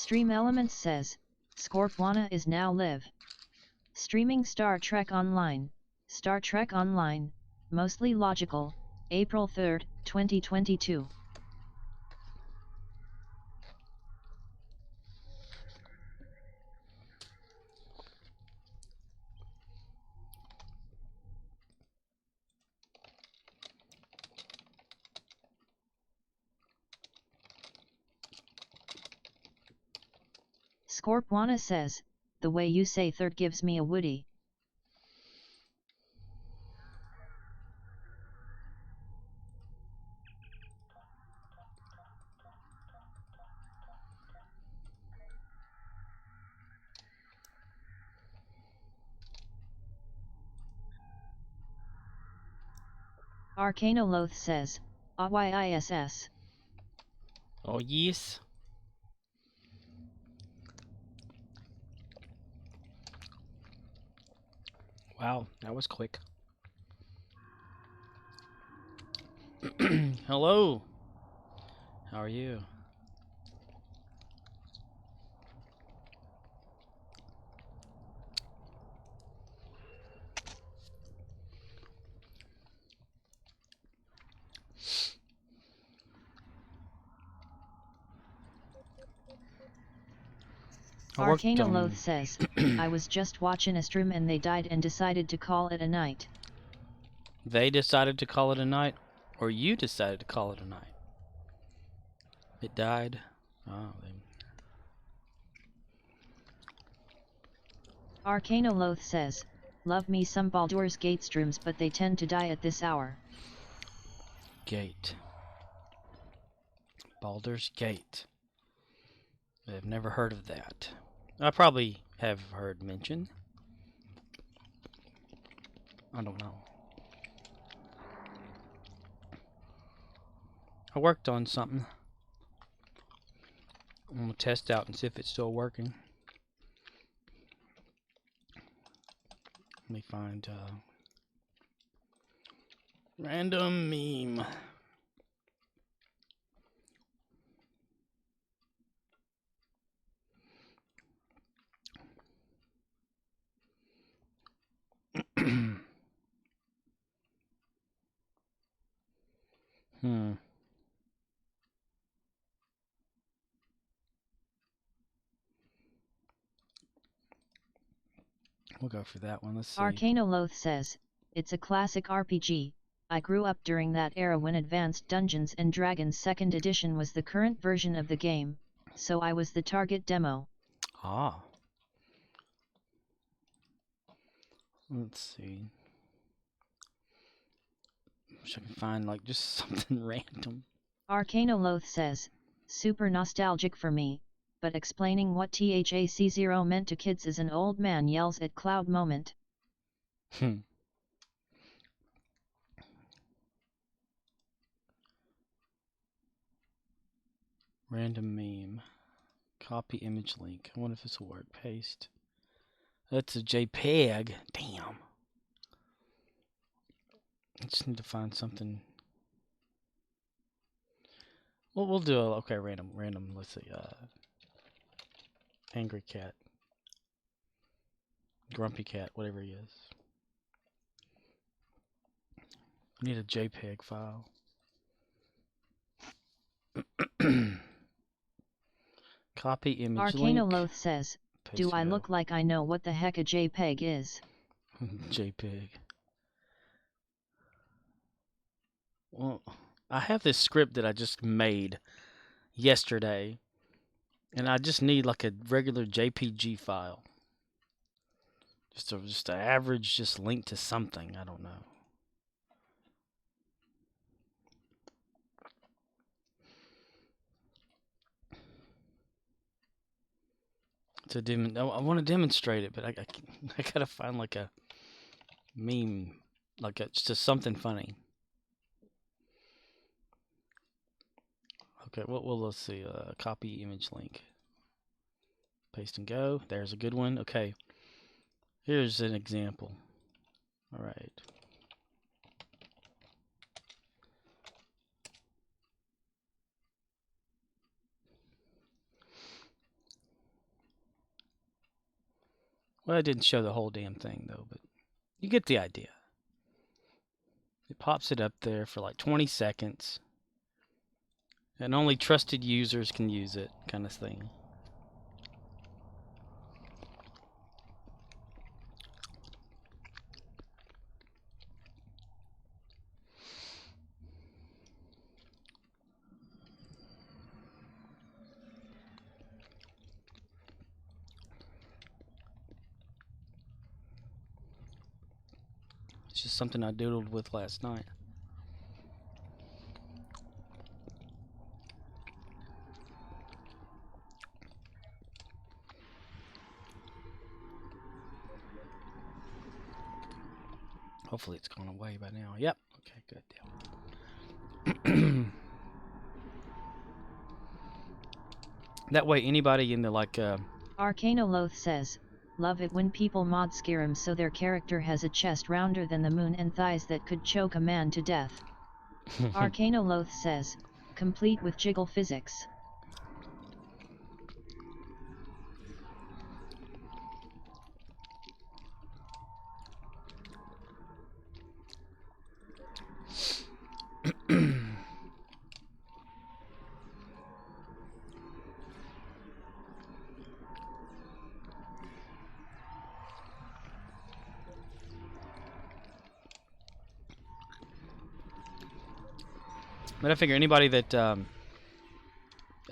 Stream Elements says, Scorpwana is now live. Streaming Star Trek Online. Star Trek Online, mostly logical, April 3, 2022. Scorpwana says, the way you say third gives me a Woody. Arcanoloth says, AYISS. Oh yes. Wow, that was quick. Hello. How are you? Arcanoloth says, I was just watching a stream and they died and decided to call it a night. They decided to call it a night, or you decided to call it a night? It died. Oh, Arcanoloth says, love me some Baldur's Gate streams but they tend to die at this hour. Gate. Baldur's Gate. I've never heard of that. I probably have heard mention. I don't know. I worked on something. I'm gonna test out and see if it's still working. Let me find random meme. We'll go for that one. Let's see. Arcanoloth says, it's a classic RPG. I grew up during that era when Advanced Dungeons & Dragons 2nd edition was the current version of the game, so I was the target demo. Ah. Let's see. Wish I can find like just something random. Arcanoloth says, super nostalgic for me, but explaining what THAC0 meant to kids is an old man yells at cloud moment. Random meme. Copy image link. I wonder if this will work. Paste. That's a JPEG. Damn. I just need to find something. Well, we'll do a, okay, random. Let's see. Angry cat. Grumpy cat, whatever he is. I need a JPEG file. Copy image link. Arcanoloth says, do I look like I know what the heck a JPEG is? JPEG. Well, I have this script that I just made yesterday, and I just need like a regular JPG file. Just an average, just link to something. I don't know. I want to demonstrate it, but I gotta find like a meme, like it's just something funny. Okay, well let's see. Copy image link. Paste and go. There's a good one. Okay, here's an example. All right. Well, I didn't show the whole damn thing though, but you get the idea. It pops it up there for like 20 seconds. And only trusted users can use it, kind of thing. It's just something I doodled with last night. Hopefully it's gone away by now. Yep. Okay, good deal. That way anybody in the Arcanoloth says, love it when people mod Skyrim so their character has a chest rounder than the moon and thighs that could choke a man to death. Arcanoloth says, complete with jiggle physics. But I figure anybody that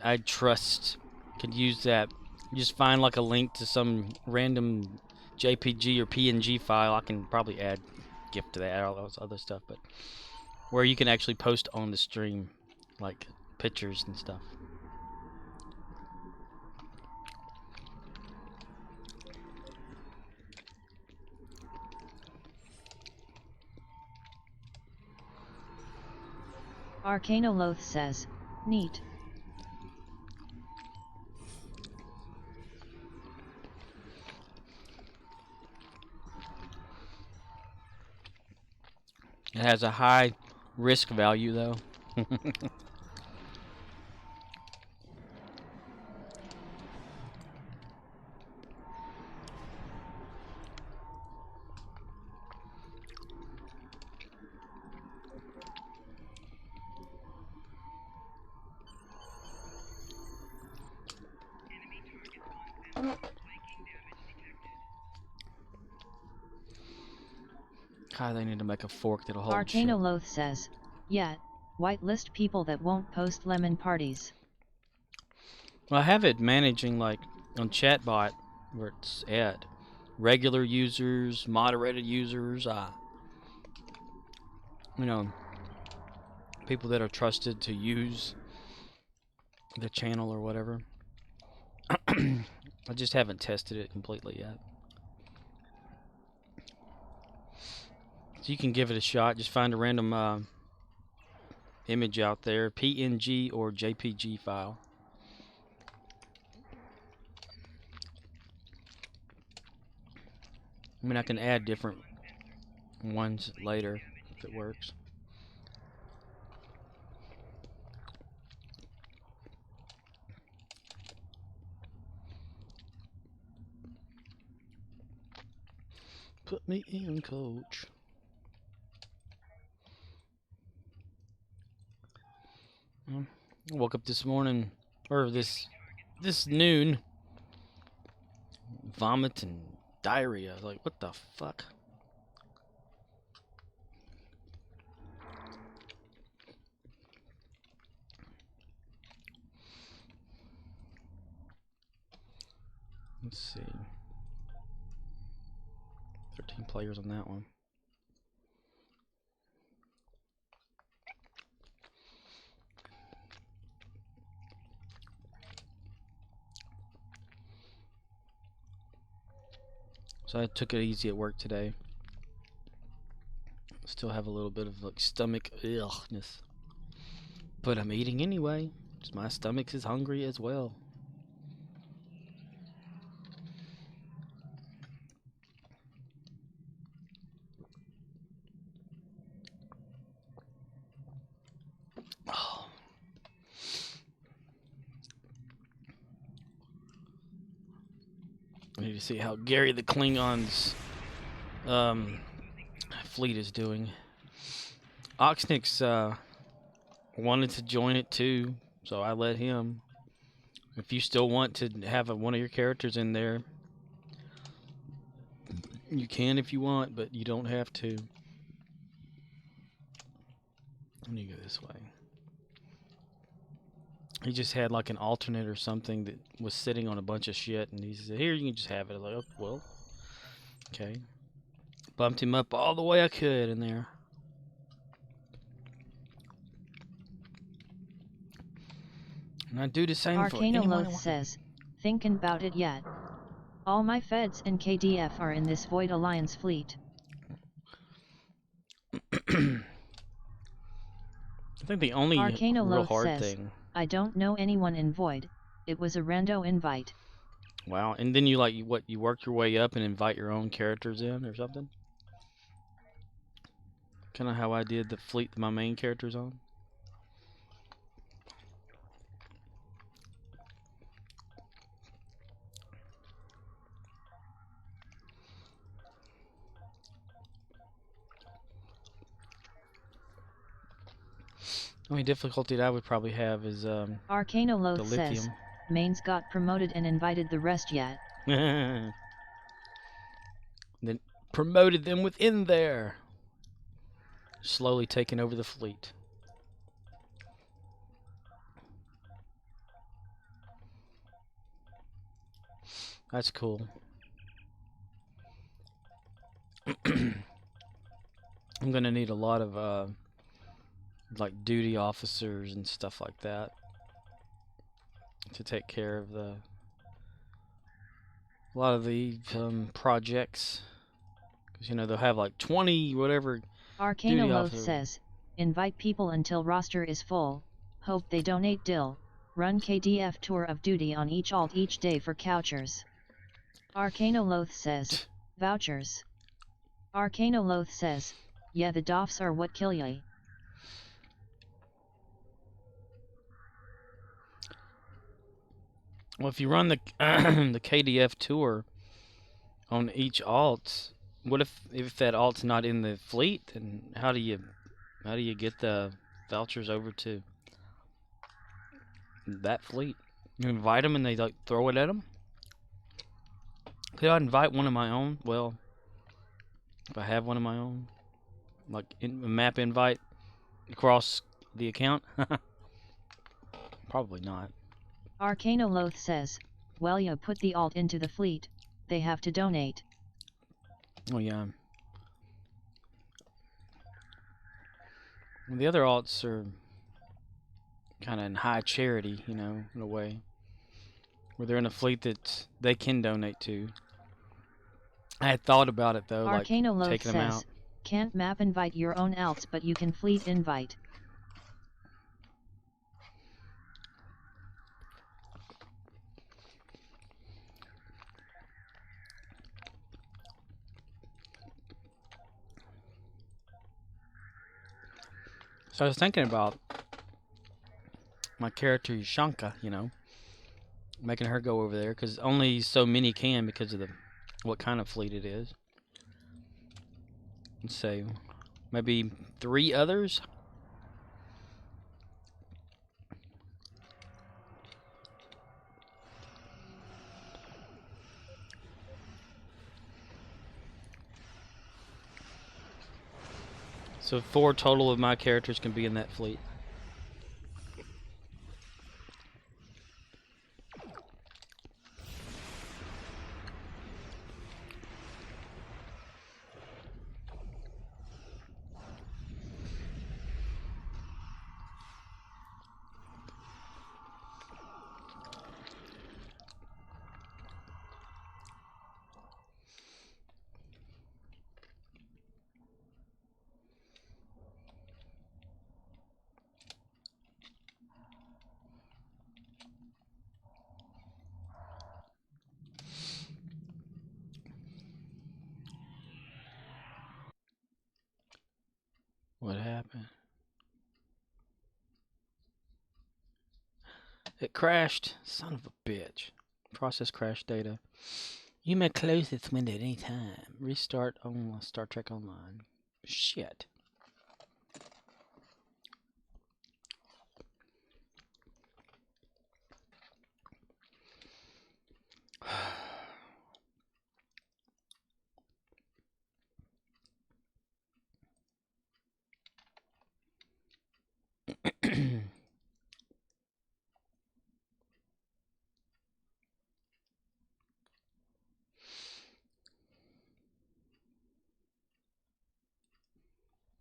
I trust could use that. You just find like a link to some random JPG or PNG file. I can probably add GIF to that, all those other stuff, but where you can actually post on the stream, like pictures and stuff. Arcanoloth says, neat. It has a high risk value though. God, they need to make a fork that'll hold shit. Arcanoloth says, yeah, whitelist people that won't post lemon parties. Well, I have it managing like on Chatbot where it's at regular users, moderated users, people that are trusted to use the channel or whatever. I just haven't tested it completely yet. So you can give it a shot. Just find a random image out there, PNG or JPG file. I mean, I can add different ones later if it works. Put me in, coach. I woke up this morning, or this noon, vomit and diarrhea. I was like, what the fuck? Let's see. 13 players on that one. So I took it easy at work today. Still have a little bit of like stomach illness, but I'm eating anyway. Just my stomach is hungry as well. Oh. I need to see how Gary the Klingon's fleet is doing. Oxnix wanted to join it too, so I let him. If you still want to have one of your characters in there, you can if you want, but you don't have to. Let me go this way. He just had like an alternate or something that was sitting on a bunch of shit, and he said, "Here, you can just have it." I was like, "Oh, well, okay." Bumped him up all the way I could in there. And I do the same for anyone. Arcanoloth says, thinking about it yet. All my feds and KDF are in this Void Alliance fleet. I think the only real Arcanoloth hard says, thing. I don't know anyone in Void. It was a rando invite. Wow, and then you you work your way up and invite your own characters in or something? Kind of how I did the fleet that my main character's on. The only difficulty that I would probably have is the Arcanoloth says, lithium. Main's got promoted and invited the rest yet. Then promoted them within there. Slowly taking over the fleet. That's cool. I'm gonna need a lot of like duty officers and stuff like that to take care of a lot of the projects, because they'll have like 20 whatever. Arcanoloth says, invite people until roster is full. Hope they donate dill. Run KDF tour of duty on each alt each day for couchers. Arcanoloth says, vouchers. Arcanoloth says, yeah, the doffs are what kill ye. Well, if you run the the KDF tour on each alt, what if that alt's not in the fleet? Then how do you get the vouchers over to that fleet? You invite them and they like throw it at them? Could I invite one of my own? Well, if I have one of my own, like a map invite across the account? Probably not. Arcanoloth says, well, you put the alt into the fleet, they have to donate. Oh yeah. Well, the other alts are kind of in high charity, in a way, where they're in a fleet that they can donate to. I had thought about it though, like taking them out. Can't map invite your own alts, but you can fleet invite. So I was thinking about my character Yushanka, making her go over there, because only so many can because of what kind of fleet it is. Let's say maybe 3 others. So 4 total of my characters can be in that fleet. What happened? It crashed. Son of a bitch. Process crash data. You may close this window at any time. Restart on Star Trek Online. Shit.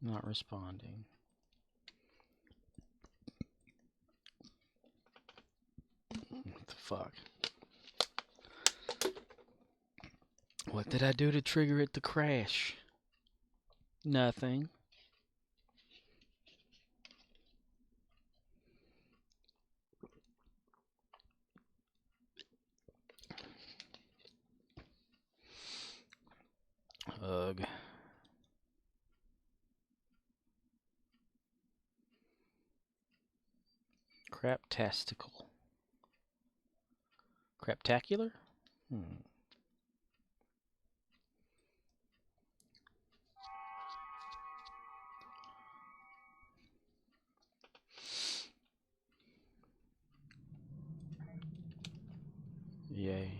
Not responding. What the fuck? What did I do to trigger it to crash? Nothing. Ugh. Craptastical. Craptacular? Yay.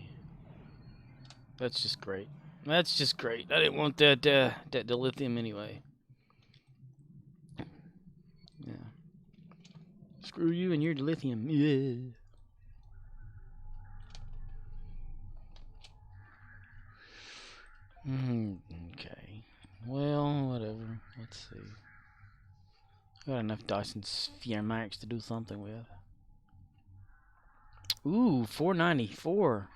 That's just great. That's just great. I didn't want that that dilithium anyway. Yeah. Screw you and your dilithium. Yeah. Okay. Well, whatever. Let's see. I got enough Dyson Sphere Max to do something with. Ooh, 494.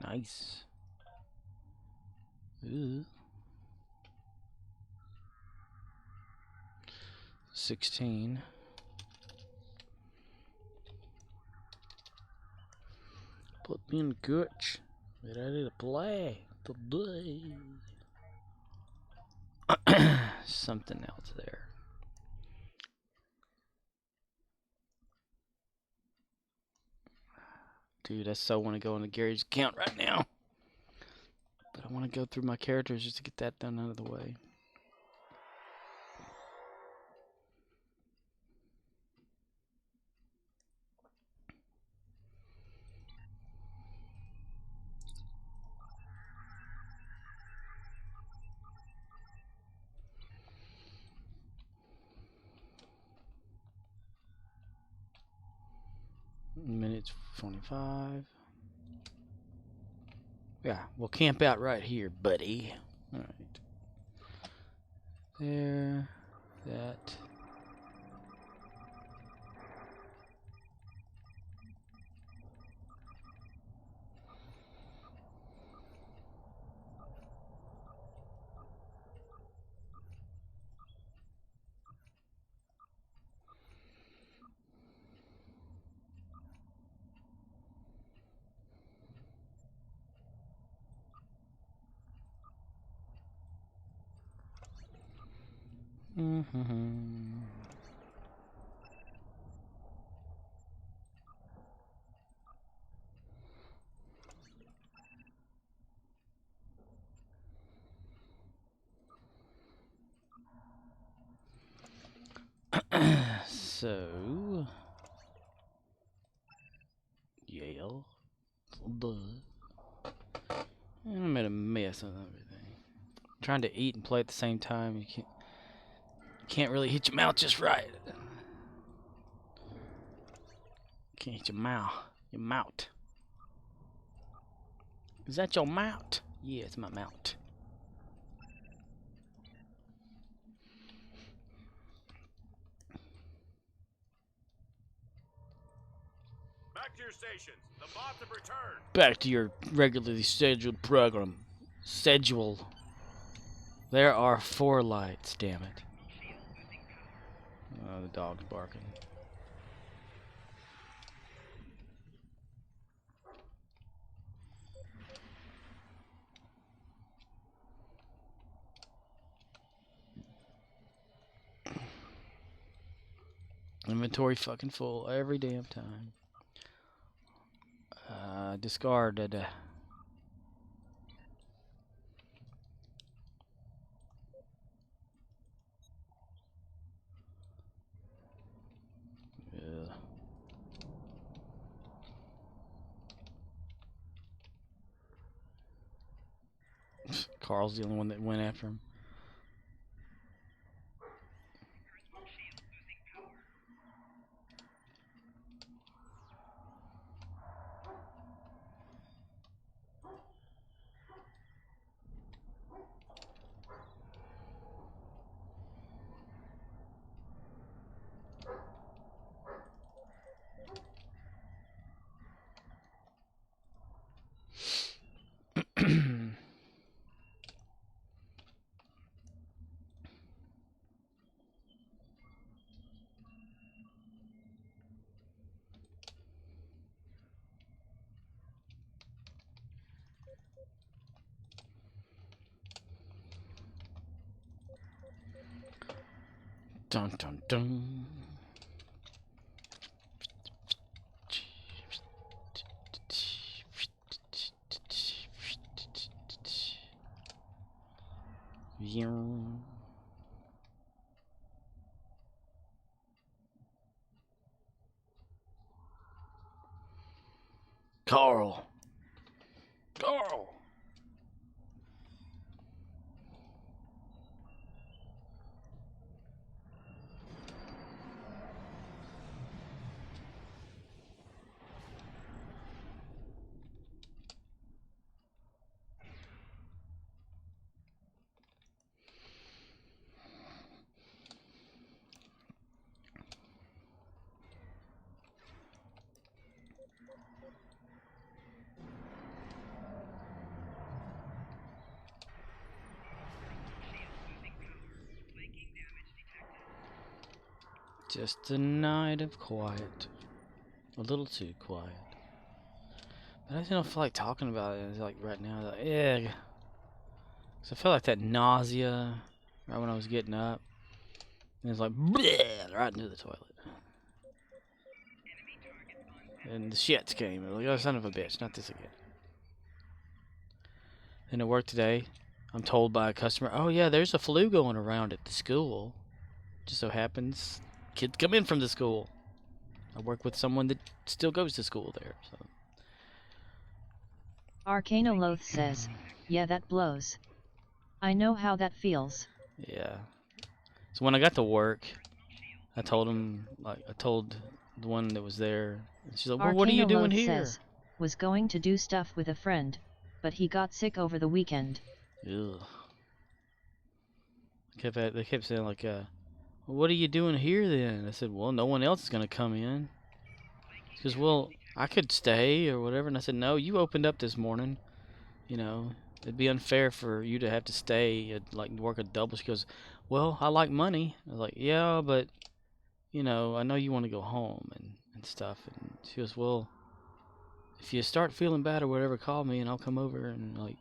Nice. Ooh. 16. Put me in the coach. Ready to play today. Something else there. Dude, I so want to go into Gary's account right now. But I want to go through my characters just to get that done out of the way. Minutes 25. Yeah, we'll camp out right here, buddy. Alright. There. That. So. Yale. Duh. And I made a mess of everything. Trying to eat and play at the same time. You can't really hit your mouth just right. Can't hit your mouth. Your mouth. Is that your mouth? Yeah, it's my mouth. Back to your stations. The bots have returned. Back to your regularly scheduled program. Schedule. There are 4 lights, damn it. Oh, the dog's barking. Inventory fucking full every damn time. Discarded. Carl's the only one that went after him. Dun dun dun. Carl. Carl. Just a night of quiet. A little too quiet. But I just don't feel like talking about it. It's like right now, like, yeah. So I feel like that nausea right when I was getting up. And it's like, bleh, right into the toilet. And the shits came. I was like, oh, son of a bitch, not this again. And at work today, I'm told by a customer, oh yeah, there's a flu going around at the school. Just so happens, kids come in from the school. I work with someone that still goes to school there. So. Arcanoloth says, yeah, that blows. I know how that feels. Yeah. So when I got to work, I told him, like, I told the one that was there, and she's like, well, what are you doing here? Says, was going to do stuff with a friend, but he got sick over the weekend. Ugh. They kept saying, like, well, what are you doing here then? I said, well, no one else is going to come in. She goes, well, I could stay or whatever. And I said, no, you opened up this morning. You know, it'd be unfair for you to have to stay, like, work a double. She goes, well, I like money. I was like, yeah, but, you know, I know you want to go home and stuff. And she goes, well, if you start feeling bad or whatever, call me and I'll come over and, like,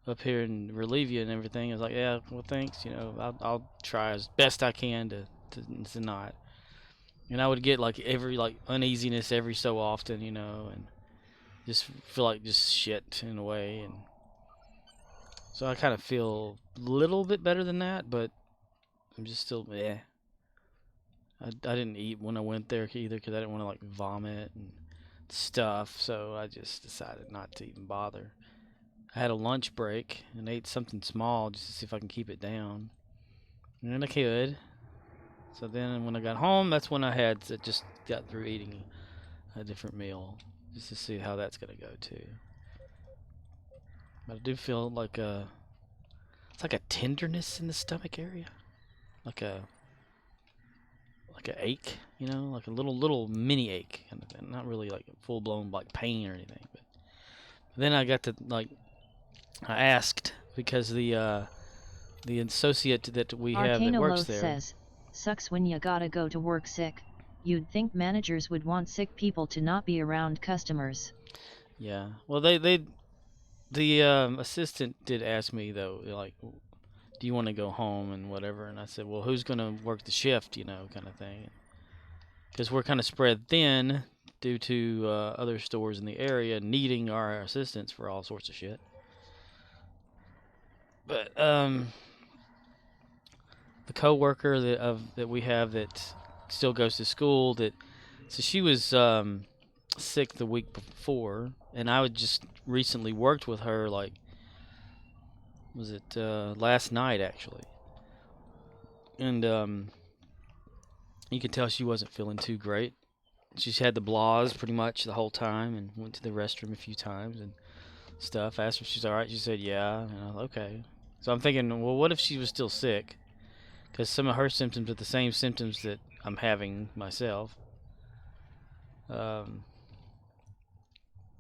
up here and relieve you and everything. I was like, yeah, well, thanks. You know, I'll try as best I can to not. And I would get, like, every, like, uneasiness every so often, you know, and just feel like just shit in a way. And so I kind of feel a little bit better than that, but I'm just still, I didn't eat when I went there either because I didn't want to, like, vomit and stuff. So I just decided not to even bother. I had a lunch break and ate something small just to see if I can keep it down. And then I could. So then when I got home, that's when I just got through eating a different meal. Just to see how that's going to go too. But I do feel like it's like a tenderness in the stomach area. Like a ache, you know, like a little mini ache kind of thing. Not really like full blown like pain or anything. But then I got to, like, I asked because the associate that we have that works there says, sucks when you gotta go to work sick. You'd think managers would want sick people to not be around customers. Yeah. Well, the assistant did ask me though, like, do you want to go home and whatever? And I said, well, who's gonna work the shift, you know, kind of thing. Because we're kind of spread thin due to other stores in the area needing our assistance for all sorts of shit. But the coworker that we have that still goes to school, so she was sick the week before, and I would just recently worked with her, like, was it last night actually, and you could tell she wasn't feeling too great. She's had the blahs pretty much the whole time, and went to the restroom a few times and stuff. Asked her if she's all right. She said, "Yeah." Okay. So I'm thinking, well, what if she was still sick? Because some of her symptoms are the same symptoms that I'm having myself,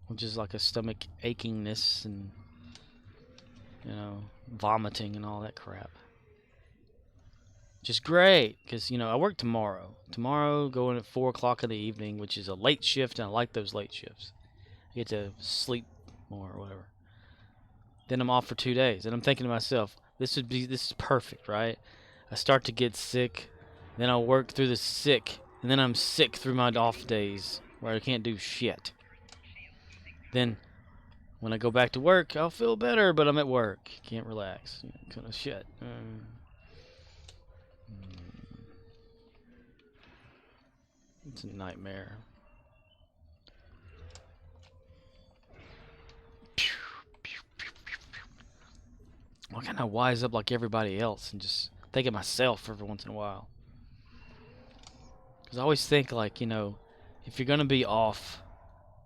which is like a stomach achingness and vomiting and all that crap. Which is great, because I work tomorrow. Tomorrow, going at 4 o'clock in the evening, which is a late shift, and I like those late shifts. I get to sleep more or whatever. Then I'm off for 2 days, and I'm thinking to myself, this is perfect, right? I start to get sick, then I'll work through the sick, and then I'm sick through my off days where I can't do shit. Then when I go back to work, I'll feel better, but I'm at work, can't relax, kind of shit. It's a nightmare. Why can't I wise up like everybody else and just think of myself every once in a while? Because I always think, like, if you're going to be off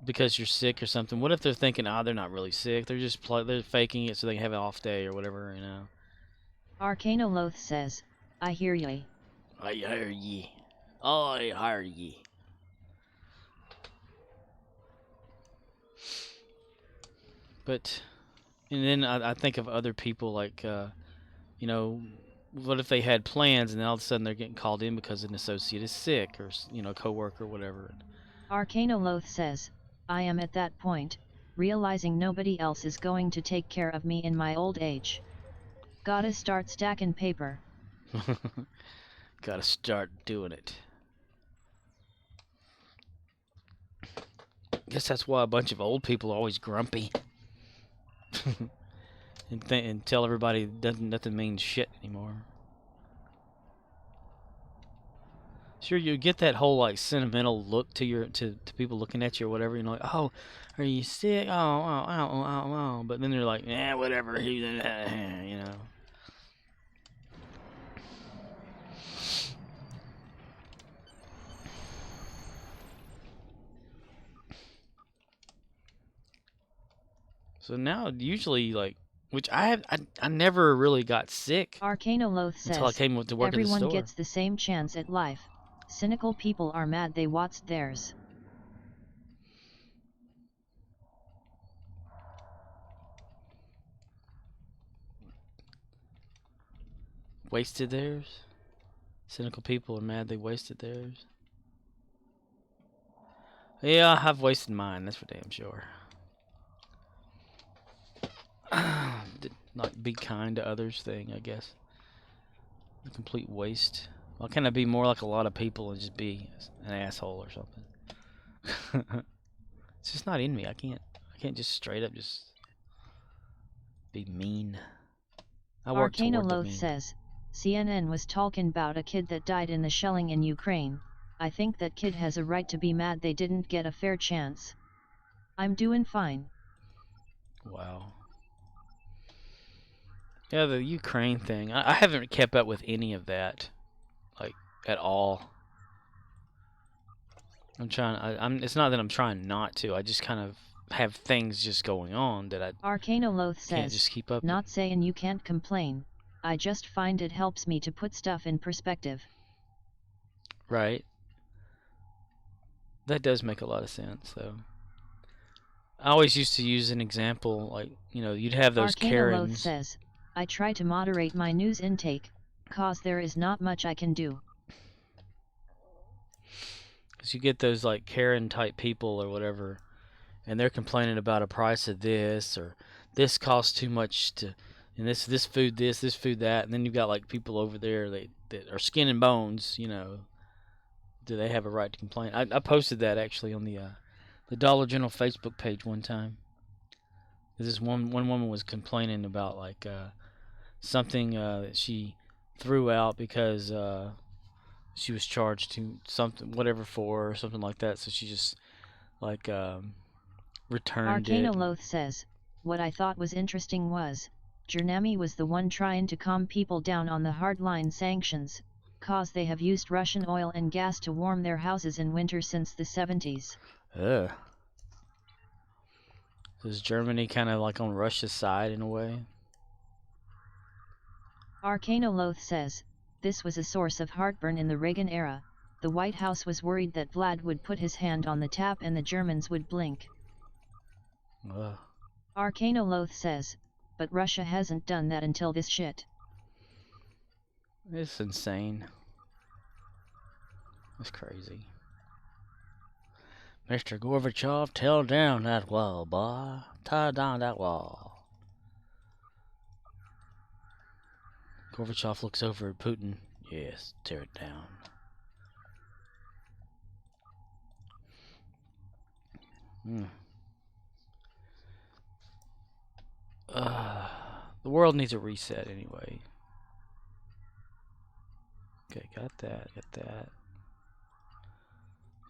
because you're sick or something, what if they're thinking, they're not really sick, they're just they're faking it so they can have an off day or whatever, Arcanoloth says, I hear ye. I hear ye. I hear ye. But, and then I think of other people, like, what if they had plans and then all of a sudden they're getting called in because an associate is sick or, coworker or whatever. Arcanoloth says, I am at that point, realizing nobody else is going to take care of me in my old age. Gotta start stacking paper. Gotta start doing it. Guess that's why a bunch of old people are always grumpy. and tell everybody nothing means shit anymore. Sure, you get that whole like sentimental look to people looking at you or whatever. Like, oh, are you sick? Oh. But then they're like, whatever. So now, usually, like, which I never really got sick Arcanoloth says, until I came to work at the store. Everyone gets the same chance at life. Cynical people are mad they watched theirs. Wasted theirs? Cynical people are mad they wasted theirs? Yeah, I've wasted mine, that's for damn sure. Like, be kind to others thing, I guess. A complete waste. Why can't I be more like a lot of people and just be an asshole or something? It's just not in me. I can't just straight up just be mean. I work toward the Arcanoloth mean. says, CNN was talking about a kid that died in the shelling in Ukraine. I think that kid has a right to be mad they didn't get a fair chance. I'm doing fine. Wow. Yeah, the Ukraine thing. I haven't kept up with any of that, like, at all. It's not that I'm trying not to. I just kind of have things just going on that I Arcanoloth can't says, just keep up. not saying you can't complain. I just find it helps me to put stuff in perspective. Right. That does make a lot of sense, though. I always used to use an example, like, you'd have those Arcanoloth Karens. says, I try to moderate my news intake, cause there is not much I can do. Because you get those, like, Karen type people or whatever, and they're complaining about a price of this, or this costs too much to, and this food this food that, and then you've got, like, people over there that are skin and bones, do they have a right to complain? I posted that actually on the Dollar General Facebook page one time. This one woman was complaining about, like, something that she threw out because she was charged to something, whatever for, or something like that. So she just, like, returned it. Arcanoloth says, what I thought was interesting was, Germany was the one trying to calm people down on the hardline sanctions, cause they have used Russian oil and gas to warm their houses in winter since the 70s. Ugh. Is Germany kind of like on Russia's side in a way? Arcanoloth says, this was a source of heartburn in the Reagan era. The White House was worried that Vlad would put his hand on the tap and the Germans would blink. Ugh. Arcanoloth says, but Russia hasn't done that until this shit. It's insane. It's crazy. Mr. Gorbachev, tear down that wall, boy. Tear down that wall. Gorbachev looks over at Putin. Yes, tear it down. The world needs a reset anyway. Okay, got that.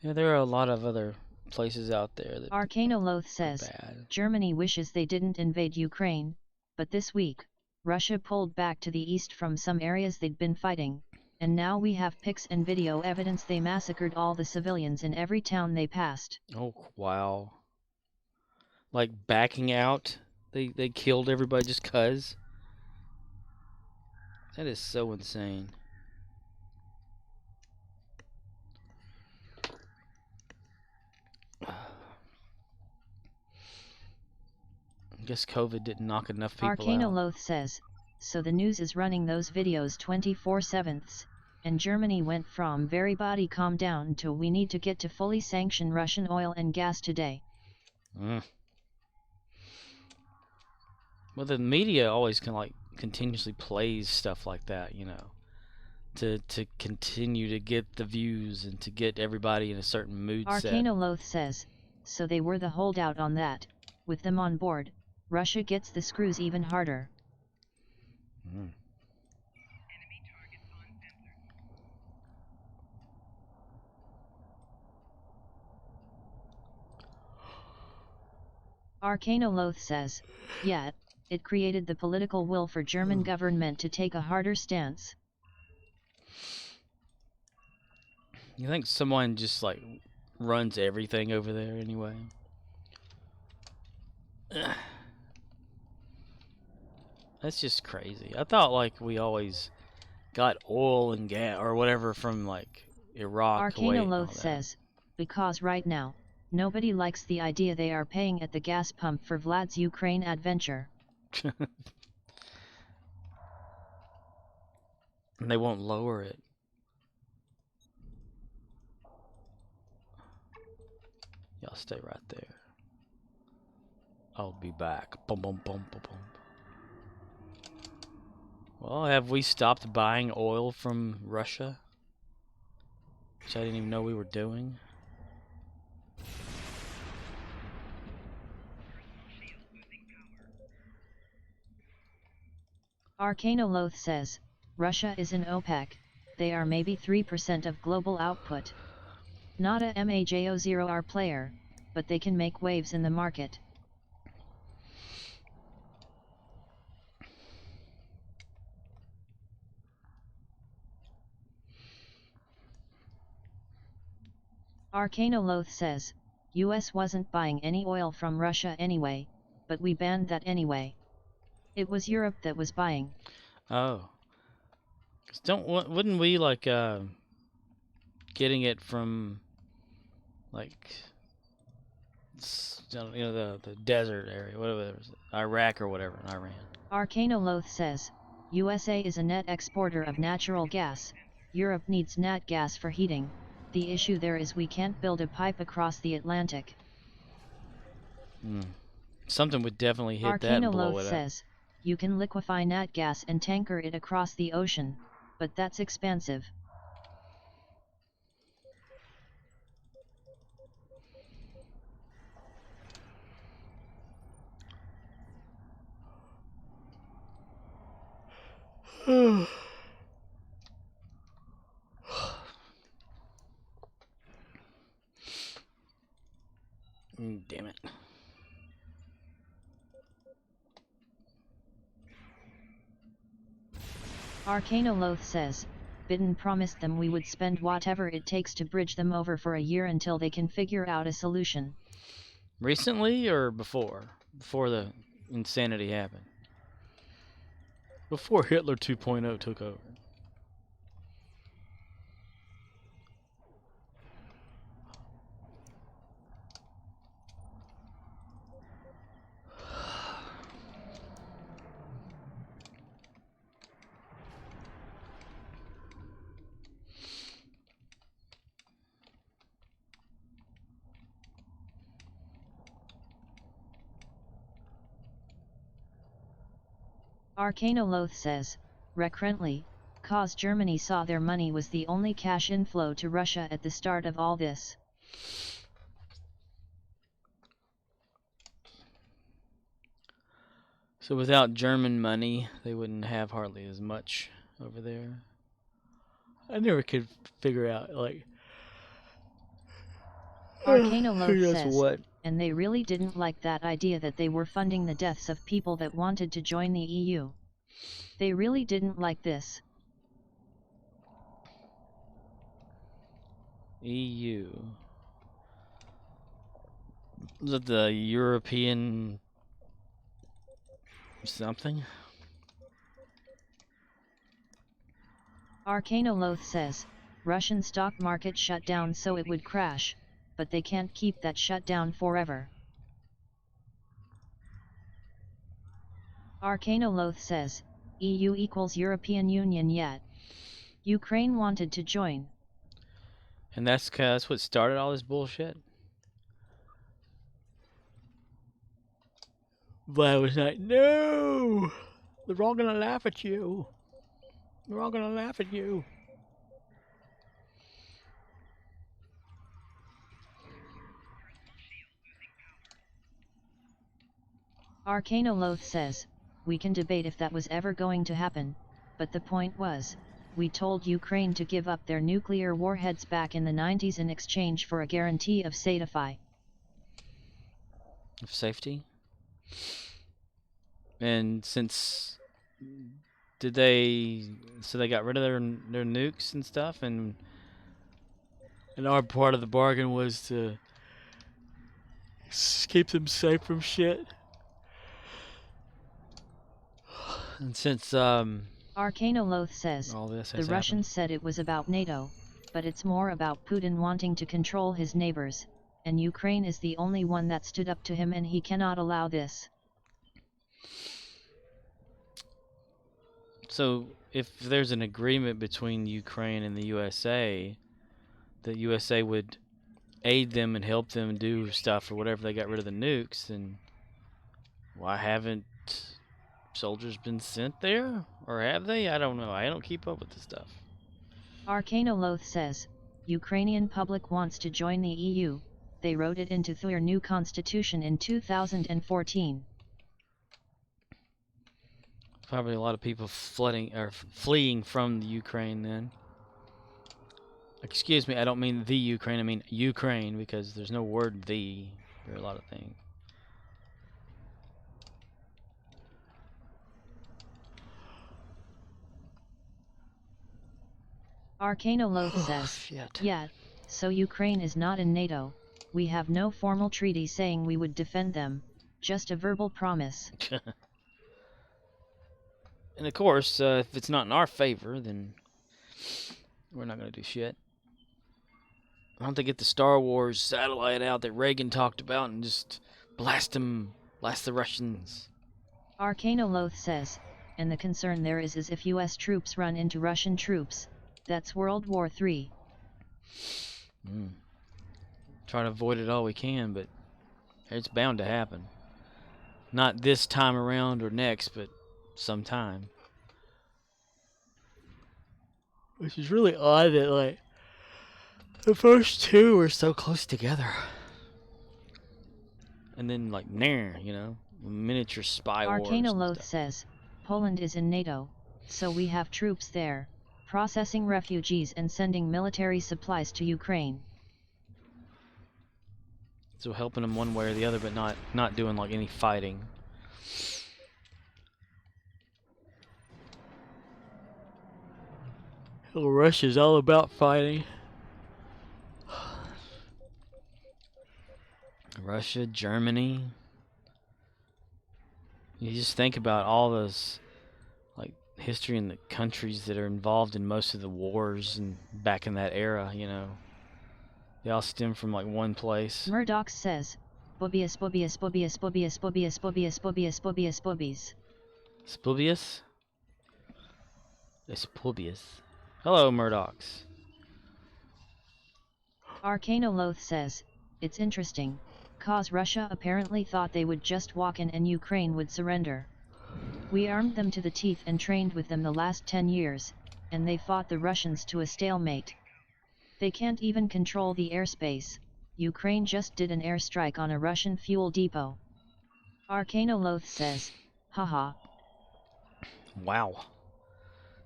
Yeah, there are a lot of other places out there that Arcanoloth says, bad. Germany wishes they didn't invade Ukraine, but this week, Russia pulled back to the east from some areas they'd been fighting, and now we have pics and video evidence they massacred all the civilians in every town they passed. Oh, wow. Like backing out? They killed everybody just 'cause? That is so insane. I guess COVID didn't knock enough people out. Arcanoloth says, so the news is running those videos 24/7, and Germany went from very body calm down to we need to get to fully sanction Russian oil and gas today. Well, the media always continuously plays stuff like that, you know, to continue to get the views and to get everybody in a certain mood set. Arcanoloth says, so they were the holdout on that. With them on board, Russia gets the screws even harder. Arcanoloth says, yeah, it created the political will for German government to take a harder stance. You think someone just like runs everything over there anyway? That's just crazy. I thought like we always got oil and gas or whatever from like Iraq. Arcanoloth says, because right now, nobody likes the idea they are paying at the gas pump for Vlad's Ukraine adventure. And they won't lower it. Y'all stay right there. I'll be back. Boom, boom, boom, boom, boom. Well, have we stopped buying oil from Russia? Which I didn't even know we were doing. Arcanoloth says, Russia is in OPEC, they are maybe 3% of global output. Not a MAJO0R player, but they can make waves in the market. Arcanoloth says, US wasn't buying any oil from Russia anyway, but we banned that anyway. It was Europe that was buying. Oh. 'Cause wouldn't we like getting it from like you know the desert area, whatever it was, Iraq or whatever, Iran. Arcanoloth says, USA is a net exporter of natural gas. Europe needs nat gas for heating. The issue there is we can't build a pipe across the Atlantic. Something would definitely hit that and blow it up. Arcanoloth says, you can liquefy nat gas and tanker it across the ocean, but that's expensive. Damn it. Arcanoloth says, Biden promised them we would spend whatever it takes to bridge them over for a year until they can figure out a solution. Recently or before? Before the insanity happened? Before Hitler 2.0 took over. Arcanoloth says, recurrently, cause Germany saw their money was the only cash inflow to Russia at the start of all this. So without German money, they wouldn't have hardly as much over there. I never could figure out, like, Arcanoloth who does says, what. and they really didn't like that idea that they were funding the deaths of people that wanted to join the EU. They really didn't like this. EU. Is it the European something? Arcanoloth says, Russian stock market shut down so it would crash, but they can't keep that shut down forever. Arcanoloth says, EU equals European Union yet. Ukraine wanted to join. And that's what started all this bullshit? Vlad was like, no! They're all gonna laugh at you. They're all gonna laugh at you. Arcanoloth says, we can debate if that was ever going to happen, but the point was, we told Ukraine to give up their nuclear warheads back in the 90s in exchange for a guarantee of safety. Of safety? And since so they got rid of their nukes and stuff, and our part of the bargain was to keep them safe from shit. And since Arcanoloth says, all this the has Russians said it was about NATO, but it's more about Putin wanting to control his neighbors, and Ukraine is the only one that stood up to him, and he cannot allow this. So if there's an agreement between Ukraine and the USA, the USA would aid them and help them do stuff or whatever they got rid of the nukes, then why haven't soldiers been sent there? Or have they? I don't know. I don't keep up with this stuff. Arcanoloth says, Ukrainian public wants to join the EU, they wrote it into their new constitution in 2014. Probably a lot of people fleeing from the Ukraine then. Excuse me, I don't mean the Ukraine, I mean Ukraine, because there's no word the for a lot of things. Arcanoloth says, Shit. yeah, so Ukraine is not in NATO, we have no formal treaty saying we would defend them, just a verbal promise. And of course, if it's not in our favor, then we're not going to do shit. Why don't they get the Star Wars satellite out that Reagan talked about and just blast the Russians? Arcanoloth says, and the concern there is if US troops run into Russian troops, that's World War III. Try to avoid it all we can, but it's bound to happen. Not this time around or next, but sometime. Which is really odd that, like, the first two were so close together. And then, like, miniature spy wars. Arcanoloth says, Poland is in NATO, so we have troops there, processing refugees and sending military supplies to Ukraine. So helping them one way or the other, but not doing, like, any fighting. Russia's all about fighting. Russia, Germany. You just think about all those, like, history in the countries that are involved in most of the wars and back in that era, you know. They all stem from, like, one place. Murdoch says, Bobius Bobius Bobius Bobius Bobius Bobius Bobius Bobius Bobies. Spubius? Spubius. Hello, Murdochs. Arcanoloth says, it's interesting, cause Russia apparently thought they would just walk in and Ukraine would surrender. We armed them to the teeth and trained with them the last 10 years, and they fought the Russians to a stalemate. They can't even control the airspace. Ukraine just did an airstrike on a Russian fuel depot. Arcanoloth says, haha. Wow.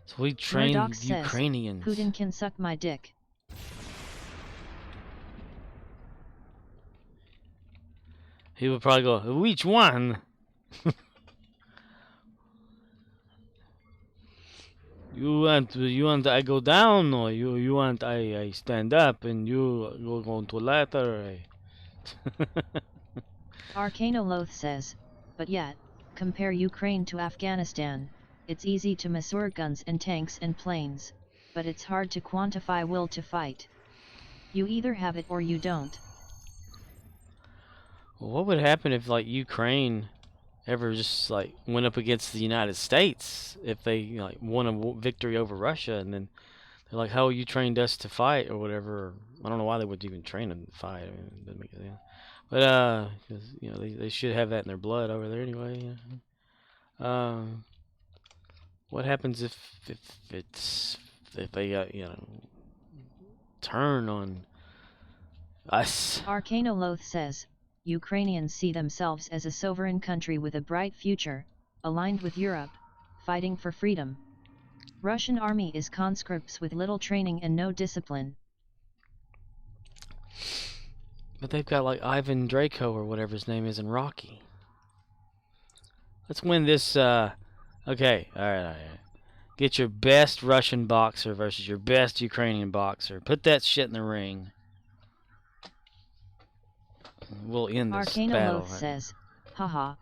So we trained Murdoch says, Ukrainians. Putin can suck my dick. He would probably go, which one? You want I go down, or you want I stand up and you go to ladder? Arcanoloth says, but yet, compare Ukraine to Afghanistan, it's easy to measure guns and tanks and planes, but it's hard to quantify will to fight. You either have it or you don't. Well, what would happen if, like, Ukraine ever just, like, went up against the United States, if they, you know, like, won a victory over Russia, and then they're like, how you trained us to fight or whatever? I don't know why they would even train them to fight. I mean, it doesn't make sense. But 'cause, you know, they should have that in their blood over there anyway. You know? What happens if they you know, turn on us? Arcanoloth says, Ukrainians see themselves as a sovereign country with a bright future, aligned with Europe, fighting for freedom. Russian army is conscripts with little training and no discipline. But they've got, like, Ivan Draco or whatever his name is in Rocky. Let's win this, okay, alright. Get your best Russian boxer versus your best Ukrainian boxer. Put that shit in the ring. We'll end this battle. Arcanoloth says, haha.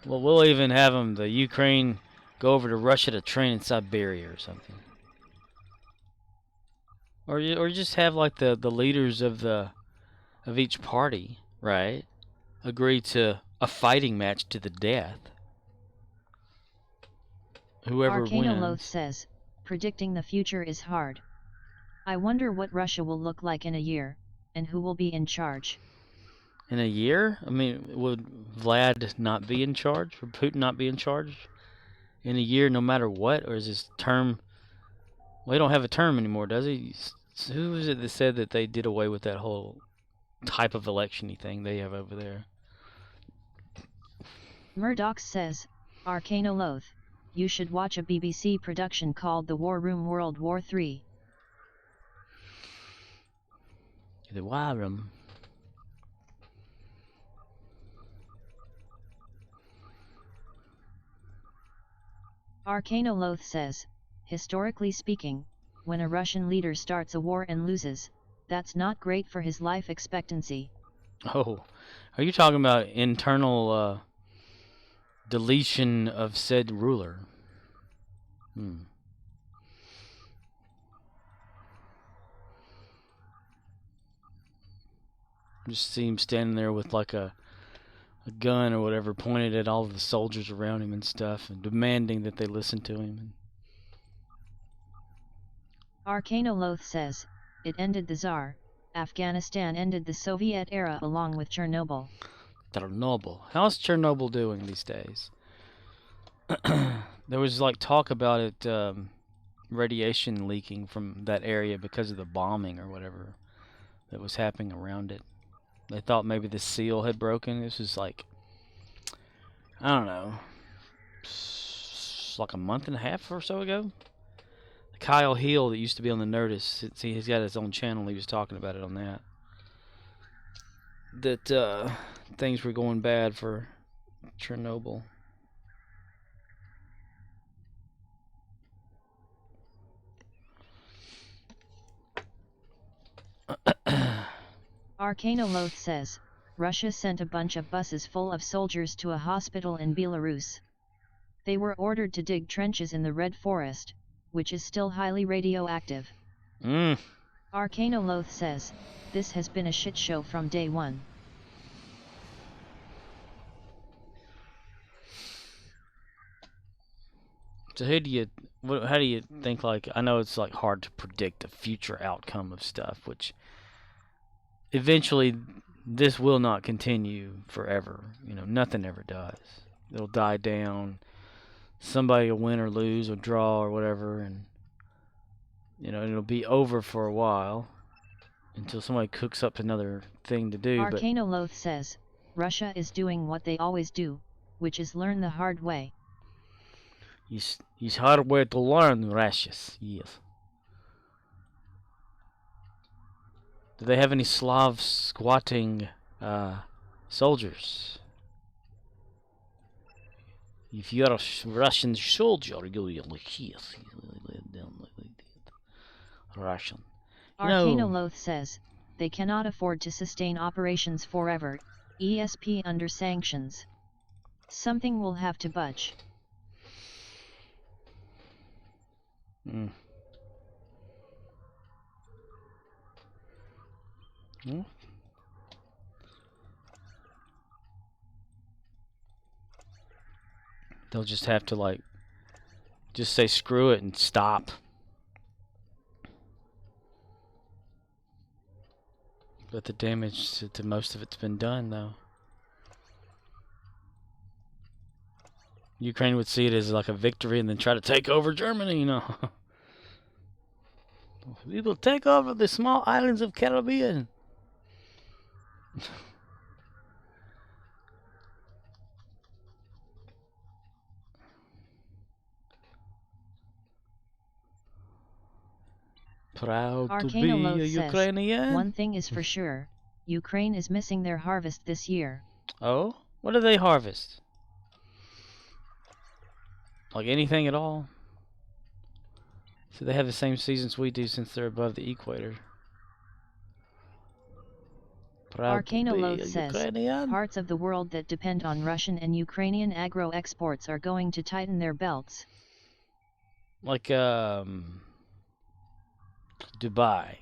Well, we'll even have them, the Ukraine, go over to Russia to train in Siberia or something. Or just have, like, the leaders of each party, right, agree to a fighting match to the death. Whoever Arcanoloth wins. says, predicting the future is hard. I wonder what Russia will look like in a year, and who will be in charge. In a year? I mean, would Vlad not be in charge? Would Putin not be in charge in a year no matter what? Or is his term... Well, he don't have a term anymore, does he? Who was it that said that they did away with that whole type of election-y thing they have over there? Murdoch says, Arcanoloth, you should watch a BBC production called The War Room World War III. The War Room. Arcanoloth says, historically speaking, when a Russian leader starts a war and loses, that's not great for his life expectancy. Oh, are you talking about internal deletion of said ruler? Just see him standing there with, like, a gun or whatever pointed at all of the soldiers around him and stuff, and demanding that they listen to him. Arcanoloth says, it ended the Tsar. Afghanistan ended the Soviet era along with Chernobyl. Chernobyl. How's Chernobyl doing these days? There was, like, talk about it, radiation leaking from that area because of the bombing or whatever that was happening around it. They thought maybe the seal had broken. This was, like, I don't know, like a month and a half or so ago. Kyle Hill, that used to be on the Nerdist, see, he's got his own channel. He was talking about it on that. That things were going bad for Chernobyl. Arcanoloth says, Russia sent a bunch of buses full of soldiers to a hospital in Belarus. They were ordered to dig trenches in the Red Forest, which is still highly radioactive. Arcanoloth says, this has been a shit show from day one. So how do you think, like, I know it's like hard to predict the future outcome of stuff, which eventually this will not continue forever. You know, nothing ever does. It'll die down. Somebody will win or lose or draw or whatever, and you know, it'll be over for a while until somebody cooks up another thing to do. Arcanoloth says, Russia is doing what they always do, which is learn the hard way. It's hard way to learn, Russians. Yes. Do they have any Slav squatting soldiers? If you're a Russian soldier, you're like yes, Russian. Arcanoloth says, they cannot afford to sustain operations forever, ESP under sanctions. Something will have to budge. They'll just have to, like, just say screw it and stop. But the damage to most of it's been done, though. Ukraine would see it as like a victory and then try to take over Germany, you know. We will take over the small islands of Caribbean. Proud to be a Ukrainian. One thing is for sure, Ukraine is missing their harvest this year. Oh? What do they harvest? Like anything at all? So they have the same seasons we do since they're above the equator. Arcanoloth says, parts of the world that depend on Russian and Ukrainian agro-exports are going to tighten their belts. Like, Dubai.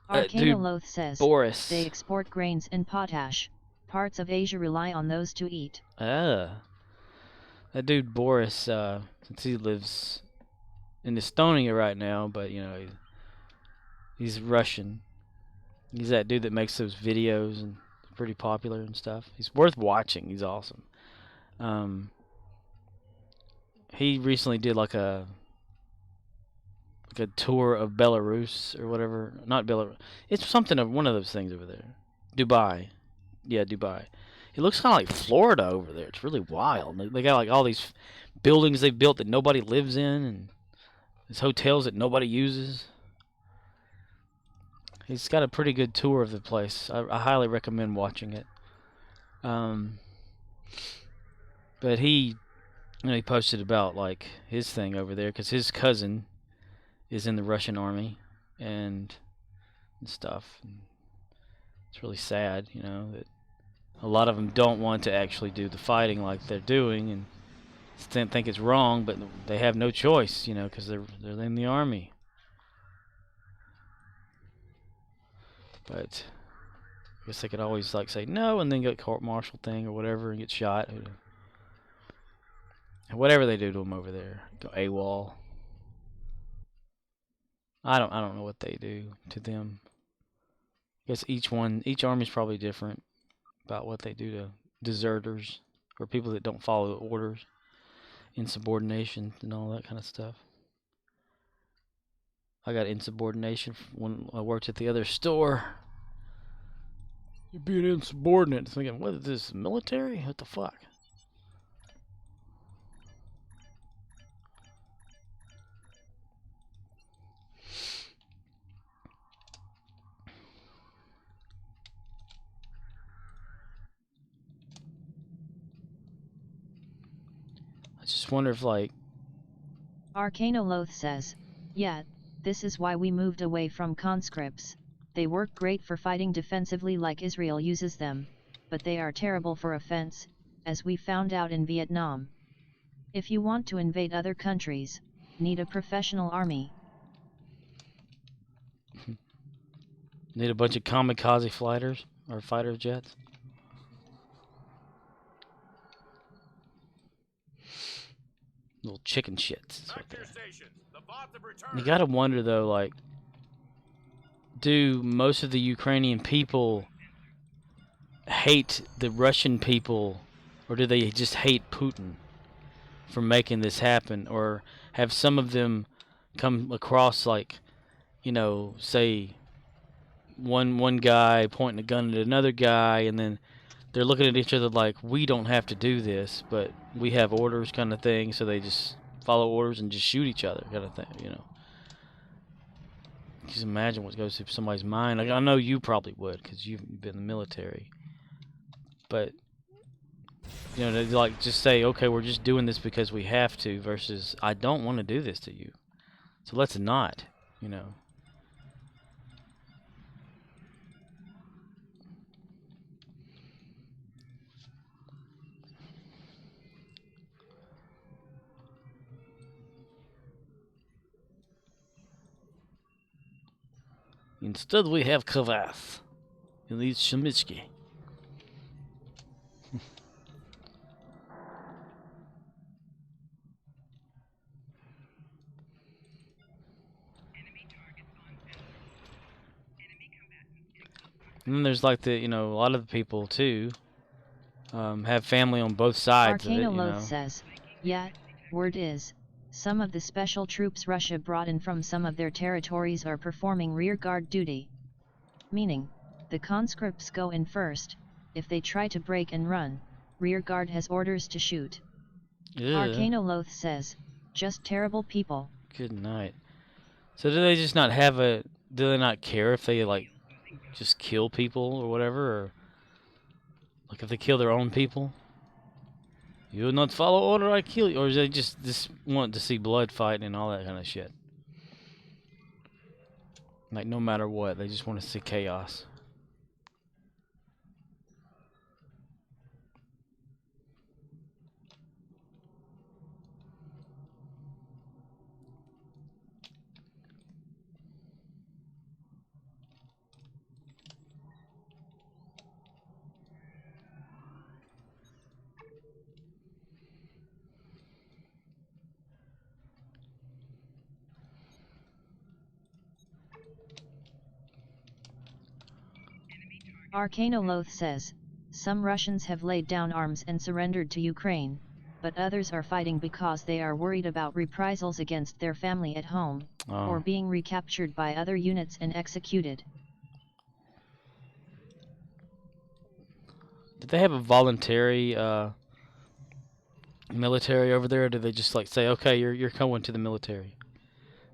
Arcanoloth says, Boris. They export grains and potash. Parts of Asia rely on those to eat. That dude Boris, since he lives in Estonia right now, but you know, he's Russian. He's that dude that makes those videos and pretty popular and stuff. He's worth watching. He's awesome. He recently did like a tour of Belarus or whatever. Not Belarus. It's something of one of those things over there. Dubai. Yeah, Dubai. It looks kind of like Florida over there. It's really wild. They got like all these buildings they've built that nobody lives in, and these hotels that nobody uses. He's got a pretty good tour of the place. I highly recommend watching it. But he posted about like his thing over there because his cousin is in the Russian army and stuff. And it's really sad, you know, that a lot of them don't want to actually do the fighting like they're doing and think it's wrong, but they have no choice, you know, because they're in the army. But I guess they could always like say no and then get court-martial thing or whatever and get shot. Whatever they do to them over there, go AWOL. I don't know what they do to them. I guess each army's probably different about what they do to deserters or people that don't follow orders, insubordination and all that kind of stuff. I got insubordination when I worked at the other store. You're being insubordinate. Thinking, what is this, military? What the fuck? I just wonder if, like... Arcanoloth says, yeah, this is why we moved away from conscripts. They work great for fighting defensively like Israel uses them, but they are terrible for offense, as we found out in Vietnam. If you want to invade other countries, need a professional army. Need a bunch of kamikaze fighters or fighter jets. Little chicken shits. Back to your stations. The bots have returned. You gotta wonder though, like, do most of the Ukrainian people hate the Russian people, or do they just hate Putin for making this happen, or have some of them come across like, you know, say one guy pointing a gun at another guy, and then they're looking at each other like, we don't have to do this, but we have orders kind of thing, so they just follow orders and just shoot each other kind of thing, you know. Just imagine what goes through somebody's mind. Like, I know you probably would, because you've been in the military. But, you know, they like just say, okay, we're just doing this because we have to, versus I don't want to do this to you, so let's not, you know. Instead, we have Kavath. He leads Shemitsky. And then there's like the, you know, a lot of the people too have family on both sides of it, you know. says, yeah, word is, some of the special troops Russia brought in from some of their territories are performing rearguard duty. Meaning, the conscripts go in first. If they try to break and run, rearguard has orders to shoot. Arcanoloth says, just terrible people. Good night. So do they just not have a, do they not care if they like just kill people or whatever, or like if they kill their own people? You will not follow order, I kill you. Or do they just want to see blood fighting and all that kind of shit? Like, no matter what, they just want to see chaos. Arcanoloth says, some Russians have laid down arms and surrendered to Ukraine, but others are fighting because they are worried about reprisals against their family at home, or being recaptured by other units and executed. Did they have a voluntary military over there, or did they just like say, okay, you're going to the military?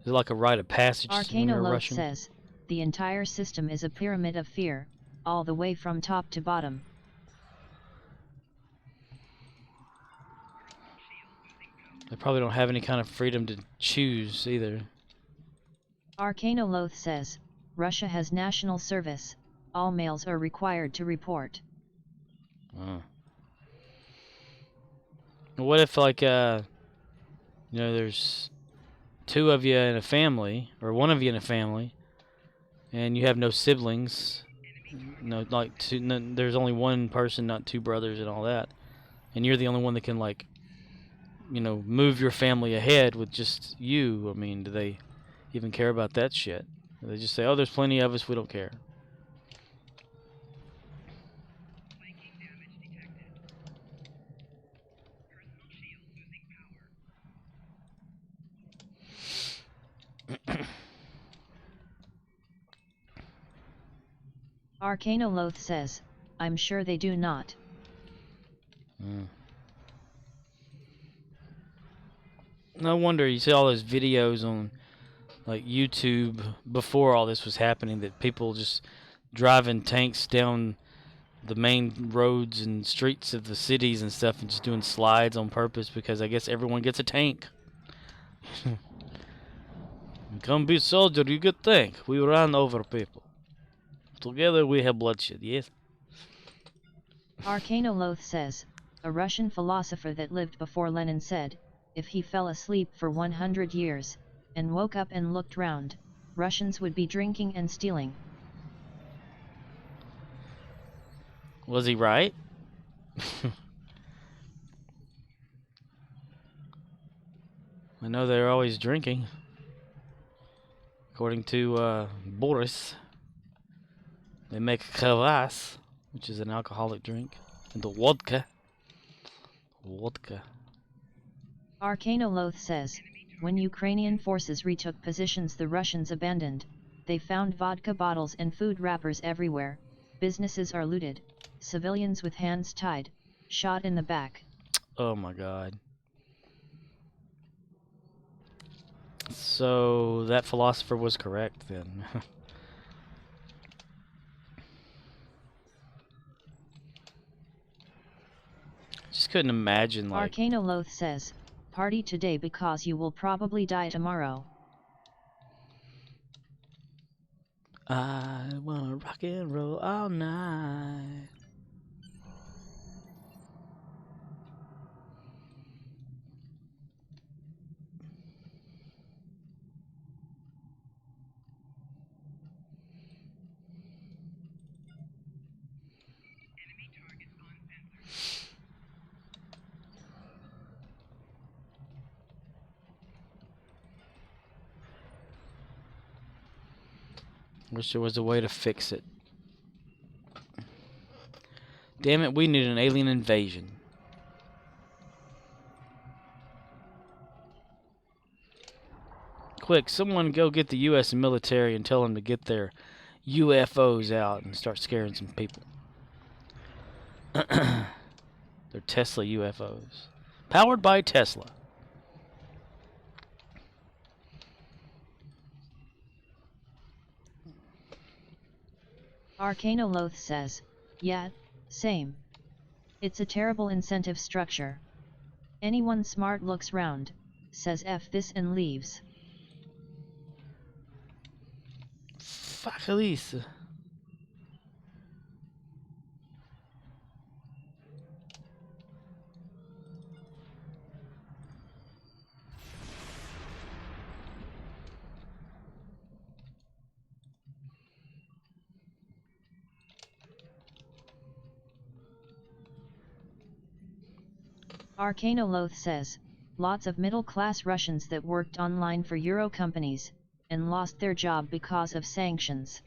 Is it like a rite of passage when you're Russian? Says, the entire system is a pyramid of fear, all the way from top to bottom. They probably don't have any kind of freedom to choose either. Arcanoloth says, Russia has national service, all males are required to report. What if, like, you know, there's two of you in a family, or one of you in a family, and you have no siblings, no, like, there's only one person, not two brothers and all that, and you're the only one that can, like, you know, move your family ahead with just you. I mean, do they even care about that shit? Do they just say, oh, there's plenty of us, we don't care? Arcanoloth says, I'm sure they do not. No wonder you see all those videos on like YouTube before all this was happening, that people just driving tanks down the main roads and streets of the cities and stuff and just doing slides on purpose because I guess everyone gets a tank. Come be soldier, you get tank. We run over people. Together we have bloodshed, yes? Arcanoloth says, a Russian philosopher that lived before Lenin said, if he fell asleep for 100 years, and woke up and looked round, Russians would be drinking and stealing. Was he right? I know they're always drinking. According to Boris, they make kvass, which is an alcoholic drink, and the vodka. Vodka. Arcanoloth says, when Ukrainian forces retook positions the Russians abandoned, they found vodka bottles and food wrappers everywhere, businesses are looted, civilians with hands tied, shot in the back. Oh my god. So that philosopher was correct then. Just couldn't imagine, like, Arcanoloth says, party today because you will probably die tomorrow. I wanna rock and roll all night. Wish there was a way to fix it. Damn it, we need an alien invasion. Quick, someone go get the U.S. military and tell them to get their UFOs out and start scaring some people. They're Tesla UFOs. Powered by Tesla. Arcanoloth says, yeah, same. It's a terrible incentive structure. Anyone smart looks round, says F this and leaves. Fuck Elise. Arcanoloth says, lots of middle-class Russians that worked online for Euro companies, and lost their job because of sanctions.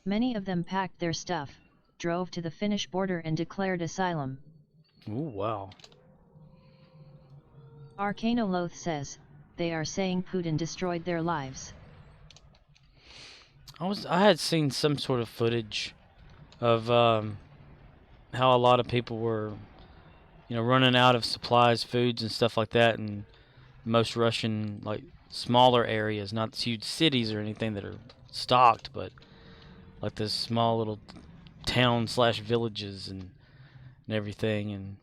Many of them packed their stuff, drove to the Finnish border and declared asylum. Ooh, wow. Arcanoloth says, they are saying Putin destroyed their lives. I had seen some sort of footage of how a lot of people were, running out of supplies, foods, and stuff like that, and most Russian, like, smaller areas, not huge cities or anything that are stocked, but like this small little town/villages and everything, and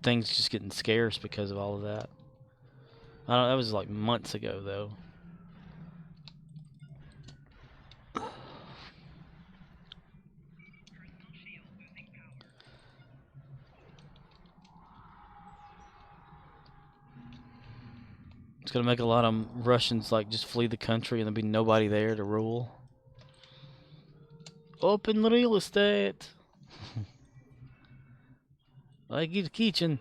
things just getting scarce because of all of that. I don't. That was like months ago, though. It's gonna make a lot of Russians like just flee the country, and there'll be nobody there to rule. Open real estate. Like the kitchen.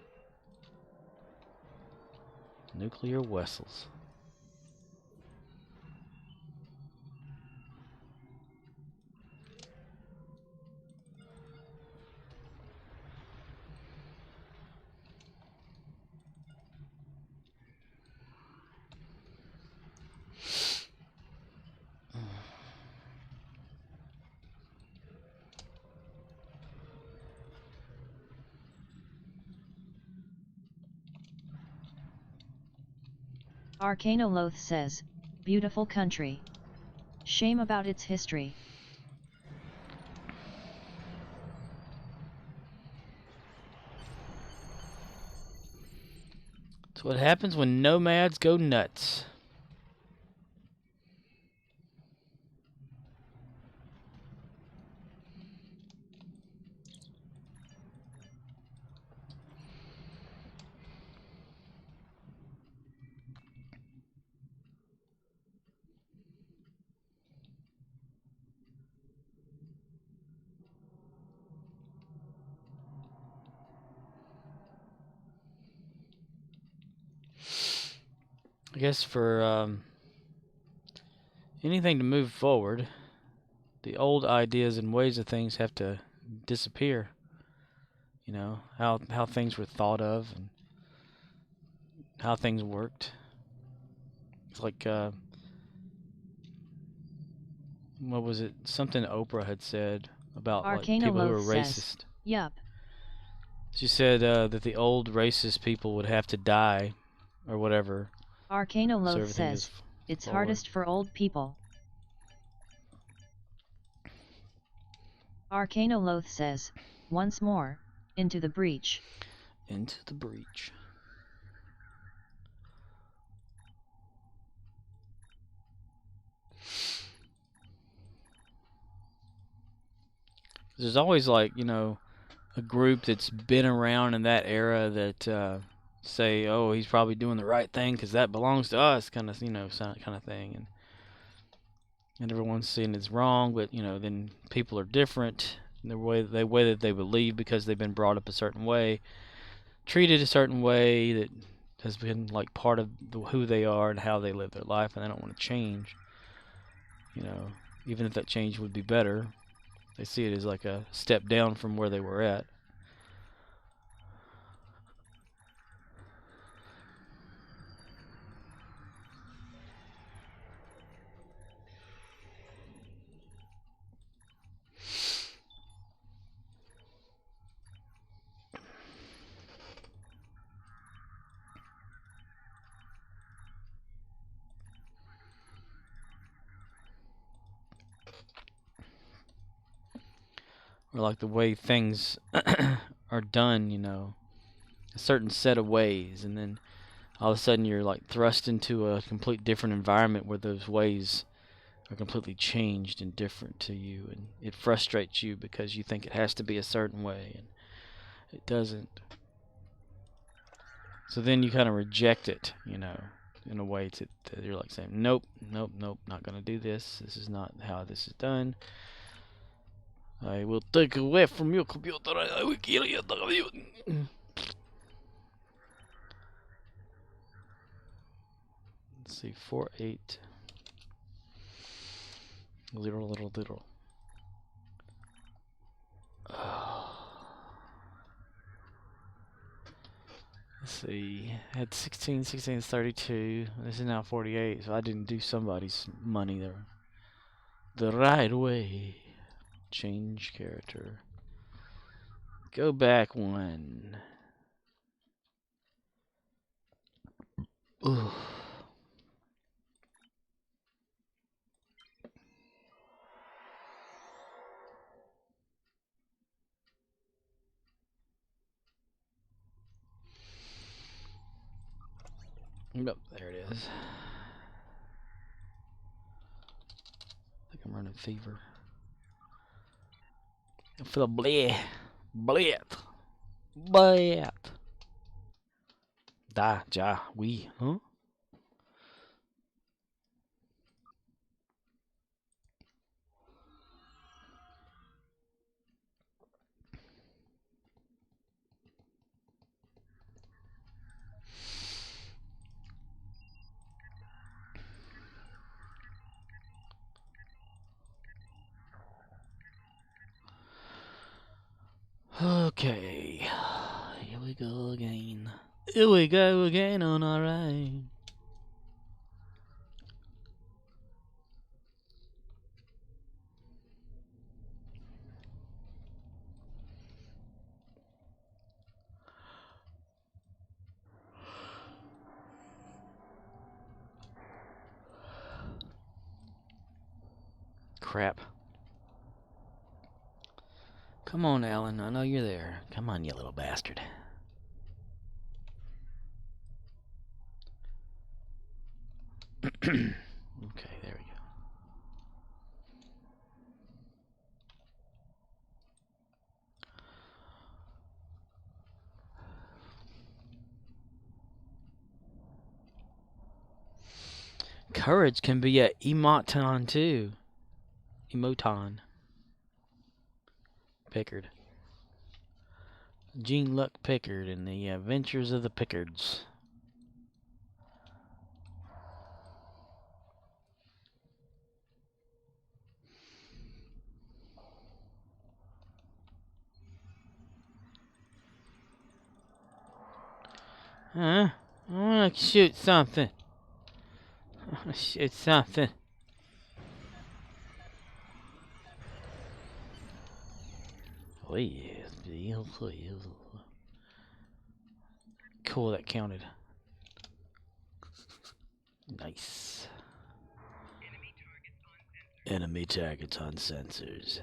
Nuclear vessels. Arcanoloth says, beautiful country. Shame about its history. That's what happens when nomads go nuts. I guess for anything to move forward, the old ideas and ways of things have to disappear. You know, how things were thought of and how things worked. It's like what was it? Something Oprah had said about like people who are Arcanoloth says, racist. yup. She said that the old racist people would have to die, or whatever. So Arcanoloth everything says, goes it's forward. hardest for old people. Arcanoloth says, once more, into the breach. Into the breach. There's always like, you know, a group that's been around in that era that say, oh, he's probably doing the right thing because that belongs to us, kind of, you know, kind of thing. And everyone's saying it's wrong, but, you know, then people are different in the way that they believe because they've been brought up a certain way, treated a certain way that has been like part of who they are and how they live their life, and they don't want to change. You know, even if that change would be better, they see it as like a step down from where they were at. Or like the way things are done, you know, a certain set of ways, and then all of a sudden you're like thrust into a complete different environment where those ways are completely changed and different to you, and it frustrates you because you think it has to be a certain way and it doesn't. So then you kind of reject it, you know, in a way that you're like saying, nope, nope, nope, not gonna do this. This is not how this is done. I will take away from your computer. I will kill you. Let's see, 4-8. Little. Let's see, I had 16 is 32. This is now 48, so I didn't do somebody's money there the right way. Change character. Go back one. Ooh. Nope, there it is. I think I'm running fever. I feel a bleh. Blet. Da, ja, we, huh? Okay. Here we go again. Here we go again on our own. Crap. Come on, Alan. I know you're there. Come on, you little bastard. Okay, there we go. Courage can be a emoton too. Emoton. Pickard. Gene Luck Pickard and the Adventures of the Pickards. Huh? I wanna shoot something. I wanna shoot something. Oh yes, cool, that counted. Nice. Enemy targets on sensors.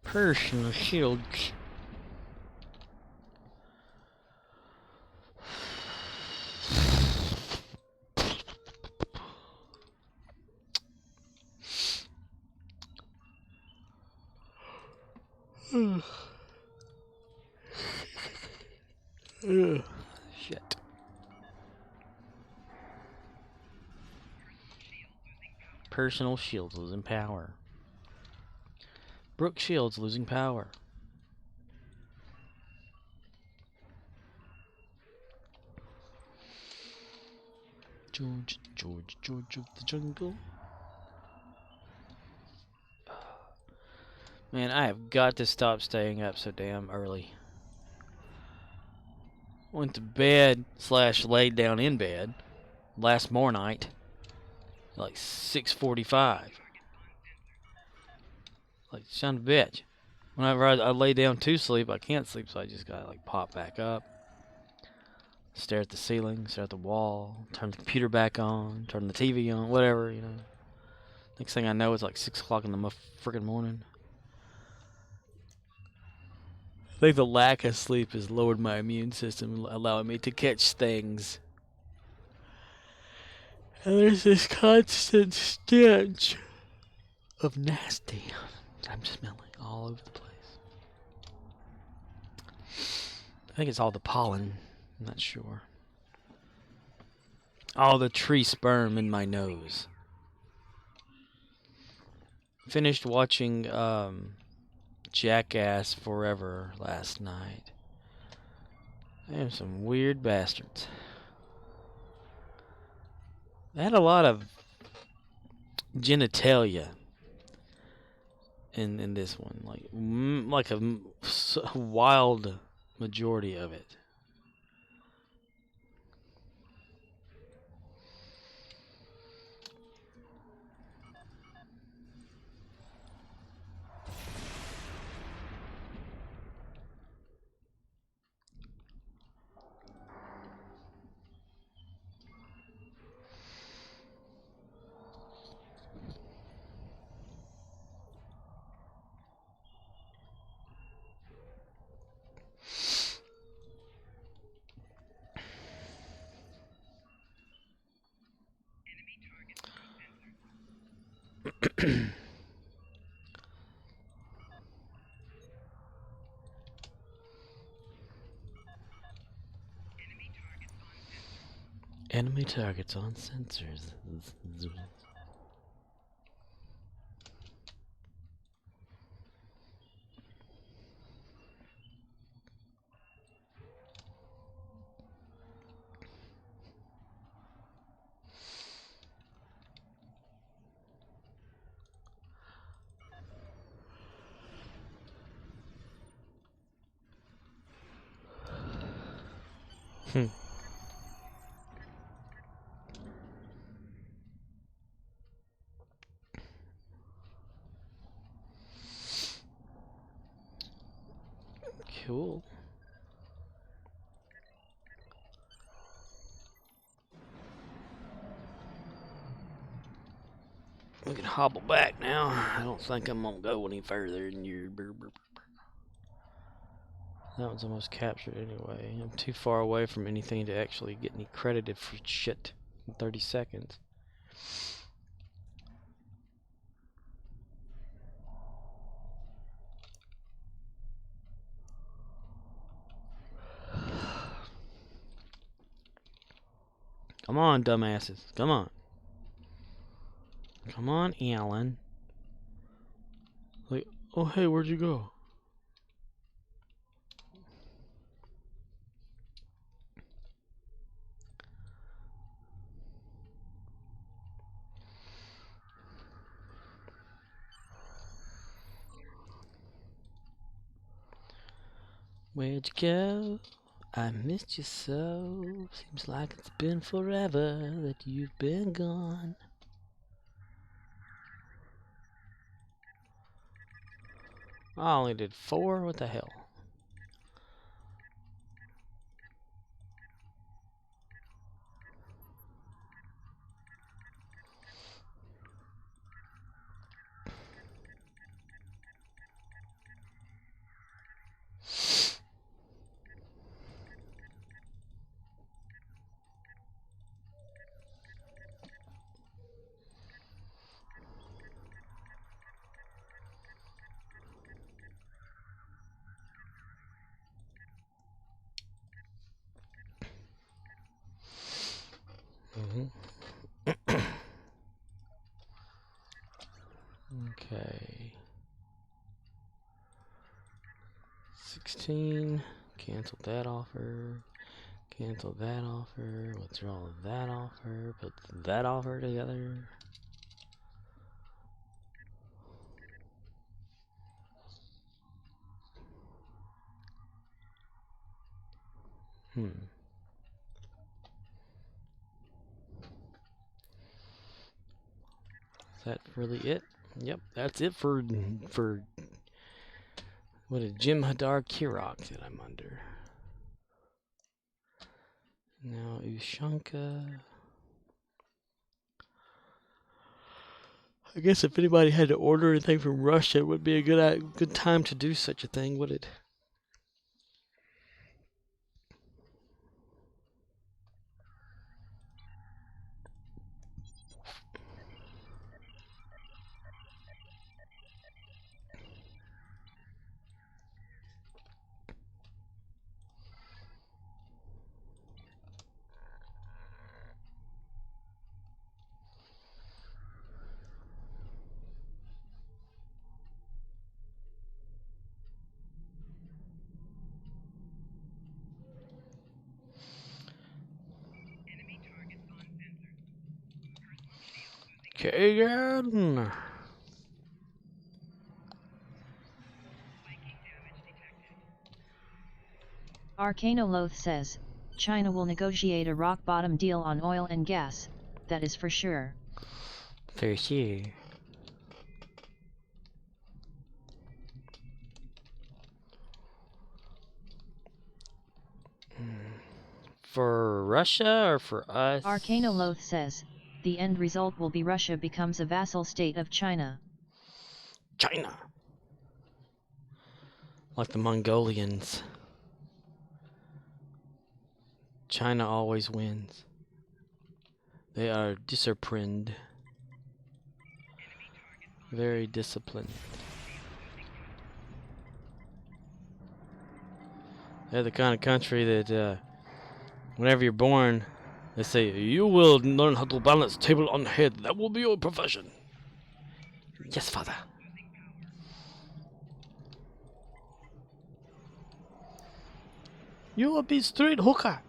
Personal shields. Shit. Personal shields losing power. Brooke Shields losing power. George of the jungle. Man, I have got to stop staying up so damn early. Went to bed / laid down in bed last night, like 6:45. Like, son of a bitch. Whenever I lay down to sleep, I can't sleep, so I just gotta like pop back up, stare at the ceiling, stare at the wall, turn the computer back on, turn the TV on, whatever, you know. Next thing I know, it's like 6 o'clock in the freaking morning. I think the lack of sleep has lowered my immune system, allowing me to catch things. And there's this constant stench of nasty that I'm smelling all over the place. I think it's all the pollen. I'm not sure. All the tree sperm in my nose. Finished watching Jackass Forever last night. They are some weird bastards. They had a lot of genitalia in this one, like a wild majority of it. Enemy targets on sensors. Cool. We can hobble back now. I don't think I'm gonna go any further than your. That one's almost captured anyway. I'm too far away from anything to actually get any credited for shit in 30 seconds. Come on, dumbasses. Come on. Come on, Alan. Like, oh hey, where'd you go? Where'd you go? I missed you so. Seems like it's been forever that you've been gone. I only did 4? What the hell? Okay. 16. Cancel that offer. Cancel that offer. Withdraw that offer. Put that offer together. Is that really it? Yep, that's it for what is Jim Hadar Kirok that I'm under. Now Ushanka. I guess if anybody had to order anything from Russia, it would be a good time to do such a thing, would it? Kagan. Arcanoloth says, China will negotiate a rock-bottom deal on oil and gas, that is for sure. For sure. For Russia or for us? Arcanoloth says, the end result will be Russia becomes a vassal state of China. China. Like the Mongolians. China always wins. They are disciplined. Very disciplined. They're the kind of country that whenever you're born, they say, you will learn how to balance table on head. That will be your profession. Yes, father. You will be street hooker.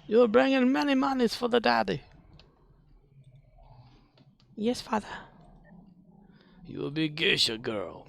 You will bring in many monies for the daddy. Yes, father. You will be geisha girl.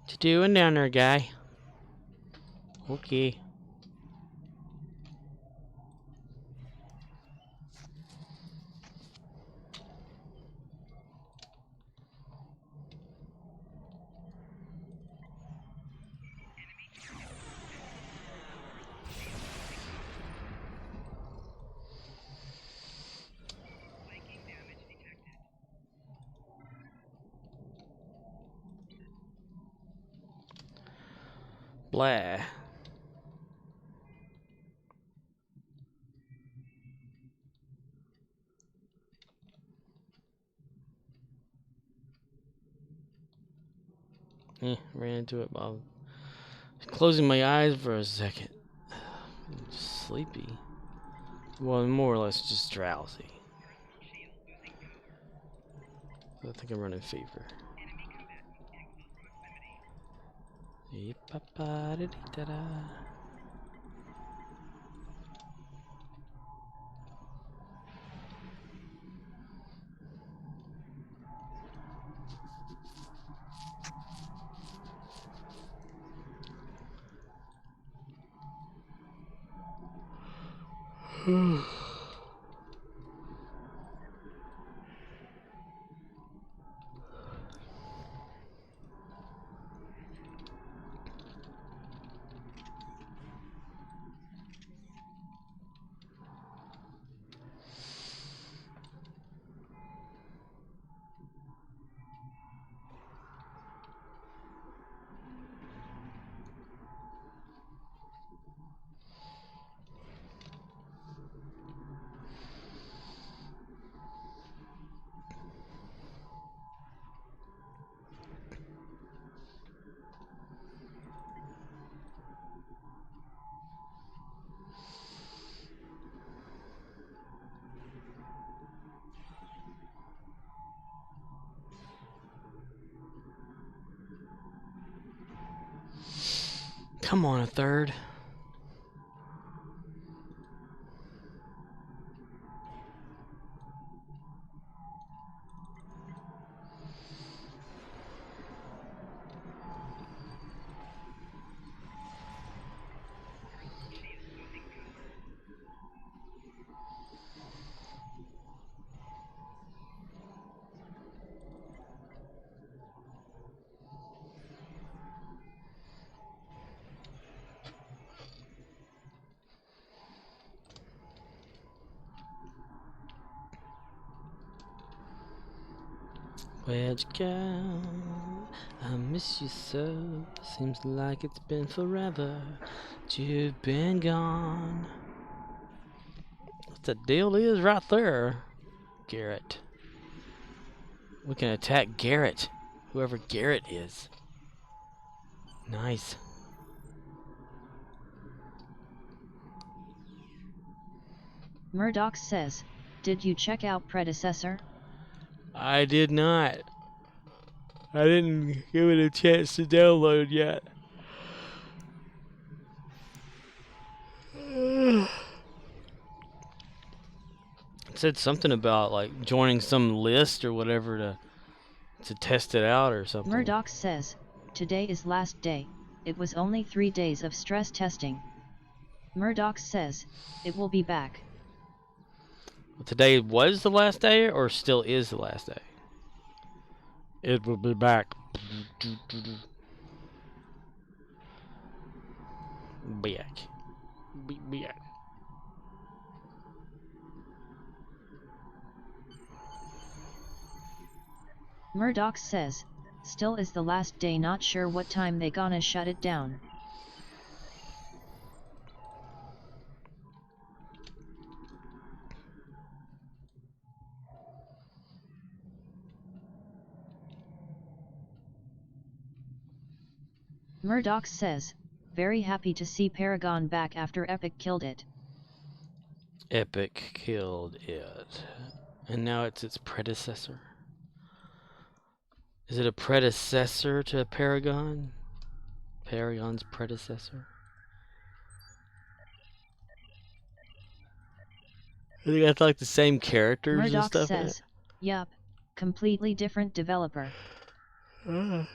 What you doing down there, guy? Okay. Blah. Ran into it while closing my eyes for a second. Just sleepy. Well, more or less just drowsy. I think I'm running fever. Yip-a-ba-da-dee-da-da. Come on, a third. Where'd you go? I miss you so. Seems like it's been forever that you've been gone. What the deal is right there, Garrett? We can attack Garrett, whoever Garrett is. Nice. Murdoch says, did you check out Predecessor? I did not. I didn't give it a chance to download yet. It said something about like joining some list or whatever to test it out or something. Murdoch says, today is last day. It was only 3 days of stress testing. Murdoch says, it will be back. Today was the last day or still is the last day? It will be back. Back. Back. Murdoch says, still is the last day, not sure what time they gonna shut it down. Murdoch says, very happy to see Paragon back after Epic killed it. Epic killed it. And now it's its predecessor. Is it a predecessor to Paragon? Paragon's predecessor? I think that's like the same characters Murdoch and stuff says, yup, completely different developer. in it.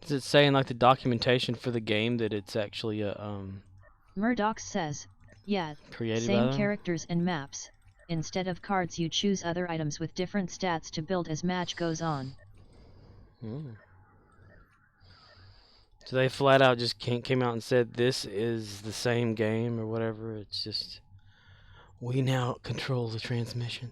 Does it say in like the documentation for the game that it's actually a Murdoch says, yeah, created by same them? characters and maps. Instead of cards you choose other items with different stats to build as match goes on. So they flat out just came out and said this is the same game or whatever. It's just we now control the transmission.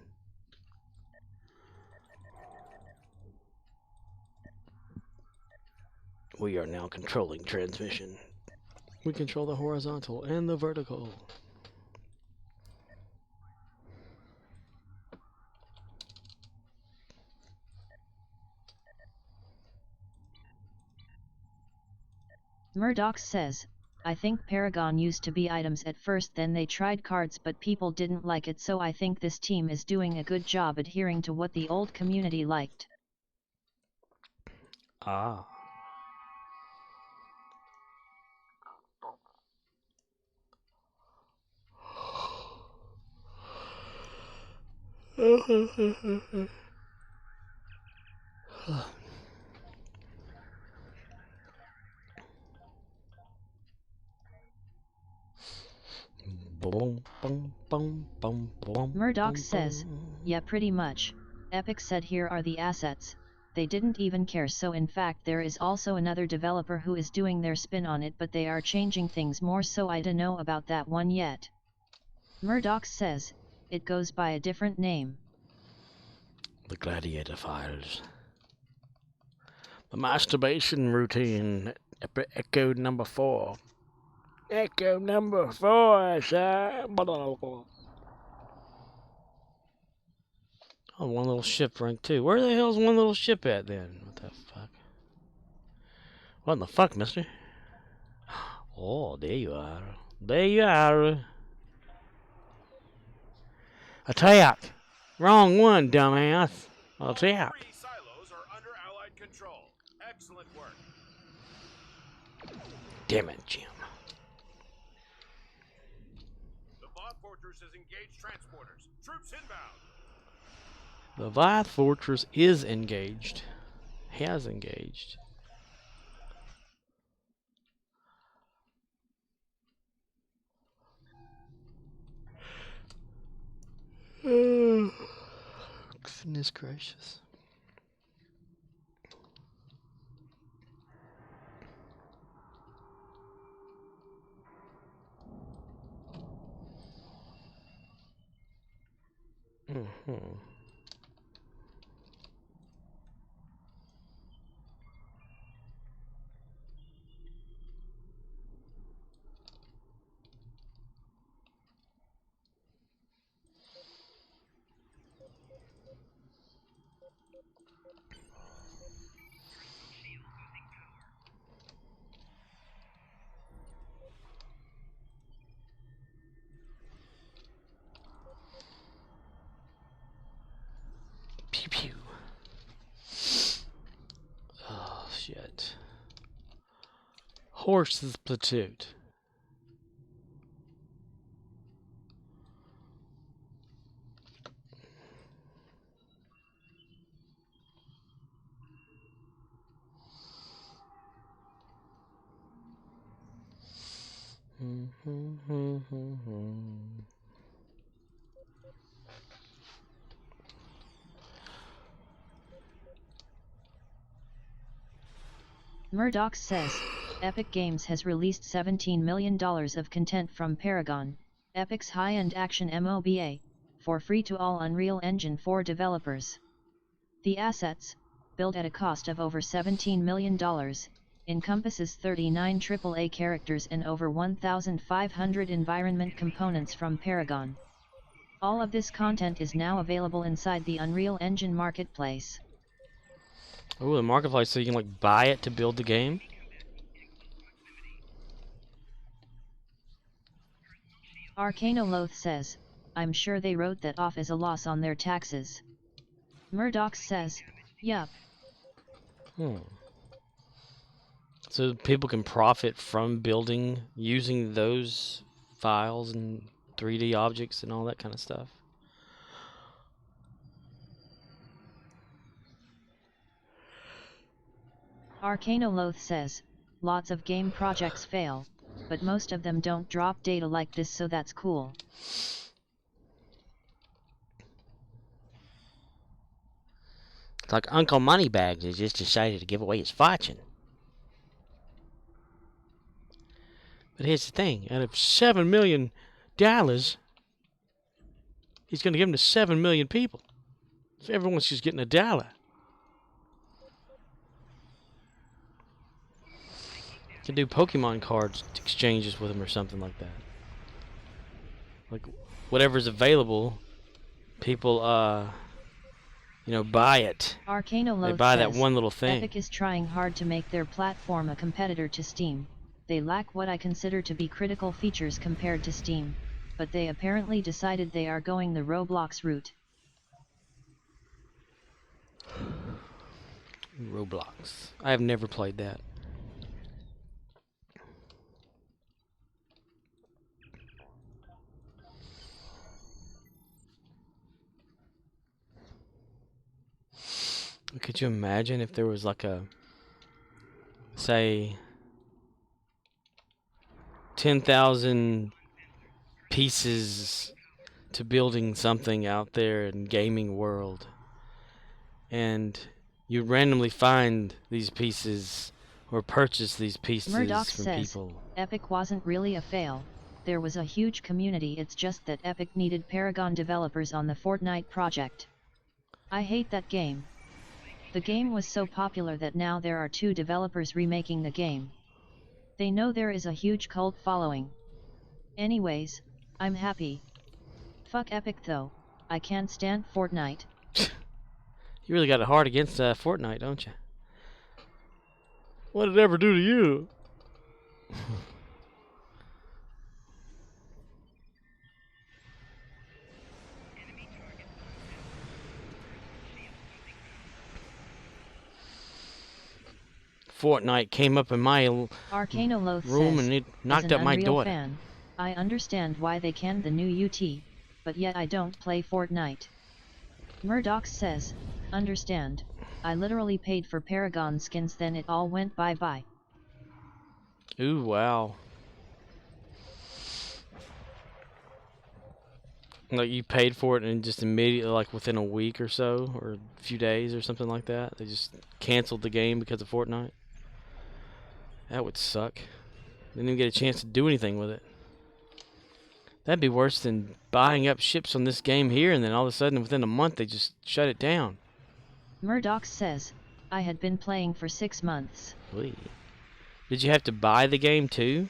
We are now controlling transmission. We control the horizontal and the vertical. Murdoch says, I think Paragon used to be items at first, then they tried cards but people didn't like it, so I think this team is doing a good job adhering to what the old community liked. Ah. Murdoch says, yeah, pretty much. Epic said here are the assets. They didn't even care, so in fact there is also another developer who is doing their spin on it, but they are changing things more, so I don't know about that one yet. Murdoch says, it goes by a different name. The Gladiator Files. The masturbation routine. Echo number 4. Echo number 4, sir. Oh, one little ship rank 2. Where the hell's one little ship at then? What the fuck? What in the fuck, mister? Oh, there you are. There you are. Attack! Wrong one, dumbass. Attack. 3 silos are under Allied control. Excellent work. Damn it, Jim. The Bob Fortress has engaged transporters. Troops inbound. The Vyth Fortress is engaged. Has engaged. Goodness gracious. Mm-hmm. Pew pew. Oh, shit. Horses platoon. Murdoch says, Epic Games has released $17 million of content from Paragon, Epic's high-end action MOBA, for free to all Unreal Engine 4 developers. The assets, built at a cost of over $17 million, encompasses 39 AAA characters and over 1,500 environment components from Paragon. All of this content is now available inside the Unreal Engine marketplace. Oh, the marketplace, so you can like buy it to build the game? Arcanoloth says, I'm sure they wrote that off as a loss on their taxes. Murdoch says, yup. So people can profit from building, using those files and 3D objects and all that kind of stuff. Arcanoloth says, lots of game projects fail, but most of them don't drop data like this, so that's cool. It's like Uncle Moneybags has just decided to give away his fortune. But here's the thing: out of $7 million, he's going to give them to 7 million people. So everyone's just getting $1. Can do Pokemon cards exchanges with him or something like that. Like whatever's available, people buy it. Arcanoloth They buy that says, one little thing. Epic is trying hard to make their platform a competitor to Steam. They lack what I consider to be critical features compared to Steam, but they apparently decided they are going the Roblox route. Roblox. I have never played that. Could you imagine if there was like a, say, 10,000 pieces to building something out there in gaming world, and you randomly find these pieces or purchase these pieces Murdoch from says, people? Epic wasn't really a fail. There was a huge community, it's just that Epic needed Paragon developers on the Fortnite project. I hate that game. The game was so popular that now there are 2 developers remaking the game. They know there is a huge cult following. Anyways, I'm happy. Fuck Epic though, I can't stand Fortnite. You really got it hard against Fortnite, don't you? What did it ever do to you? Fortnite came up in my Arcanoloth room says, and it knocked as an up my Unreal daughter. fan, I understand why they canned the new UT, but yet I don't play Fortnite. Murdoch says, understand, I literally paid for Paragon skins then it all went bye-bye. Ooh, wow. Like you paid for it and just immediately, like within a week or so, or a few days or something like that, they just canceled the game because of Fortnite? That would suck. Didn't even get a chance to do anything with it. That'd be worse than buying up ships on this game here and then all of a sudden within a month they just shut it down. Murdoch says, I had been playing for 6 months. Wee. Did you have to buy the game too?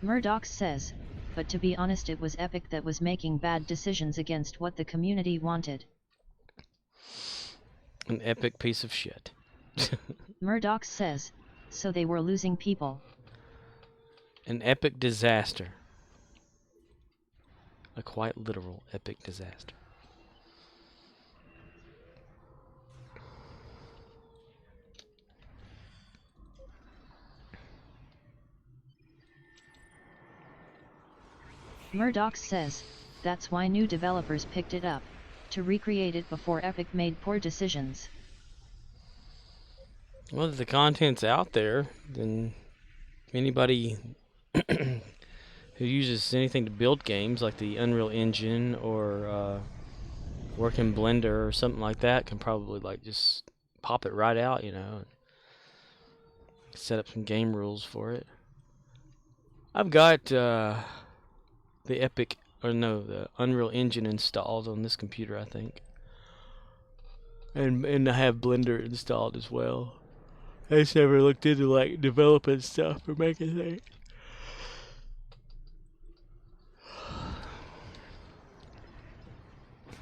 Murdoch says, but to be honest it was Epic that was making bad decisions against what the community wanted. An epic piece of shit. Murdoch says, so they were losing people. An epic disaster. A quite literal epic disaster. Murdoch says, that's why new developers picked it up, to recreate it before Epic made poor decisions. Well, if the content's out there, then anybody who uses anything to build games like the Unreal Engine or work in Blender or something like that can probably like just pop it right out, and set up some game rules for it. I've got the Unreal Engine installed on this computer, I think, and I have Blender installed as well. I just never looked into like developing stuff or making things.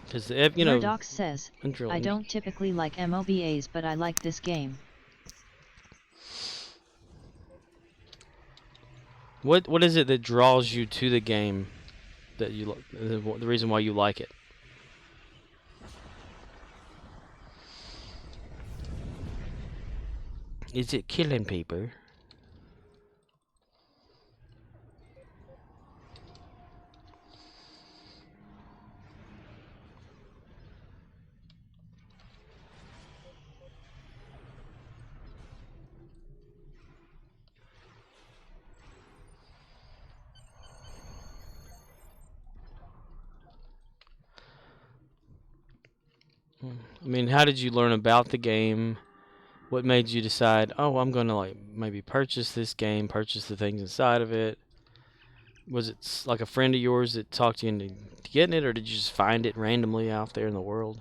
Because Murdoch says, Unreal I Engine. don't typically like MOBAs but I like this game. What is it that draws you to the game? That you the reason why you like it? Is it killing people? I mean, how did you learn about the game? What made you decide, oh, I'm going to like maybe purchase this game, purchase the things inside of it? Was it like a friend of yours that talked you into getting it, or did you just find it randomly out there in the world?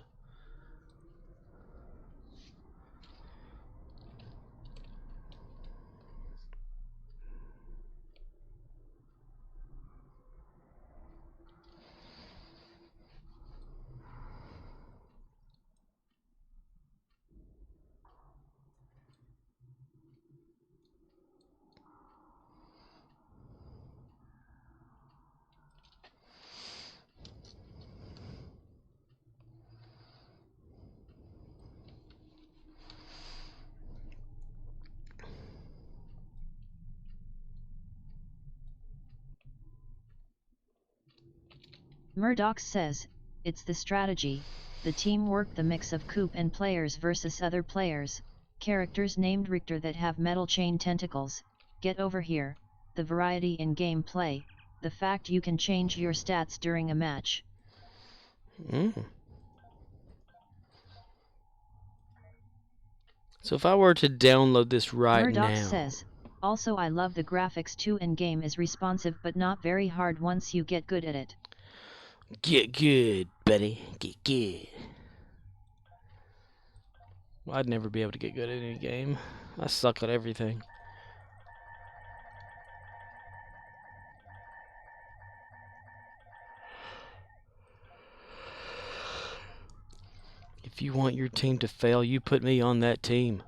Murdoch says, it's the strategy, the teamwork, the mix of Coop and players versus other players, characters named Richter that have metal chain tentacles, get over here, the variety in gameplay, the fact you can change your stats during a match. So if I were to download this right Murdoch now... says, also I love the graphics too, and game is responsive but not very hard once you get good at it. Get good, buddy. Get good. Well, I'd never be able to get good at any game. I suck at everything. If you want your team to fail, you put me on that team.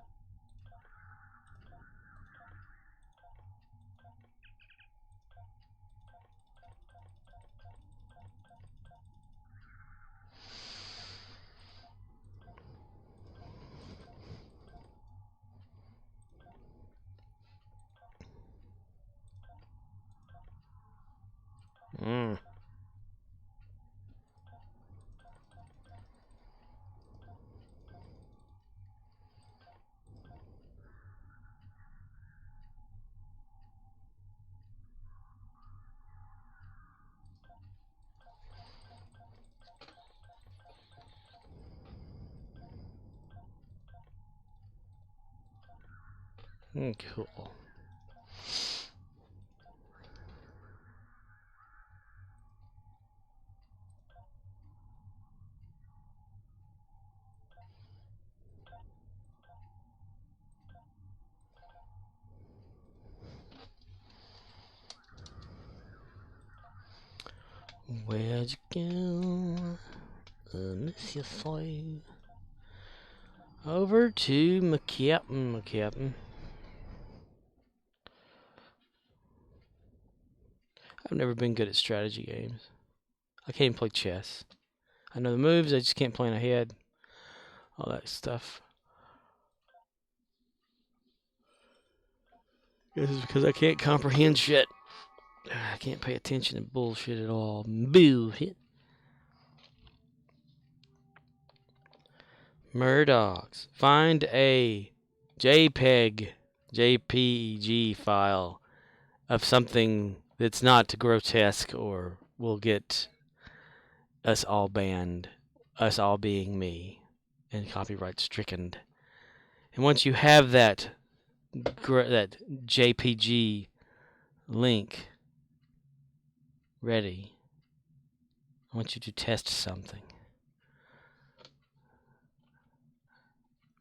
Cool. Where'd you go? Unless you say. Over to McCaptain. I've never been good at strategy games. I can't even play chess. I know the moves, I just can't plan ahead. All that stuff. This is because I can't comprehend shit. I can't pay attention to bullshit at all. Bullshit. Murdochs. Find a JPG file of something that's not grotesque or will get us all banned. Us all being me. And copyright stricken. And once you have that JPG link ready, I want you to test something.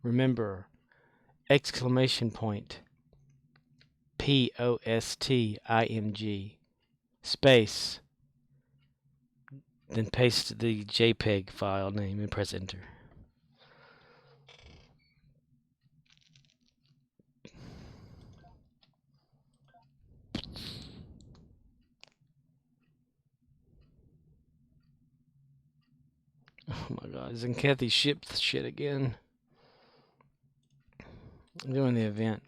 Remember, exclamation point, POSTIMG, space, then paste the JPEG file name and press enter. Oh my god, isn't Kathy shipped shit again? I'm doing the event.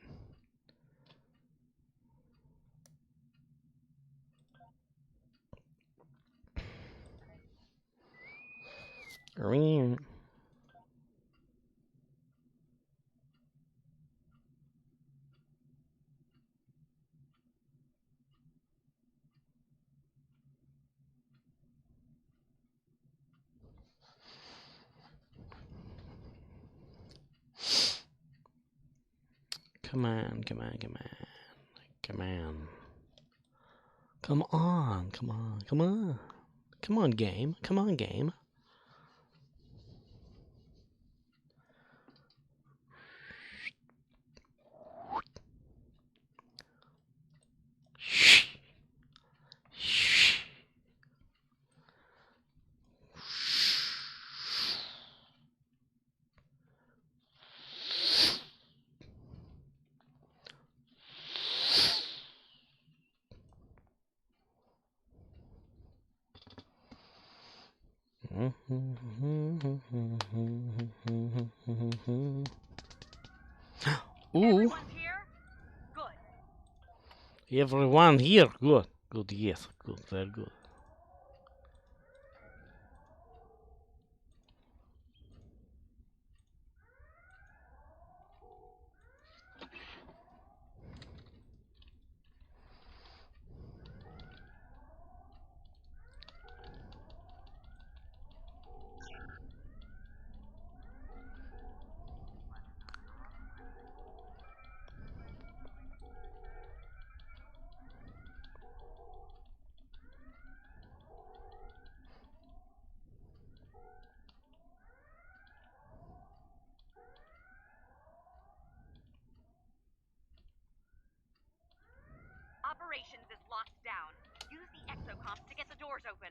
Come on, come on, come on. Come on. Come on, come on, come on. Come on, game. Come on, game. Ooh. Everyone's here? Good. Everyone here. Good. Good, yes. Good, very good. Operations is locked down. Use the exocomps to get the doors open.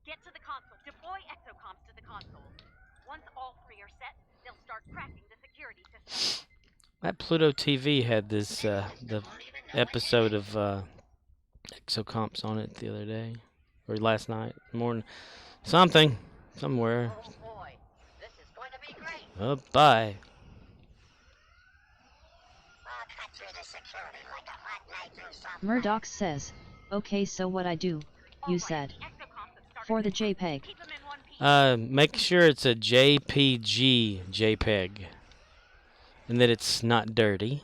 Get to the console. Deploy exocomps to the console. Once all three are set, they'll start cracking the security system. That Pluto TV had this, the episode of Exocomps on it the other day. Or last night. Morning. Something. Somewhere. Oh boy, this is going to be great. Oh, bye. Murdoch says, okay, so what I do, you said. For the JPEG. Keep them in one piece. Make sure it's a JPG JPEG. And that it's not dirty.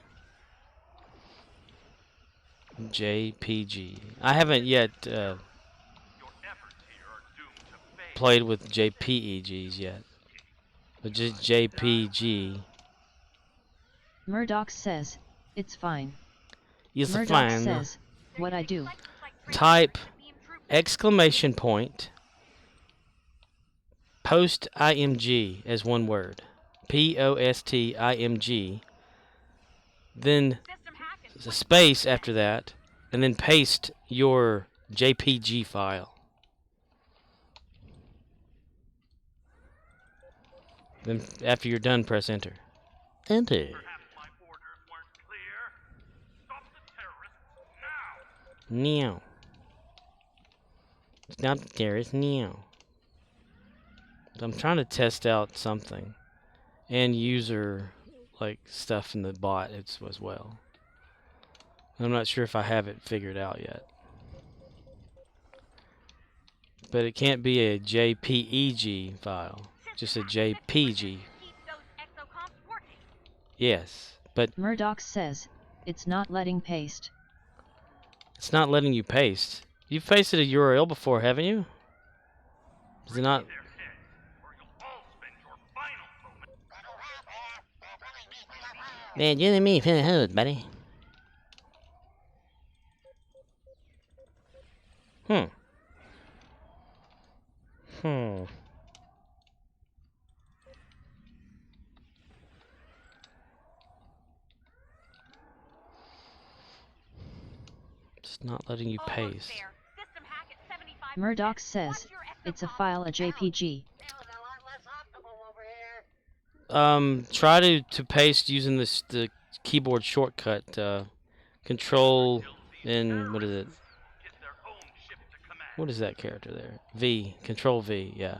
JPG. I haven't yet played with JPEGs yet. But just JPG. Murdoch says, it's fine. Is Murdoch fine. says, what I do. Type exclamation point post IMG as one word. POSTIMG. Then a space after that. And then paste your JPG file. Then after you're done, press enter. Enter. Perhaps my orders weren't clear. Stop the terrorists now. Now. Stop the terrorists now. So I'm trying to test out something. And user like stuff in the bot as well. I'm not sure if I have it figured out yet. But it can't be a JPEG file. Just a JPG. Keep those exocomps working. Yes. But Murdoch says, it's not letting paste. it's not letting you paste. You've pasted a URL before, haven't you? Is it not? Their heads, or you'll all spend your final moments. Man, you and me for the hood, buddy. It's not letting you Almost paste. there. System hack at 75%. Murdoch says, Watch your it's a exocomps file, a out. JPG. Try to paste using the keyboard shortcut, control and what is it? Get their own ship to command. What is that character there? V. Control V, yeah.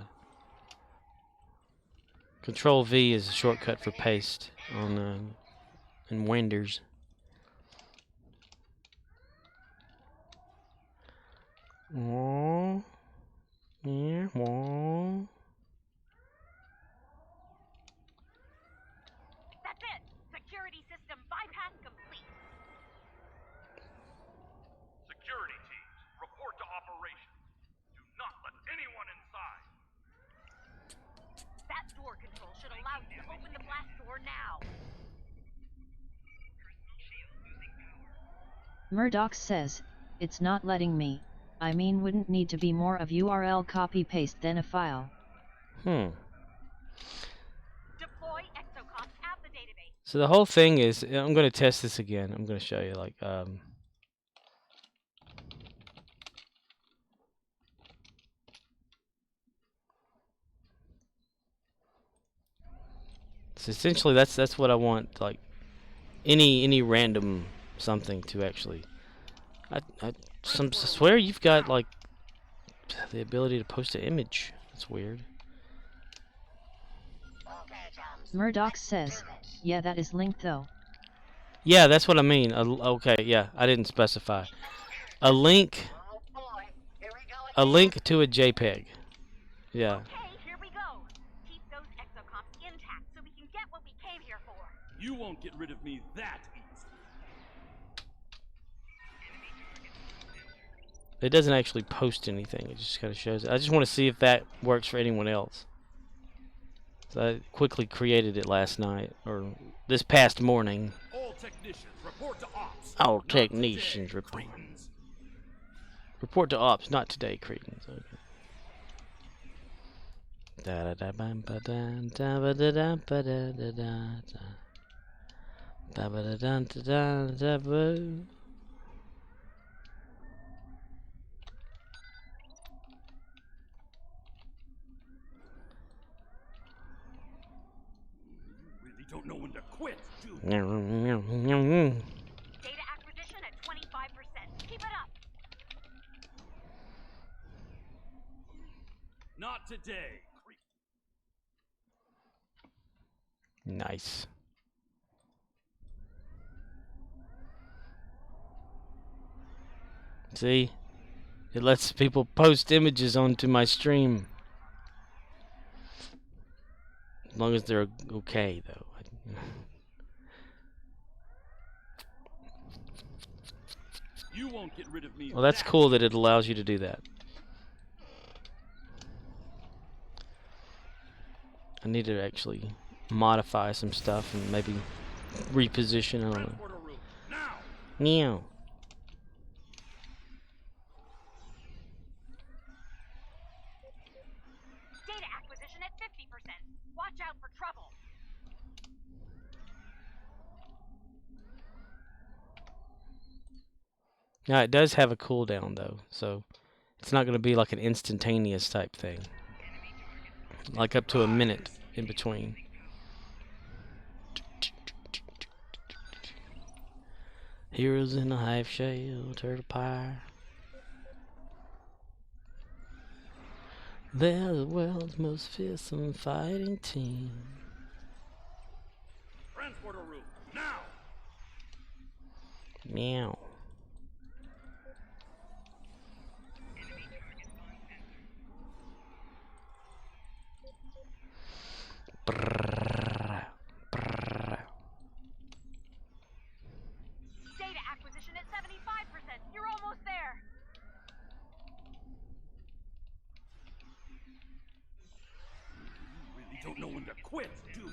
Control V is a shortcut for paste on in Windows. Aww. Yeah, aww. That's it. Security system bypass complete. Security teams, report to operations. Do not let anyone inside. That door control should allow you to open the blast door now. Murdoch says, it's not letting me. I mean, wouldn't need to be more of URL copy paste than a file. Deploy exocomps at the database. So the whole thing is, I'm going to test this again. I'm going to show you, like, so essentially that's what I want, like, any random something to actually. I swear you've got, like, the ability to post an image. That's weird. Murdoch says, yeah, that is linked though. Yeah, that's what I mean. Okay, yeah, I didn't specify. A link to a JPEG. Yeah. Okay, here we go. Keep those exocomps intact so we can get what we came here for. You won't get rid of me that easy. It doesn't actually post anything. It just kind of shows it. I just want to see if that works for anyone else. So I quickly created it last night, or this past morning. All technicians report to ops. All Not technicians today, report. cretins. Report to ops, not today, cretins. Okay. Da da da bam ba da da ba da da ba da da da da ba da da da da ba. You really don't know when to quit, do you? Data acquisition at 25%. Keep it up. Not today, cretin. Nice. See? It lets people post images onto my stream. As long as they're okay, though. You won't get rid of me. Well, that's cool that it allows you to do that. I need to actually modify some stuff and maybe reposition. I don't know. Transporter room, now. Meow. Data acquisition at 50%. Watch out for trouble. Now, it does have a cooldown, though, so it's not going to be like an instantaneous type thing. Like up to a minute in between. Heroes in a half shell, turtle pie. They're the world's most fearsome fighting team. Transporter room, now. Meow. Brrrr, brrrr. Data acquisition at 75%. You're almost there. You really don't know when to quit, do you?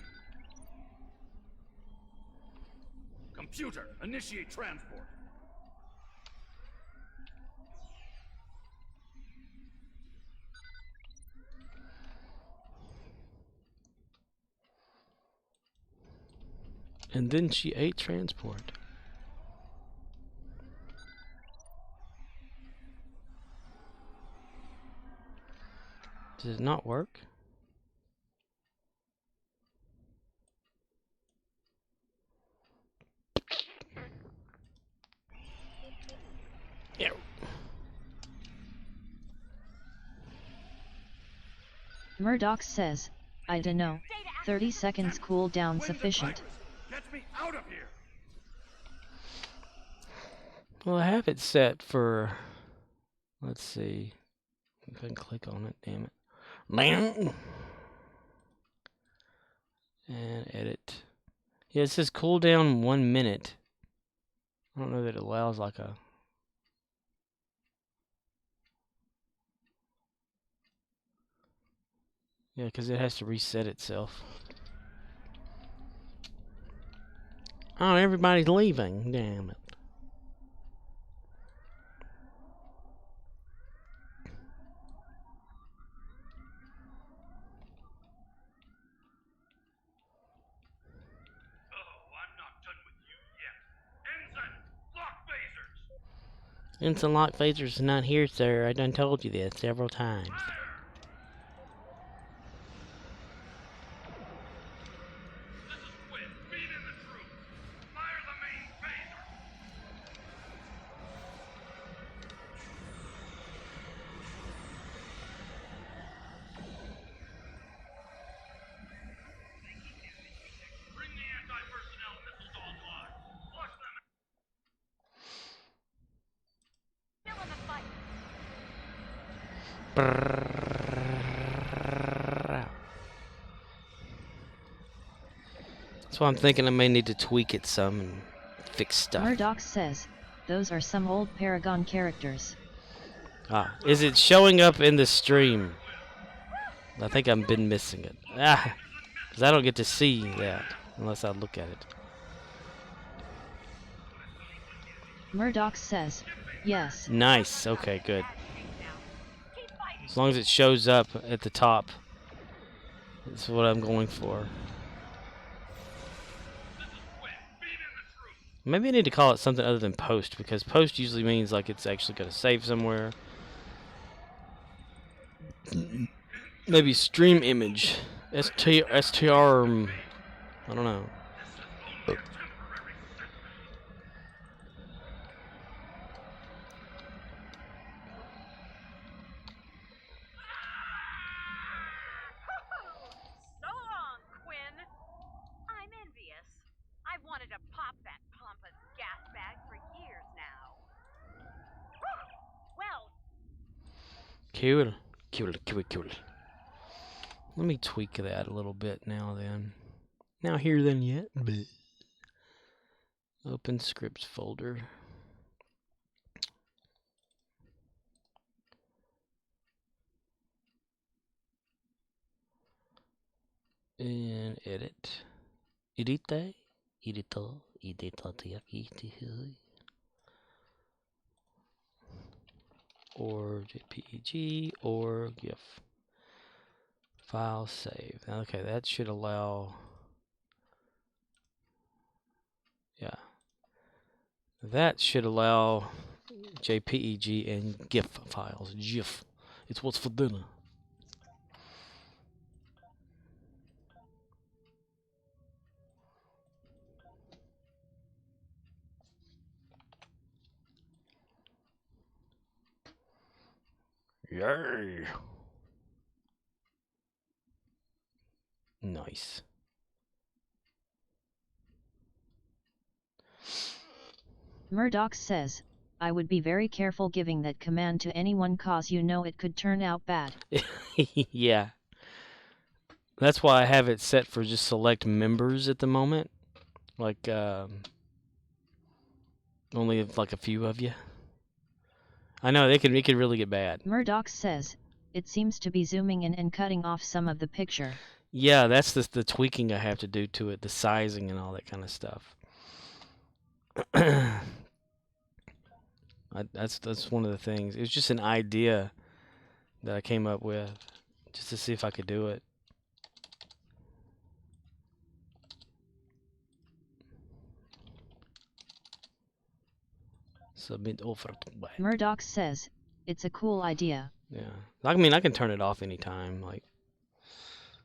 Computer, initiate transport. And then she ate transport. Did it not work? Yeah. Murdoch says, I dunno, 30 seconds cooldown When the sufficient. virus gets me out of here. Well, I have it set for, let's see. I can click on it, damn it. Bam! And edit. Yeah, it says cooldown 1 minute. I don't know that it allows like a... Yeah, because it has to reset itself. Oh, everybody's leaving. Damn it. Instant lock phaser's not here, sir. I done told you this several times. This is Quinn. Feed in the troops. Fire the main phaser. Bring the anti-personnel missiles online. Flush them. Still in the fight. So I'm thinking I may need to tweak it some and fix stuff. Murdoch says, those are some old Paragon characters. Ah, is it showing up in the stream? I think I've been missing it. Ah, because I don't get to see that unless I look at it. Murdoch says, yes. Nice. Okay, good. Keep fighting. As long as it shows up at the top, that's what I'm going for. Maybe I need to call it something other than post, because post usually means like it's actually going to save somewhere. Maybe stream image. STR. I don't know. So long, Quinn. I'm envious. I've wanted to pop that pompous gas bag for years now. Well, Cool. Let me tweak that a little bit now then. Now here then yet. Bleh. Open scripts folder. And edit. Editor. Or JPEG or GIF. File save. Okay, that should allow. Yeah. That should allow JPEG and GIF files. GIF. It's what's for dinner. Yay! Nice. Murdoch says, I would be very careful giving that command to anyone cause you know it could turn out bad. Yeah. That's why I have it set for just select members at the moment. Like, only like a few of you. I know it could really get bad. Murdoch says, it seems to be zooming in and cutting off some of the picture. Yeah, that's the tweaking I have to do to it, the sizing and all that kind of stuff. That's one of the things. It was just an idea that I came up with, just to see if I could do it. Submit offer to buy. Murdoch says, it's a cool idea. Yeah, I mean I can turn it off anytime. Like,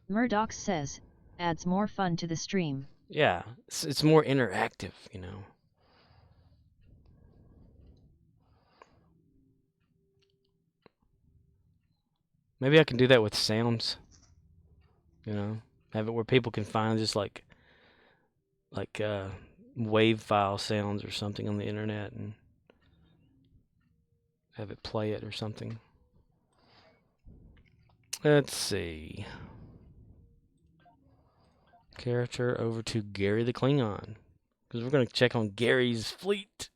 Murdoch says, adds more fun to the stream. yeah, it's more interactive, you know. Maybe I can do that with sounds. You know, have it where people can find just like wave file sounds or something on the internet and have it play it or something. Let's see. Character over to Gary the Klingon, because we're going to check on Gary's fleet.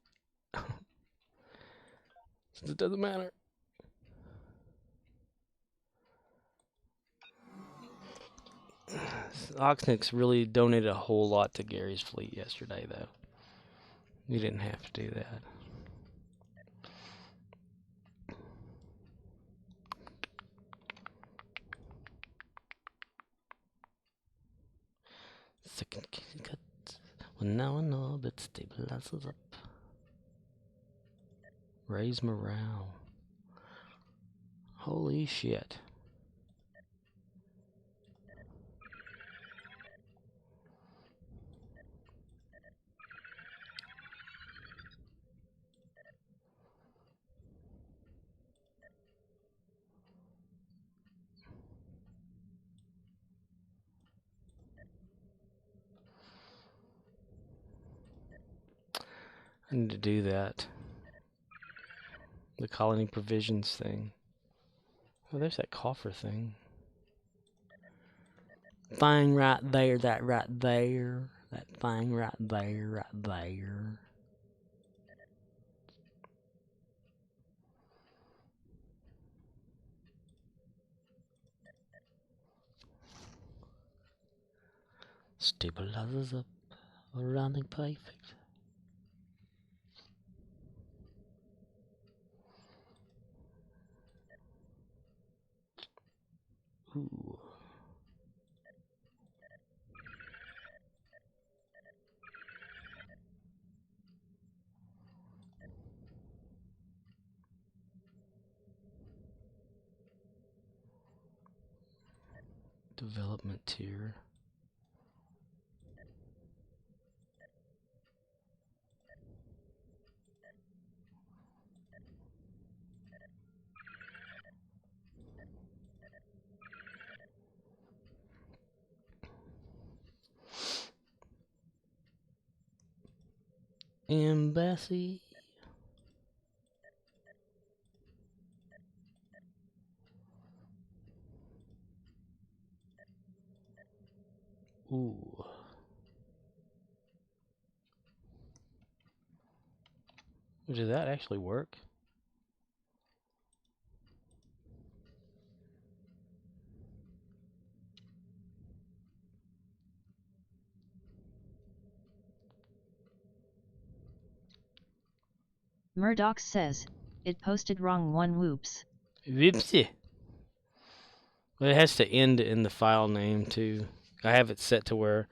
It doesn't matter. Oxnix really donated a whole lot to Gary's fleet yesterday, though. You didn't have to do that. Second cut. Well, now I know, but stabilizes up. Raise morale. Holy shit. I need to do that. The colony provisions thing. Oh, there's that coffer thing. Thing right there, that right there. That thing right there, right there. Stabilizers up. Running perfect. Ooh. Development tier. Embassy. Ooh. Did that actually work? Murdoch says, it posted wrong one whoops. Whoopsie. Well, it has to end in the file name too. I have it set to where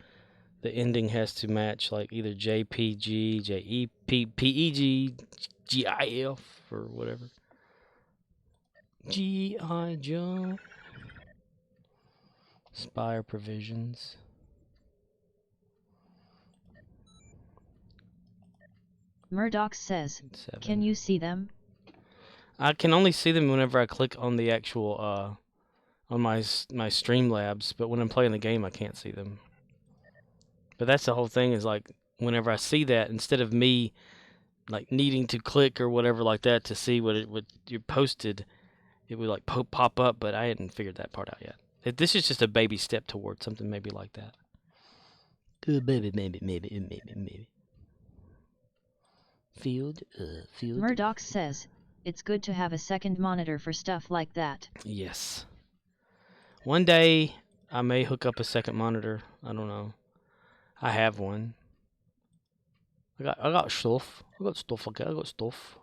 the ending has to match like either JPG, JEP, PEG, GIF, or whatever. G.I. Joe. Spire provisions. Murdoch says, 7. can you see them? I can only see them whenever I click on the actual on my Streamlabs, but when I'm playing the game I can't see them. But that's the whole thing, is like whenever I see that, instead of me like needing to click or whatever like that to see what you posted, it would like pop up, but I hadn't figured that part out yet. This is just a baby step towards something maybe like that. Good baby, maybe. Field. Murdoch says, it's good to have a second monitor for stuff like that. Yes. One day I may hook up a second monitor. I don't know. I have one. I got stuff. I got stuff. I got stuff.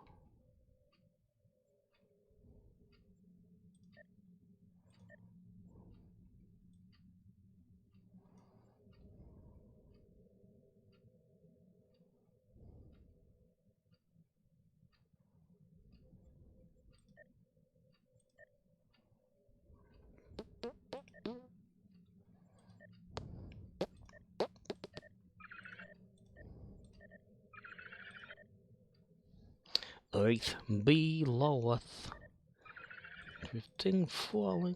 Earth beloweth, drifting, falling.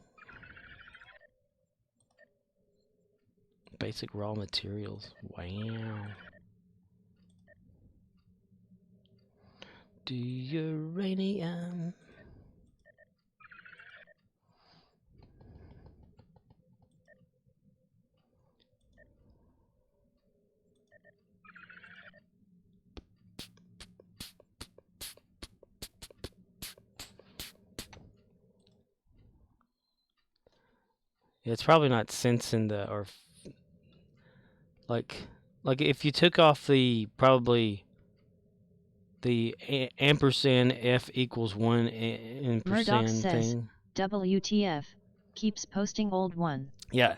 Basic raw materials. Wow. Uranium. It's probably not sensing the, or like if you took off the, probably the ampersand F equals 1 ampersand Murdoch says, thing. WTF, keeps posting old one. Yeah,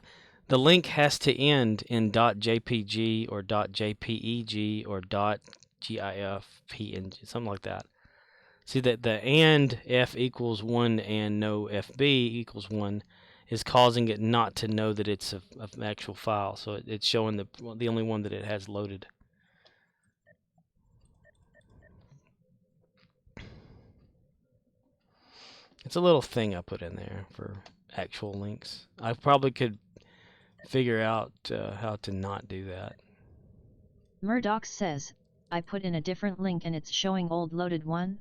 the link has to end in .jpg or .jpeg or .gif, PNG, something like that. See that the and f equals 1 and no fb equals 1 is causing it not to know that it's an actual file. So it's showing the only one that it has loaded. It's a little thing I put in there for actual links. I probably could figure out how to not do that. Murdoch says, I put in a different link and it's showing old loaded one.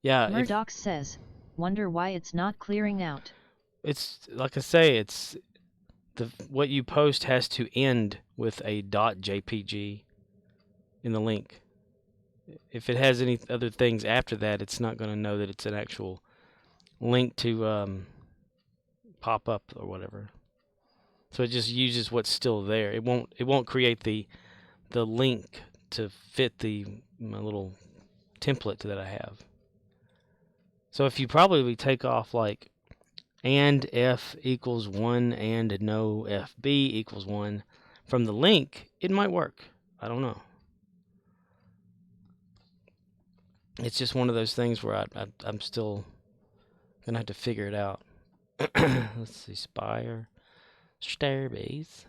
Yeah, Murdoch says, wonder why it's not clearing out. it's like I say, it's what you post has to end with a .jpg in the link. If it has any other things after that, it's not going to know that it's an actual link to pop up or whatever. So it just uses what's still there. It won't create the link to fit my little template that I have. So if you probably take off like and f equals 1 and no fb equals 1 from the link, it might work. I don't know. It's just one of those things where I'm still going to have to figure it out. Let's see, Spire, Starbase,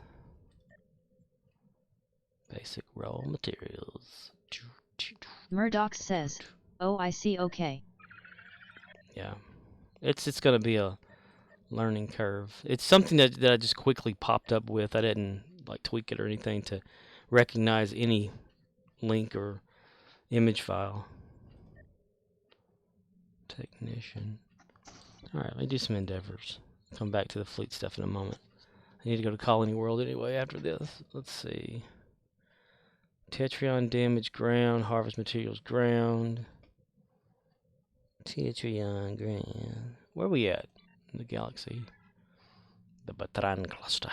basic raw materials. Murdoch says, oh I see, okay. Yeah, it's going to be a learning curve. It's something that I just quickly popped up with. I didn't like tweak it or anything to recognize any link or image file. Technician. Alright, let me do some endeavors. Come back to the fleet stuff in a moment. I need to go to Colony World anyway after this. Let's see. Tetrion damage ground. Harvest materials ground. Tetrion ground. Where are we at in the galaxy? The Batran cluster.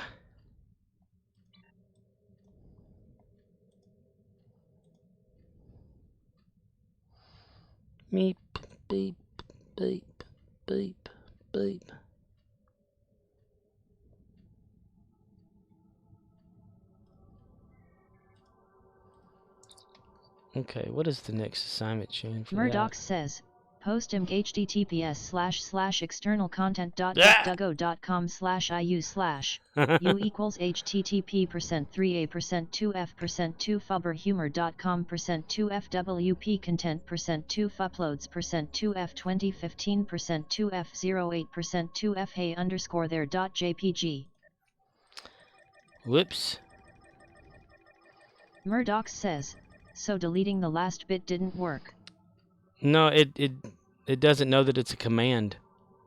Meep, beep, beep, beep, beep. Okay, what is the next assignment chain for Murdoch that? says, post him https://externalcontent.duckdugo.com/iu/ u equals http://2f%2f%2f wp content%2f2018%2f08%2f hey_there.jpg. Whoops. Murdoch says, so deleting the last bit didn't work. No, it doesn't know that it's a command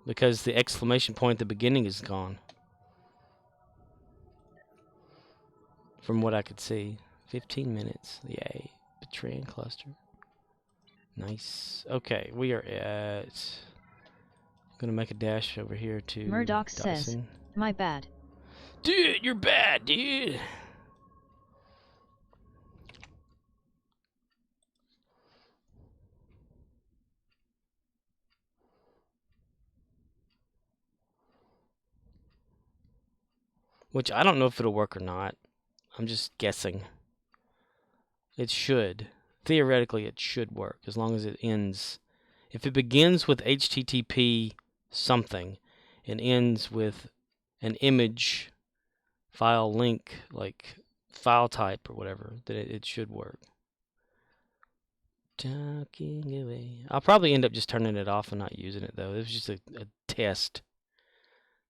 because the exclamation point at the beginning is gone. From what I could see. 15 minutes. Yay. Betraying cluster. Nice. Okay, we are at... I'm going to make a dash over here to Murdoch Dyson. says, my bad. Dude, you're bad, dude. Which I don't know if it'll work or not. I'm just guessing. It should. Theoretically, it should work as long as it ends. If it begins with HTTP something and ends with an image file link, like file type or whatever, then it should work. Talking away. I'll probably end up just turning it off and not using it, though. It was just a test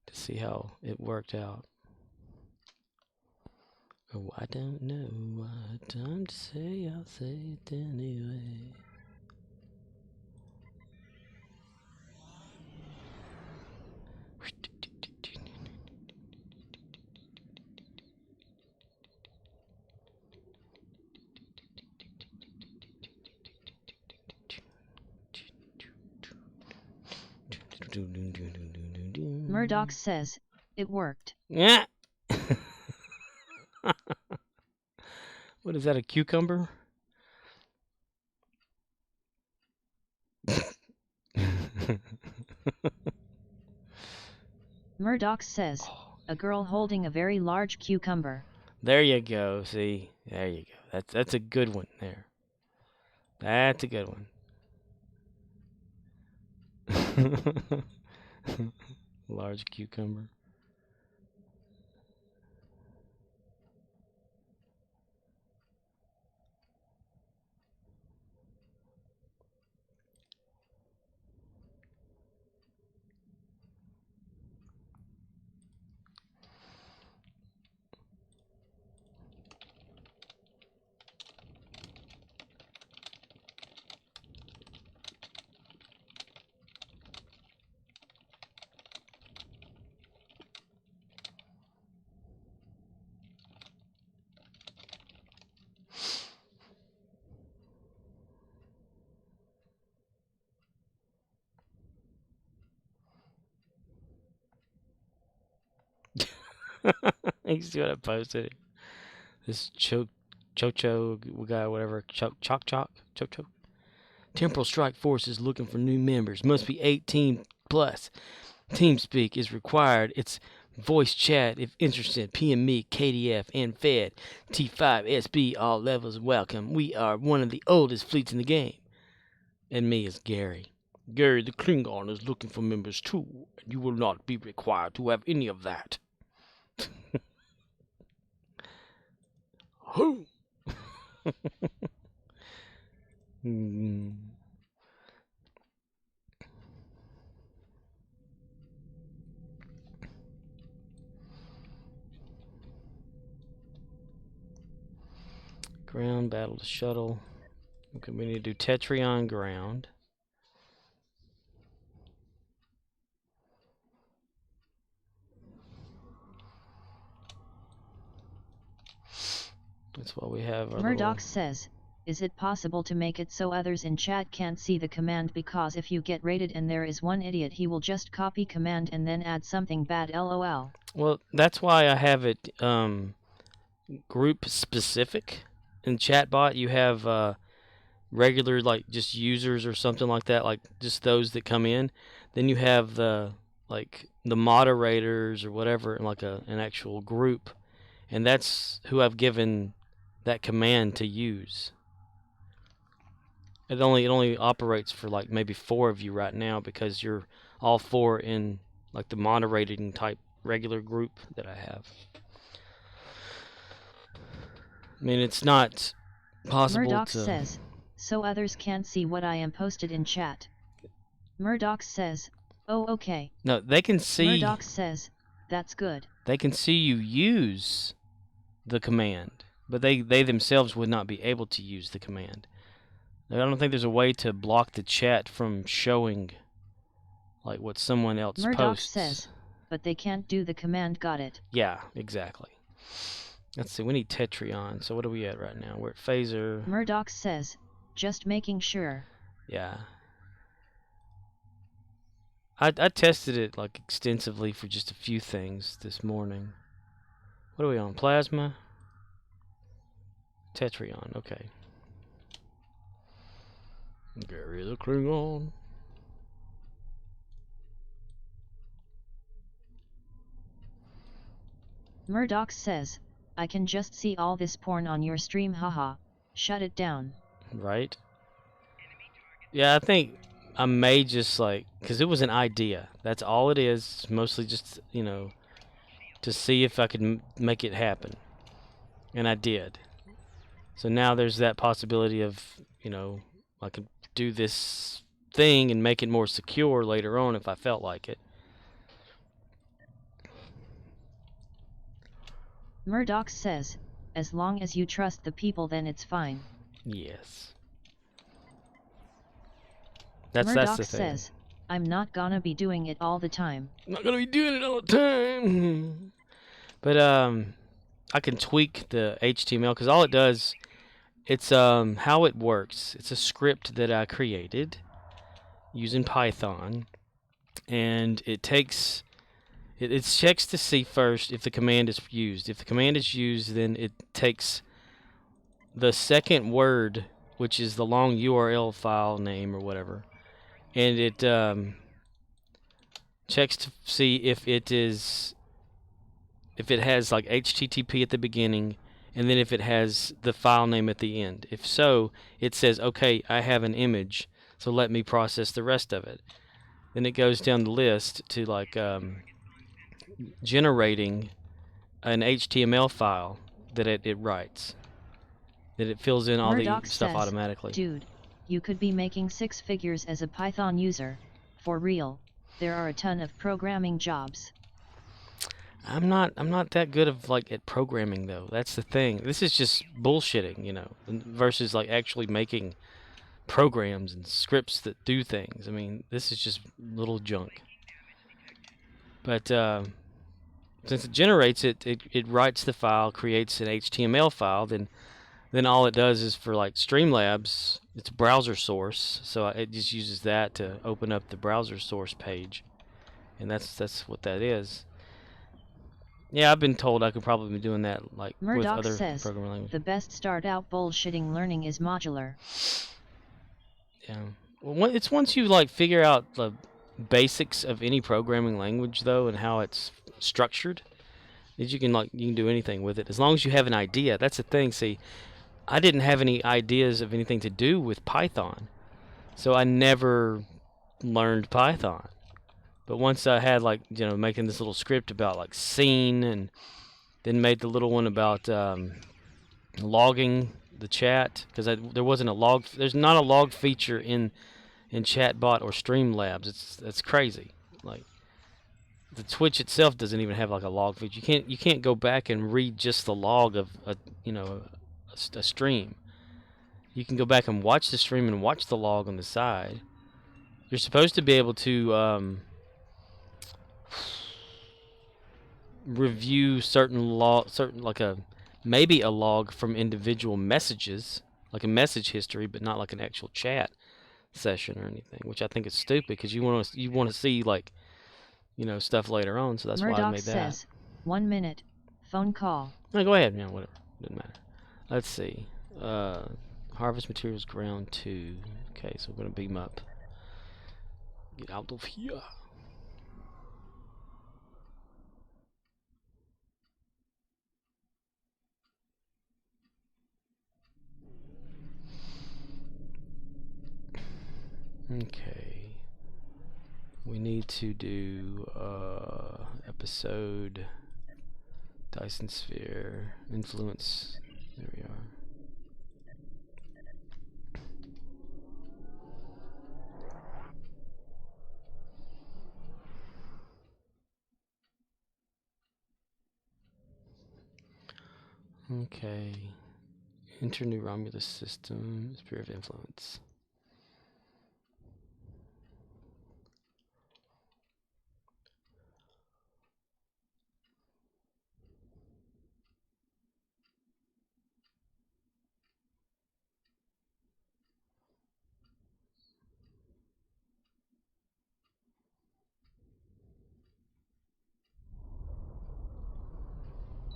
to see how it worked out. Oh, I don't know what time to say, I'll say it anyway. Murdoch says, it worked. Yeah. What is that, a cucumber? Murdoch says, a girl holding a very large cucumber. There you go. See, there you go. That's a good one there. That's a good one. Large cucumber. You see what I posted? This Chocho guy, whatever, Chocho. Temporal Strike Force is looking for new members. Must be 18 plus. TeamSpeak is required. It's voice chat if interested. PM me, KDF, and Fed. T5SB, all levels welcome. We are one of the oldest fleets in the game. And me is Gary. Gary the Klingon is looking for members too. You will not be required to have any of that. Who? Ground, battle the shuttle. Okay, we need to do Tetrion ground. That's why we have our Murdoch says, is it possible to make it so others in chat can't see the command, because if you get raided and there is one idiot, he will just copy command and then add something bad, lol. Well, that's why I have it group specific. In chatbot you have regular, like just users or something like that, like just those that come in. Then you have the moderators or whatever in like an actual group, and that's who I've given that command to use. It only operates for like maybe 4 of you right now, because you're all 4 in like the moderating type regular group that I have. I mean, it's not possible Murdoch to... says, so others can't see what I am posted in chat. Murdoch says, oh okay. No, they can see... Murdoch says, that's good. They can see you use the command, but they themselves would not be able to use the command. I don't think there's a way to block the chat from showing like what someone else Murdoch posts. says, but they can't do the command, got it. Yeah, exactly. Let's see, we need Tetrion. So what are we at right now? We're at Phaser. Murdoch says, just making sure. Yeah. I tested it like extensively for just a few things this morning. What are we on? Plasma? Tetrion, okay. Gary the Klingon. Murdoch says, I can just see all this porn on your stream, haha. Shut it down. Right? Yeah, I think I may just like, because it was an idea. That's all it is. Mostly just, you know, to see if I could make it happen. And I did. So now there's that possibility of, you know, I could do this thing and make it more secure later on if I felt like it. Murdoch says, as long as you trust the people, then it's fine. Yes. That's Murdoch the thing. says, I'm not gonna be doing it all the time. I'm not gonna be doing it all the time. But I can tweak the HTML, because all it does, it's how it works. It's a script that I created using Python, and it takes it checks to see first if the command is used. If the command is used, then it takes the second word, which is the long URL file name or whatever, and it checks to see if it has like HTTP at the beginning and then if it has the file name at the end. If so, it says, okay, I have an image, so let me process the rest of it. Then it goes down the list to like generating an HTML file that it writes, that it fills in all the Murdoch stuff says, automatically. Dude, you could be making 6 figures as a Python user. For real, there are a ton of programming jobs. I'm not that good of like at programming though. That's the thing. This is just bullshitting, you know, versus like actually making programs and scripts that do things. I mean, this is just little junk. But since it generates it writes the file, creates an HTML file, then all it does is for like Streamlabs, it's a browser source, so it just uses that to open up the browser source page, and that's what that is. Yeah, I've been told I could probably be doing that like with Murdoch other says, programming languages. the best start out bullshitting learning is modular. Yeah. Well, it's once you like figure out the basics of any programming language though and how it's structured, that you can do anything with it as long as you have an idea. That's the thing. See, I didn't have any ideas of anything to do with Python, so I never learned Python. But once I had like making this little script about like scene, and then made the little one about logging the chat, because there wasn't a log. There's not a log feature in Chatbot or Streamlabs. That's crazy. Like the Twitch itself doesn't even have like a log feature. You can't go back and read just the log of a stream. You can go back and watch the stream and watch the log on the side. You're supposed to be able to review certain like maybe a log from individual messages, like a message history, but not like an actual chat session or anything, which I think is stupid because you want to see like stuff later on. So that's why I Murdoch made that. says, 1 minute, phone call. No, go ahead. Whatever. Doesn't matter. Let's see. Harvest materials ground 2. Okay, so we're gonna beam up. Get out of here. Okay. We need to do episode Dyson Sphere influence. There we are. Okay. Enter new Romulus system, Sphere of Influence.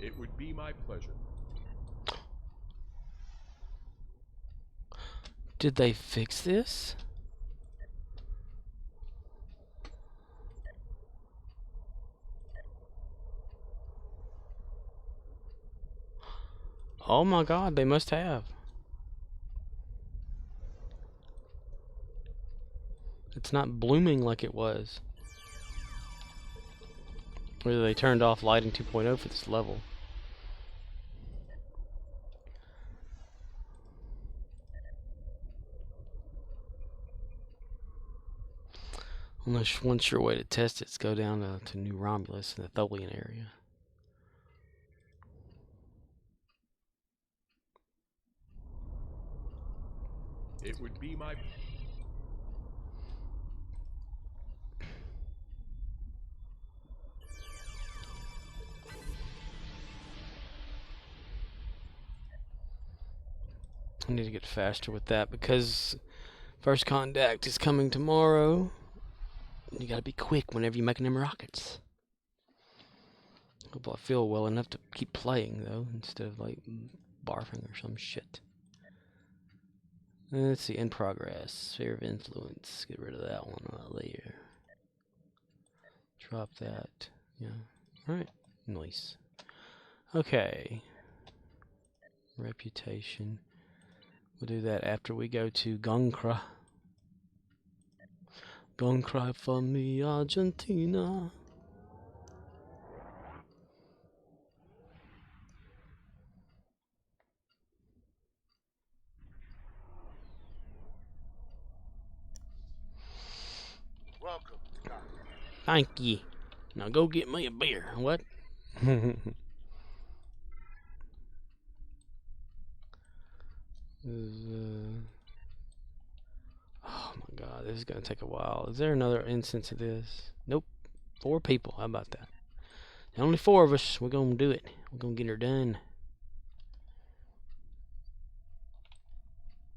It would be my pleasure. Did they fix this? Oh my god, they must have. It's not blooming like it was. Whether they turned off lighting 2.0 for this level. Unless one sure way to test it is go down to New Romulus in the Tholian area. It would be my... I need to get faster with that because first contact is coming tomorrow. You gotta be quick whenever you're making them rockets. Hope I feel well enough to keep playing though, instead of like barfing or some shit. Let's see, in progress. Sphere of influence. Get rid of that one there. Drop that. Yeah. Alright. Nice. Okay. Reputation. We'll do that after we go to Goncra. Goncra for me, Argentina. Welcome, Scott. Thank ye. Now go get me a beer. What? Oh my god, this is gonna take a while. Is there another instance of this? Nope. 4 people. How about that? Only 4 of us. We're gonna do it. We're gonna get her done.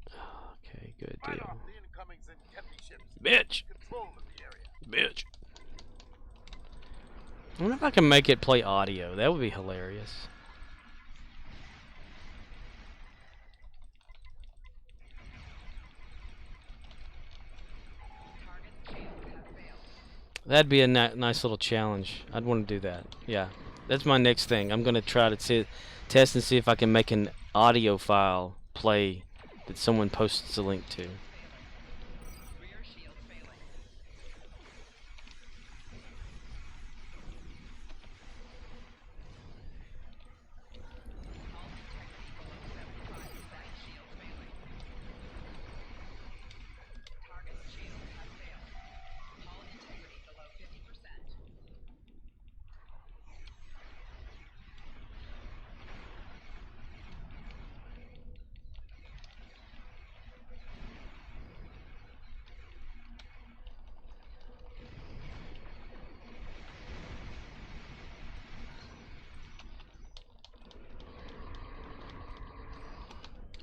Okay, good Fight deal. off the incomings and Kepi ships. Bitch! Control of the area. Bitch! I wonder if I can make it play audio. That would be hilarious. That'd be a nice little challenge. I'd want to do that. Yeah, that's my next thing. I'm gonna try to test and see if I can make an audio file play that someone posts a link to.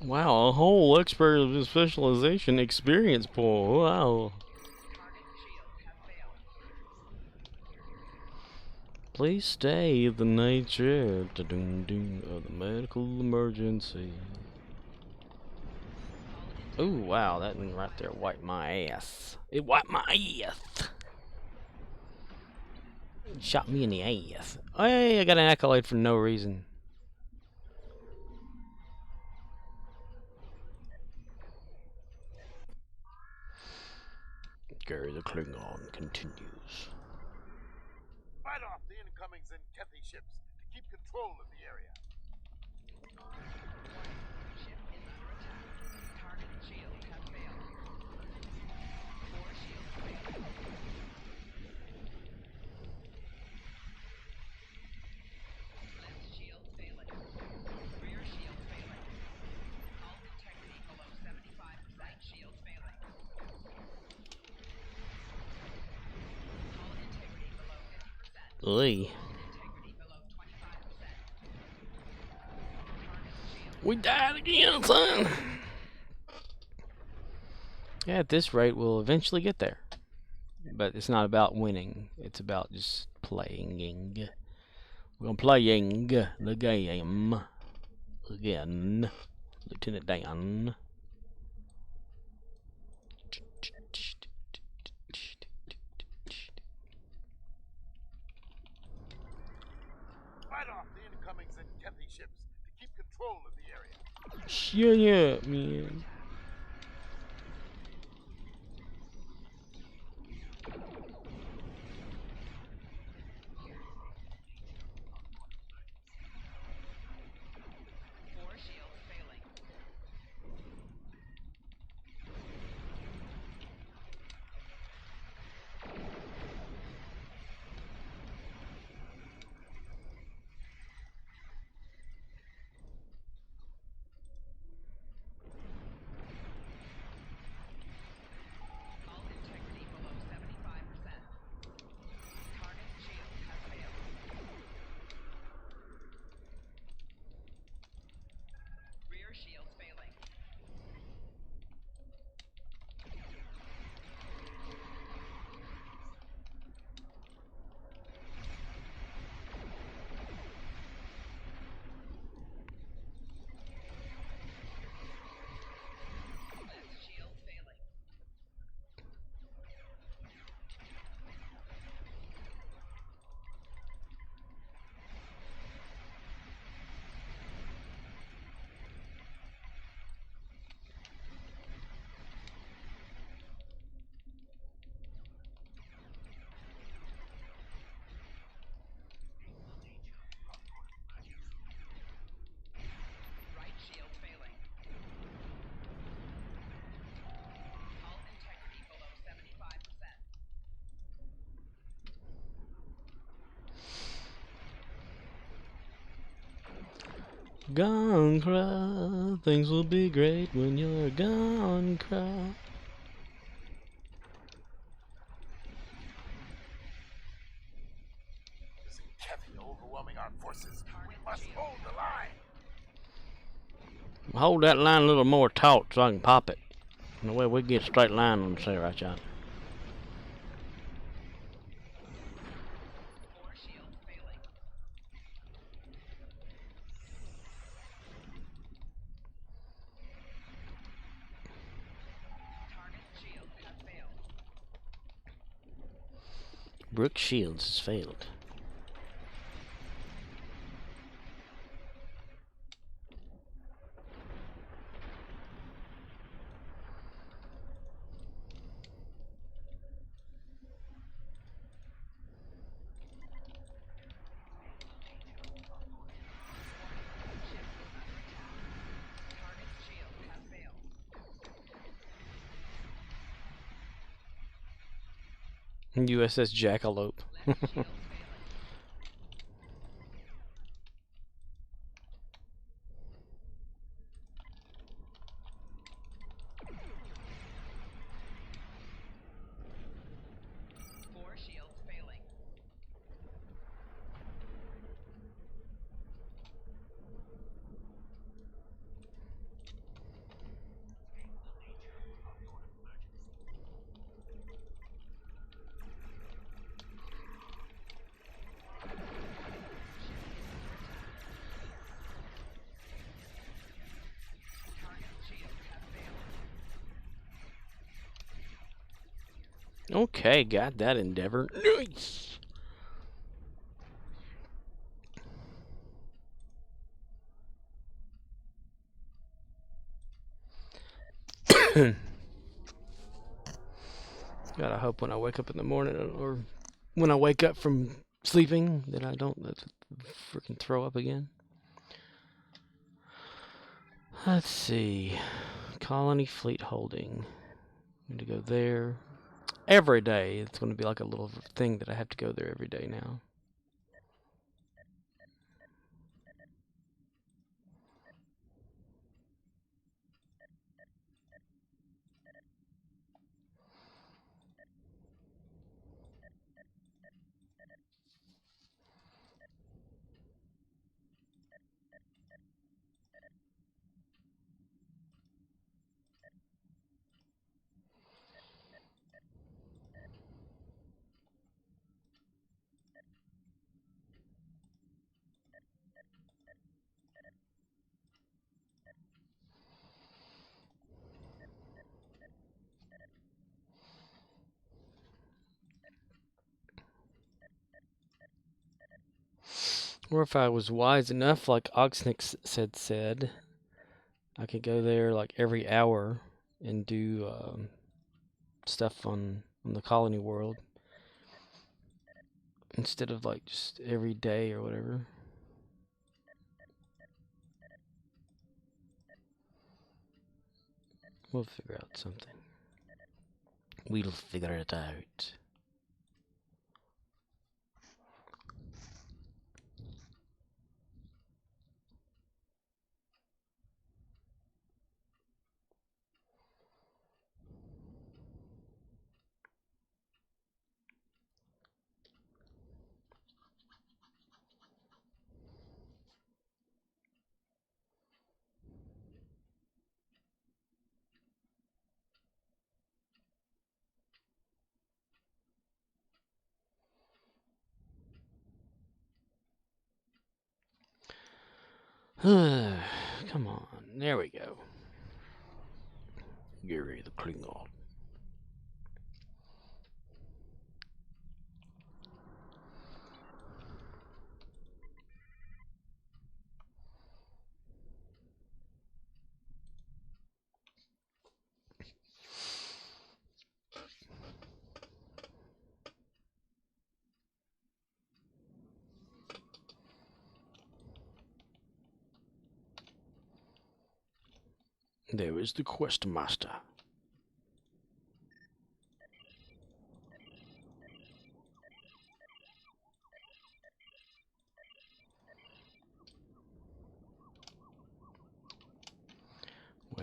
Wow, a whole expert specialization experience pool. Wow. Please stay the nature of the medical emergency. Ooh, wow, that one right there wiped my ass. It wiped my ass. It shot me in the ass. Hey, I got an accolade for no reason. Gary the Klingon continues. Fight off the incomings and Kepi ships to keep control of the area. Lee. We died again, son. Yeah, at this rate, we'll eventually get there. But it's not about winning. It's about just playing. We're gonna playing the game again, Lieutenant Dan. Fight off the incomings and Kepi ships to keep control of the area. Shut up, man. Gone cry, things will be great when you're gone cry. Using Kethy overwhelming our forces. We must hold the line. Hold that line a little more taut so I can pop it. And the way we get a straight line on the center right shot. Brooke Shields has failed. USS Jackalope. Okay, got that endeavor. Nice. God, I hope when I wake up in the morning or when I wake up from sleeping that I don't freaking throw up again. Let's see. Colony Fleet Holding. I'm going to go there every day. It's going to be like a little thing that I have to go there every day now. Or if I was wise enough, like Oxnix said, I could go there like every hour and do stuff on the colony world instead of like just every day or whatever. We'll figure out something. We'll figure it out. Come on, there we go. Gary the Klingon. There is the quest master.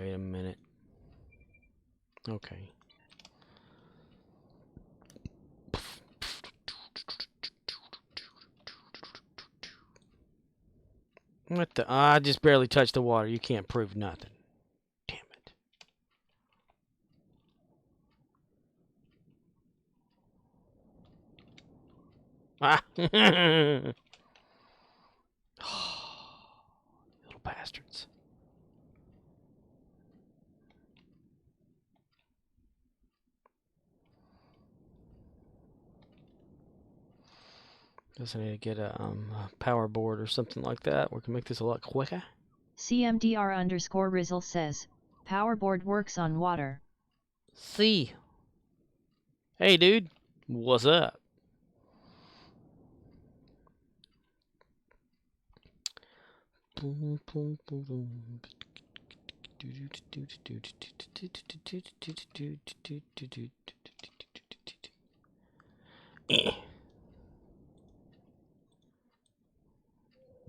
Wait a minute. Okay. What the? I just barely touched the water. You can't prove nothing. Damn it. Ah. Little bastards. Guess I need to get a power board or something like that. We can make this a lot quicker. CMDR_Rizzle says, power board works on water. See. Hey, dude. What's up?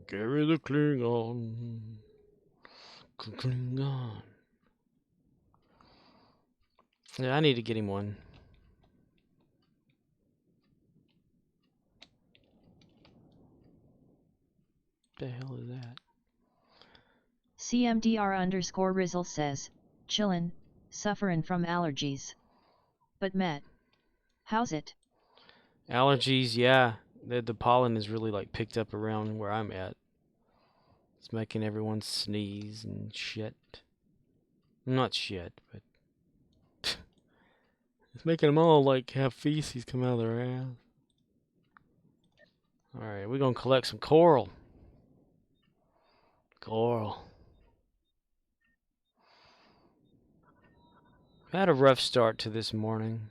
Carry the Klingon. Klingon. Yeah, I need to get him one. What the hell is that? CMDR_Rizzle says, chillin', sufferin' from allergies. But Met, how's it? Allergies, yeah. The pollen is really like picked up around where I'm at. It's making everyone sneeze and shit. Not shit, but it's making them all like have feces come out of their ass. Alright, we're gonna collect some coral. Coral. I had a rough start to this morning.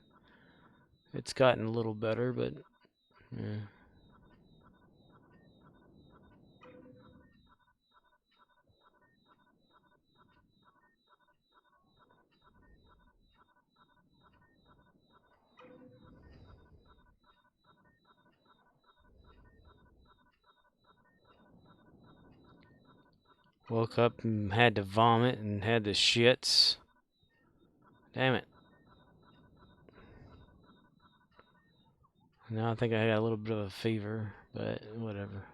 It's gotten a little better, but yeah. Woke up and had to vomit and had the shits. Damn it. Now I think I got a little bit of a fever, but whatever.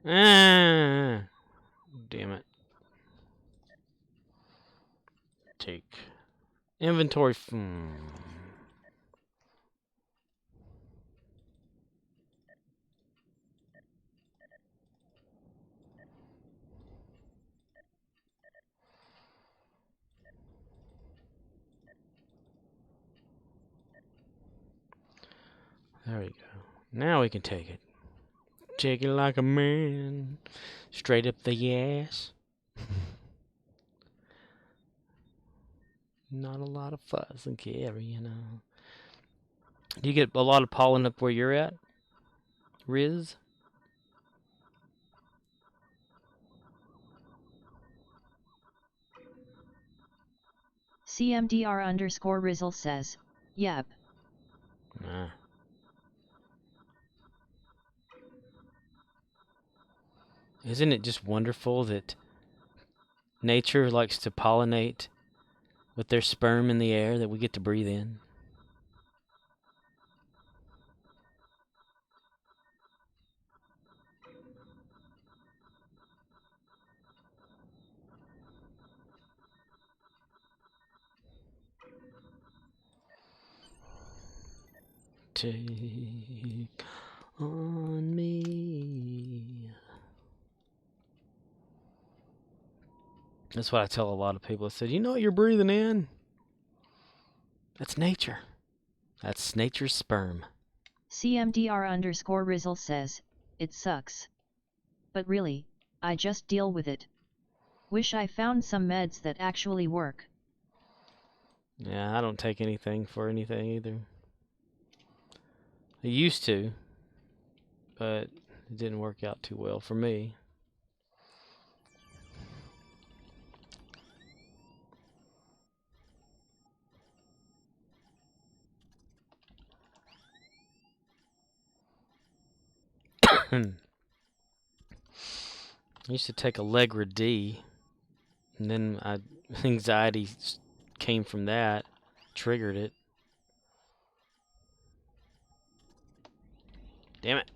Ah, damn it. Take inventory. There we go. Now we can take it. Take it like a man. Straight up the ass. Not a lot of fuss and carry, you know. Do you get a lot of pollen up where you're at, Riz? CMDR_Rizzle says, yep. Nah. Isn't it just wonderful that nature likes to pollinate with their sperm in the air that we get to breathe in? Take on me. That's what I tell a lot of people. I said, you know what you're breathing in? That's nature. That's nature's sperm. CMDR_Rizzle says, it sucks. But really, I just deal with it. Wish I found some meds that actually work. Yeah, I don't take anything for anything either. I used to, but it didn't work out too well for me. I used to take Allegra D, And then anxiety came from that, triggered it. Damn it.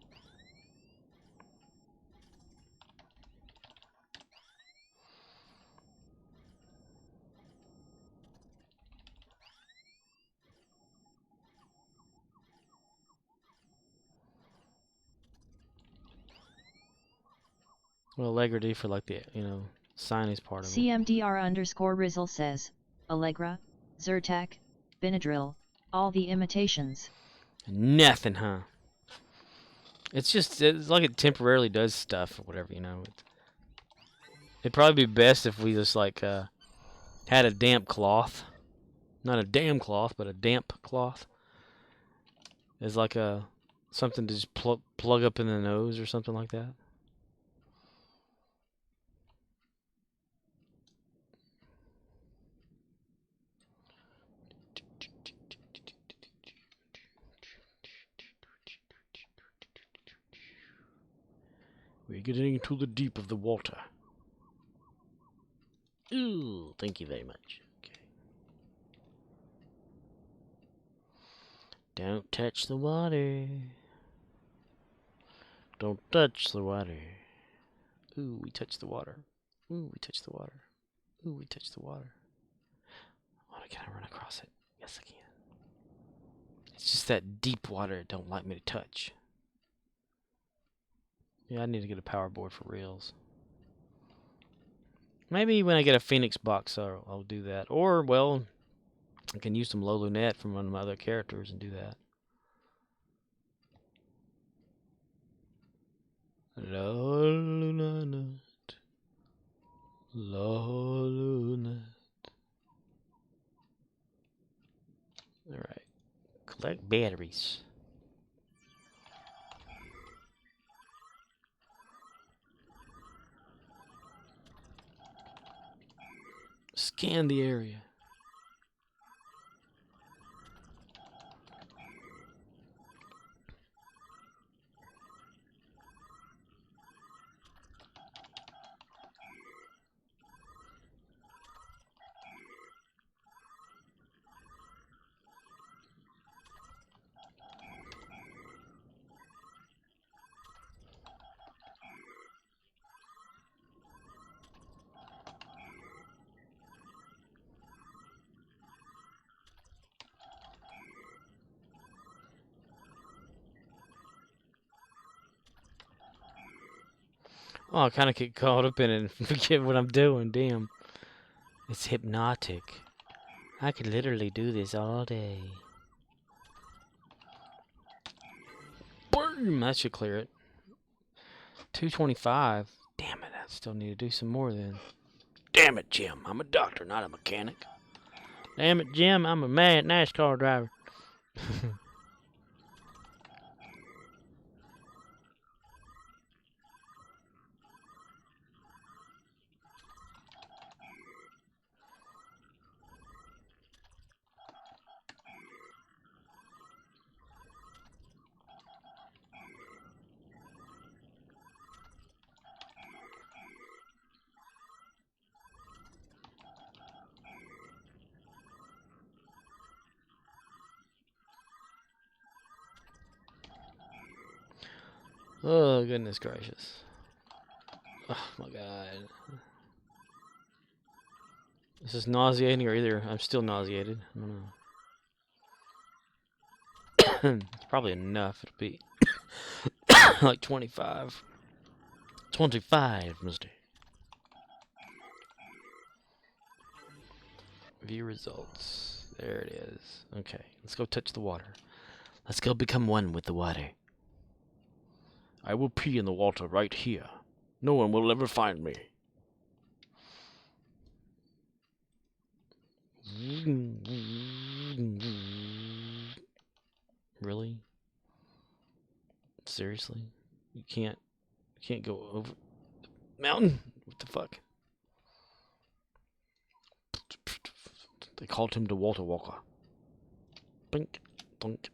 Well, Allegra for like the, sinus part of it. CMDR_Rizzle says, Allegra, Zyrtec, Benadryl, all the imitations. Nothing, huh? It's like it temporarily does stuff or whatever, It'd probably be best if we just like had a damp cloth. Not a damn cloth, but a damp cloth. It's like something to just plug up in the nose or something like that. We're getting into the deep of the water. Ooh, thank you very much. Okay. Don't touch the water. Don't touch the water. Ooh, we touched the water. Ooh, we touched the water. Ooh, we touched the water. Oh, can I run across it? Yes, I can. It's just that deep water it don't like me to touch. Yeah, I need to get a power board for reals. Maybe when I get a Phoenix box, I'll do that. Or, well, I can use some Lolunette from one of my other characters and do that. Lolunette. Lolunette. Alright. Collect batteries. Scan the area. Oh, I kind of get caught up in it and forget what I'm doing. Damn. It's hypnotic. I could literally do this all day. Boom! That should clear it. 225. Damn it, I still need to do some more then. Damn it, Jim. I'm a doctor, not a mechanic. Damn it, Jim. I'm a mad NASCAR driver. Oh, goodness gracious. Oh, my God. This is nauseating, or either I'm still nauseated. I don't know. It's probably enough. It'll be like 25. 25, mister. View results. There it is. Okay, let's go touch the water. Let's go become one with the water. I will pee in the water right here. No one will ever find me. Really? Seriously? You can't go over the mountain? What the fuck? They called him the Water Walker. Blink, blink.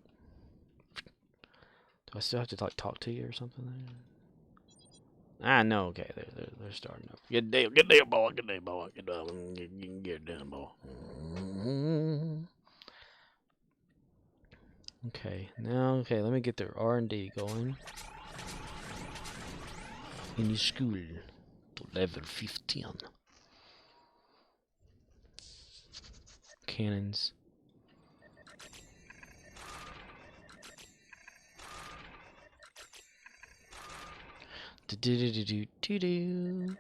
Do I still have to like talk to you or something? I know. Okay, they're starting up. Good deal, boy. Good deal, boy. Good deal, get down, boy. Okay, now let me get their R&D going. In the school to level 15. Cannons. Do do do do do do.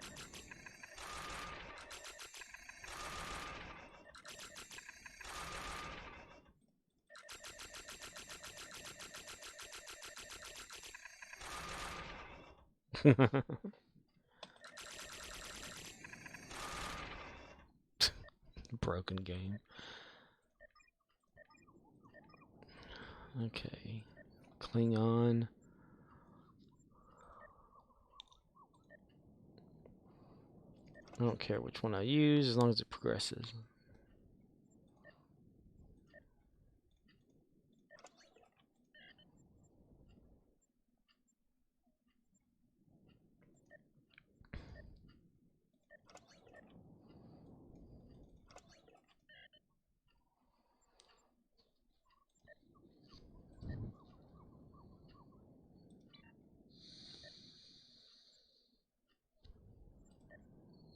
Broken game. Okay. Klingon. I don't care which one I use as long as it progresses.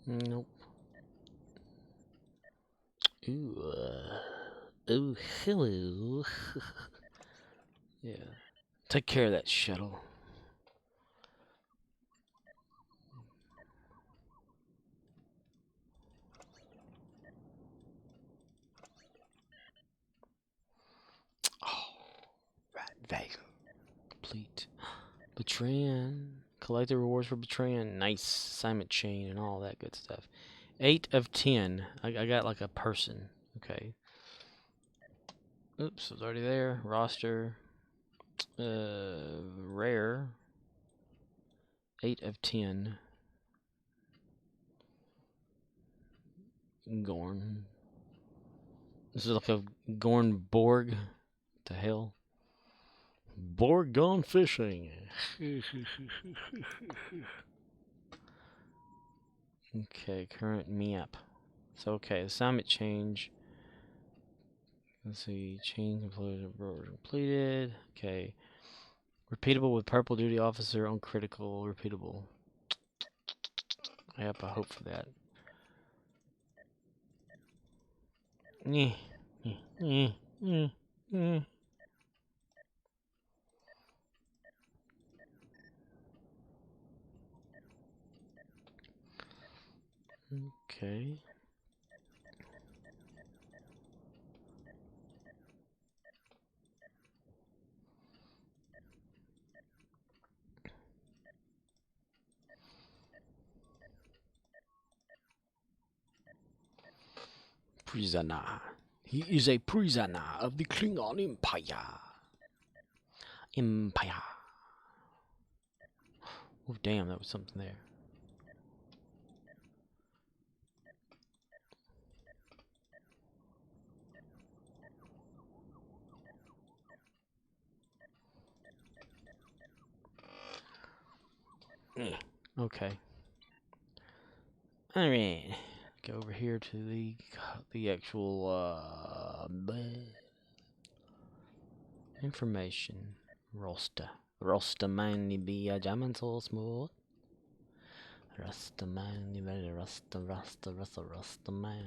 Nope. Ooh. Oh, hello. Yeah. Take care of that shuttle. Oh, right, Vega. Complete. Betraying. Collect the rewards for betraying. Nice. Assignment chain and all that good stuff. 8 of 10. I got like a person. Okay. Oops, I was already there. Roster. Rare. 8 of 10. Gorn. This is like a Gorn Borg. What the hell? Borg gone fishing. Okay, current map. So, okay, assignment change. Let's see, change completed. Okay. Repeatable with purple duty officer on critical. Repeatable. Yep, I hope for that. Okay. Prisoner. He is a prisoner of the Klingon Empire. Oh, damn, that was something there. Okay. Alright. Go over here to the actual information. Roster man be a jamming so smooth. Rasta man, you better Rasta man.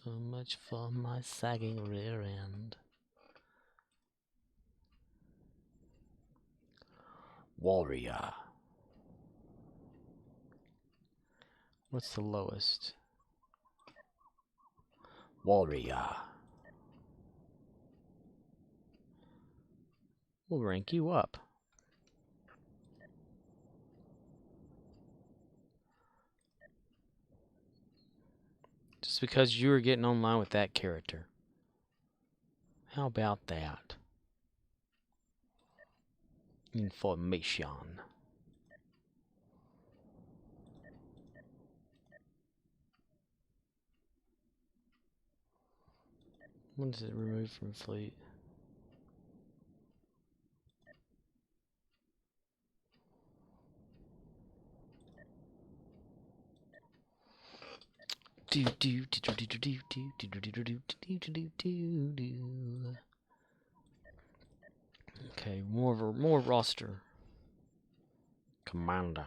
So much for my sagging rear end. Warrior. What's the lowest? Warrior. We'll rank you up. Just because you were getting online with that character. How about that? Information. When is it removed from fleet? Do do do do do do do do do do do do do do do. Okay, more roster. Commander.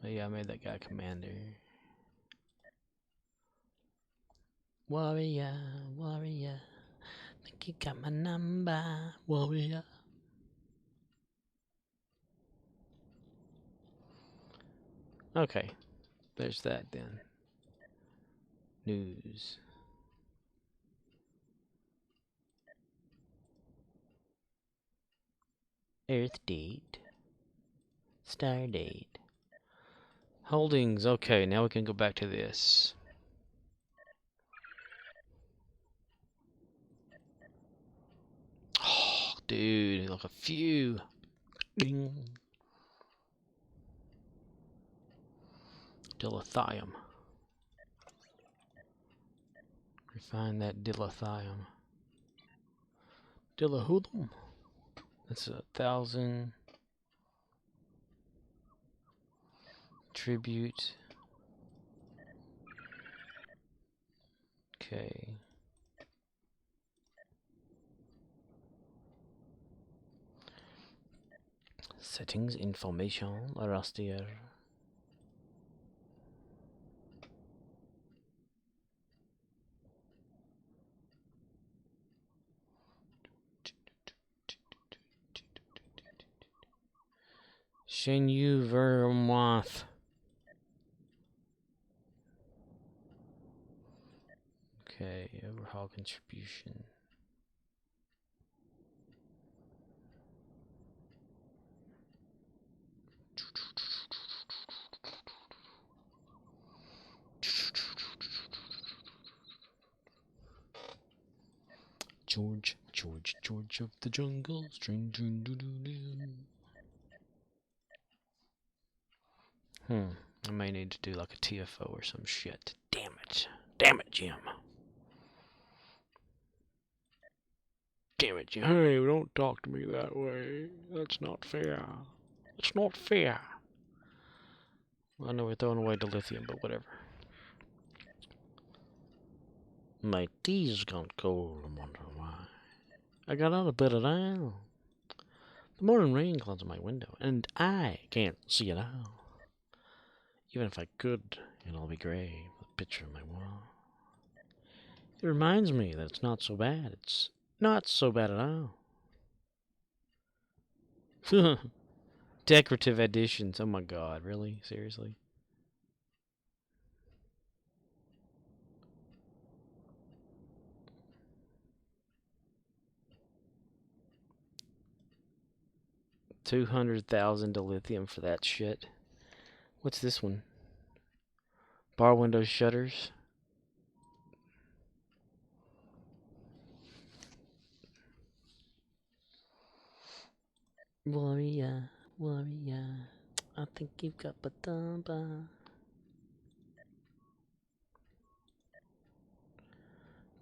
Oh yeah, I made that guy commander. Warrior, warrior. Think you got my number, warrior. Okay, there's that then. News. Earth date. Star date. Holdings. Okay, now we can go back to this. Oh, dude, look, a few. Ding. Dilithium. Refine that dilithium. Dilahudum. That's 1,000. Tribute. Okay. Settings, information, raster. Shenyu Vermoth. Okay, overhaul contribution. George of the jungle, string, doo doo doo doo. I may need to do like a TFO or some shit. Damn it, Jim. Damn it, Jim. Hey, don't talk to me that way. That's not fair. It's not fair. I know we're throwing away the lithium, but whatever. My tea's gone cold, I wonder why. I got out of bed at all. The morning rain clouds on my window, and I can't see it all. Even if I could, it'll all be grey with a picture on my wall. It reminds me that it's not so bad. It's not so bad at all. Decorative additions. Oh my god, really? Seriously? $200,000 dilithium for that shit. What's this one? Bar window shutters. Warrior, warrior. I think you've got Batamba.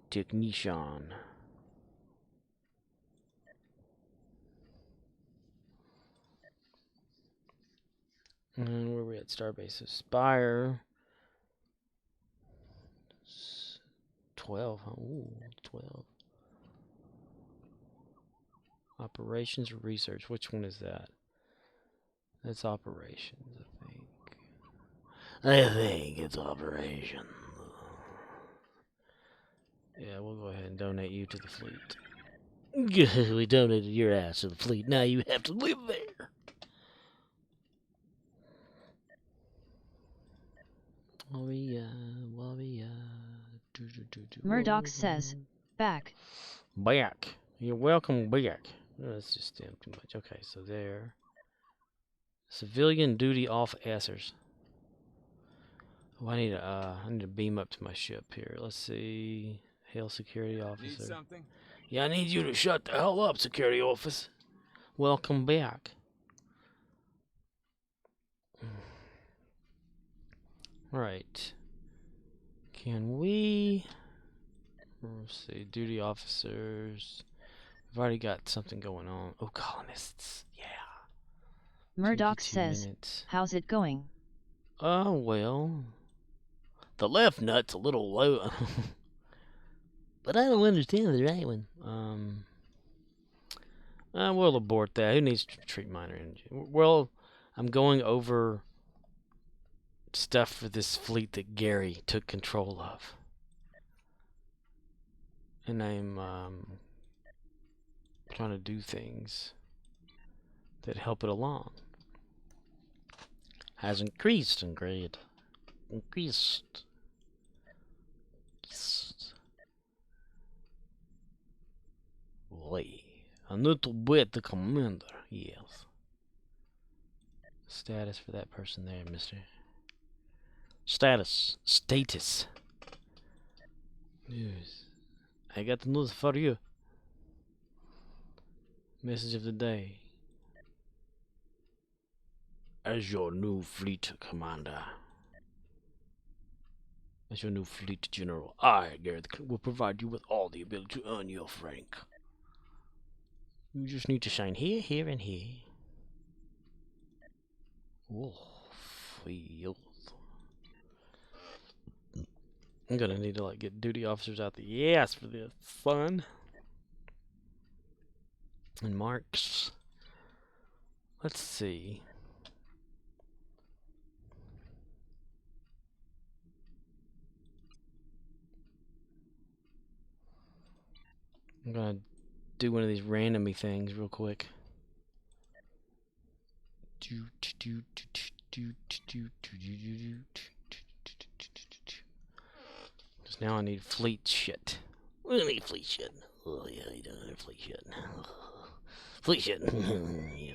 Technician. And where are we at? Starbase Aspire. 12, huh? Ooh, 12. Operations or research? Which one is that? That's operations, I think. I think it's operations. Yeah, we'll go ahead and donate you to the fleet. We donated your ass to the fleet. Now you have to live there. Warrior, warrior. Murdoch says, back. Back. You're welcome back. Oh, that's just damn too much. Okay, so there. Civilian duty officers. Oh, I need to beam up to my ship here. Let's see. Hail security officer. Need something? Yeah, I need you to shut the hell up, security officer. Welcome back. Right. Can we Let's see, duty officers. We've already got something going on. Oh, colonists. Yeah. Murdoch 52 says, minutes. how's it going? Oh, well. The left nut's a little low. But I don't understand the right one. We'll abort that. Who needs to treat minor energy? Well, I'm going over stuff for this fleet that Gary took control of. And I'm trying to do things that help it along. Has increased in grade. Increased. Boy, a little bit, the commander, yes. Status for that person there, mister. Status. News. I got the news for you. Message of the day. As your new fleet commander. As your new fleet general, I, Gareth, will provide you with all the ability to earn your rank. You just need to shine here, here, and here. Oh, field. I'm gonna need to like get duty officers out the ass for this fun. And marks. Let's see. I'm gonna do one of these randomy things real quick. Because now I need fleet shit. We need fleet shit. Oh yeah, I don't have fleet shit. Fleet shit. Yeah.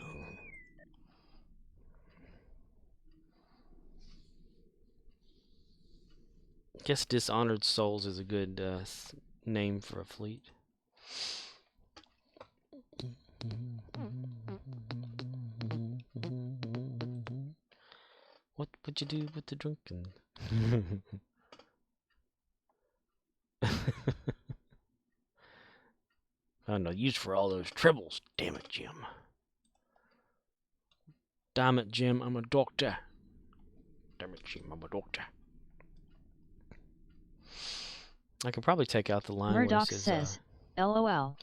Guess Dishonored Souls is a good name for a fleet. What would you do with the drunken? Found no use for all those tribbles. Damn it, Jim. Damn it, Jim, I'm a doctor. Damn it, Jim, I'm a doctor. I could probably take out the line Murdoch where it says, says, LOL.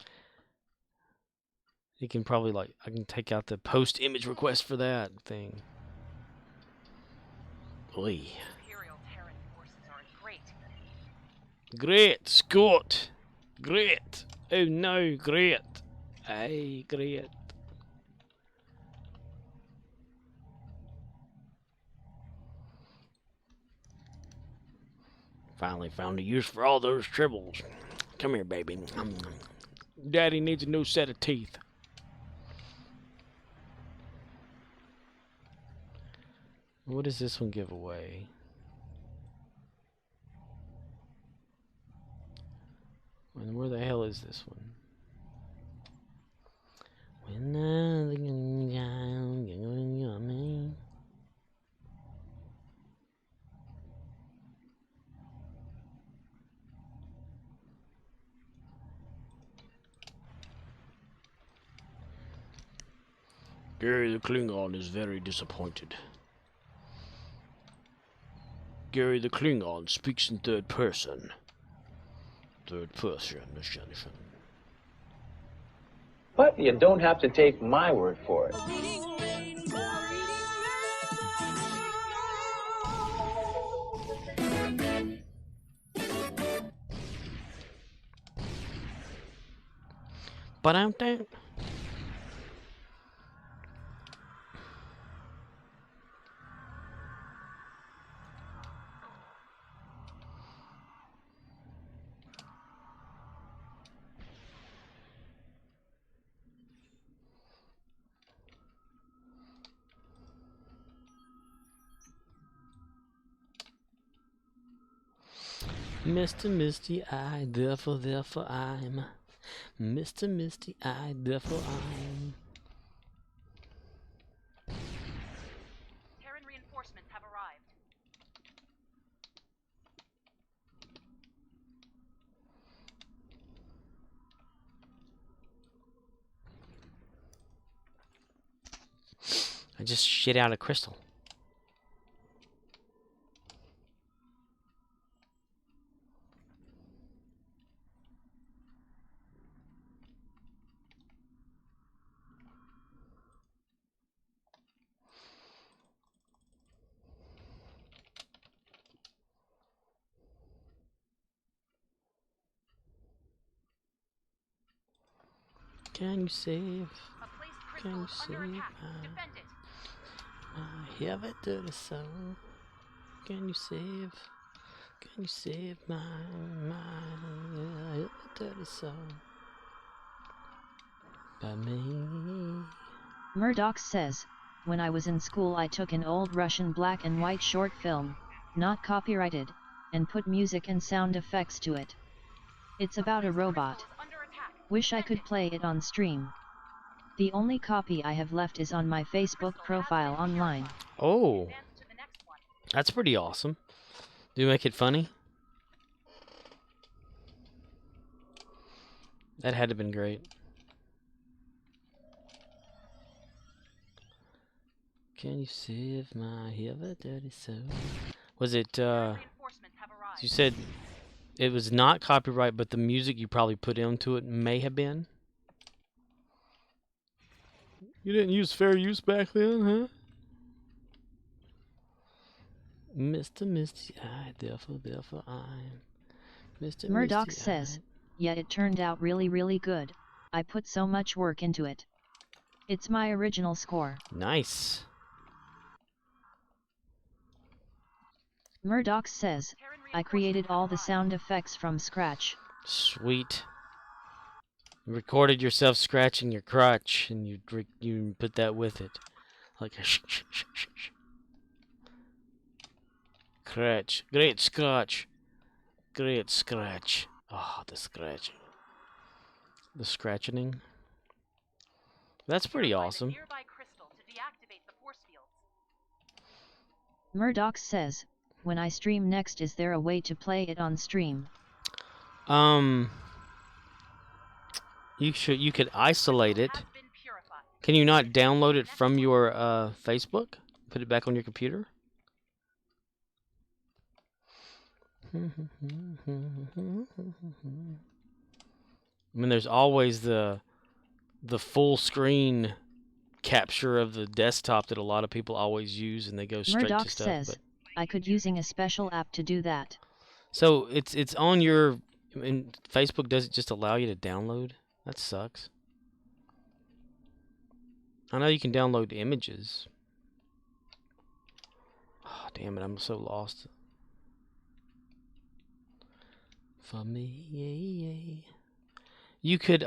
you can probably like, I can take out the post image request for that thing. Oi. Imperial Terran forces are great. Great, Scott. Great. Oh no, great. Aye, great. Finally found a use for all those tribbles. Come here, baby. Daddy needs a new set of teeth. What does this one give away? And where the hell is this one? When nothing down, you're me. Gary the Klingon is very disappointed. Gary the Klingon speaks in third person. Third person. But you don't have to take my word for it. But I'm down. Mr. Misty Eye, therefore I'm. Mr. Misty Eye, therefore I'm. Terran reinforcements have arrived. I just shit out a crystal. Can you save? A place Can crystal you is under save attack. my, Defend it. my heavy dirty soul? Can you save? Can you save my heavy dirty soul? By me. Murdoch says, when I was in school I took an old Russian black and white short film, not copyrighted, and put music and sound effects to it. It's about a robot. Under attack. Wish I could play it on stream. The only copy I have left is on my Facebook profile online. Oh, Advance to the next one. that's pretty awesome. Do you make it funny? That had to have been great. Can you save my heavy dirty soul? Was it, Reinforcements have arrived. you said it was not copyright, but the music you probably put into it may have been? You didn't use fair use back then, huh? Mr. Misty Eye, therefore I'm Mr. Murdoch Misty says, Eye. yeah, it turned out really good. I put so much work into it. It's my original score. Nice. Murdoch says, I created all the sound effects from scratch. Sweet. You recorded yourself scratching your crotch, and you put that with it, like a scratch. Great scratch. Great scratch. Oh, the scratching. The scratching. That's pretty Find a awesome. nearby crystal to deactivate the force fields. Murdoch says, when I stream next, is there a way to play it on stream? You could isolate it. Has been purified. Can you not download it from your Facebook? Put it back on your computer? I mean, there's always the full screen capture of the desktop that a lot of people always use, and they go straight Murdoch to stuff. says, But I could using a special app to do that. so it's on your. And Facebook doesn't just allow you to download. That sucks. I know you can download images. Oh, damn it! I'm so lost. For me, you could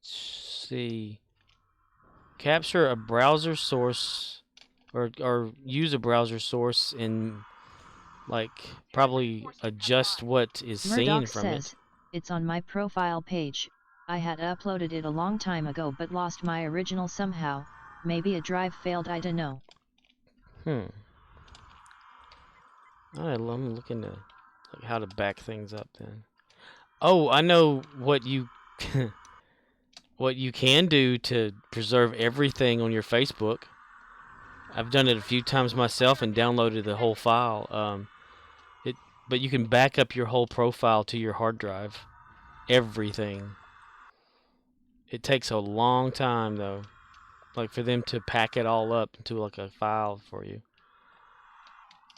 see, capture a browser source, or use a browser source and like probably adjust what is seen Murdoch from says, it. it's on my profile page. I had uploaded it a long time ago but lost my original somehow. Maybe a drive failed, I don't know. Alright, I'm looking to like how to back things up then. Oh, I know what you what you can do to preserve everything on your Facebook. I've done it a few times myself and downloaded the whole file. But you can back up your whole profile to your hard drive. Everything. It takes a long time though, like for them to pack it all up into like a file for you.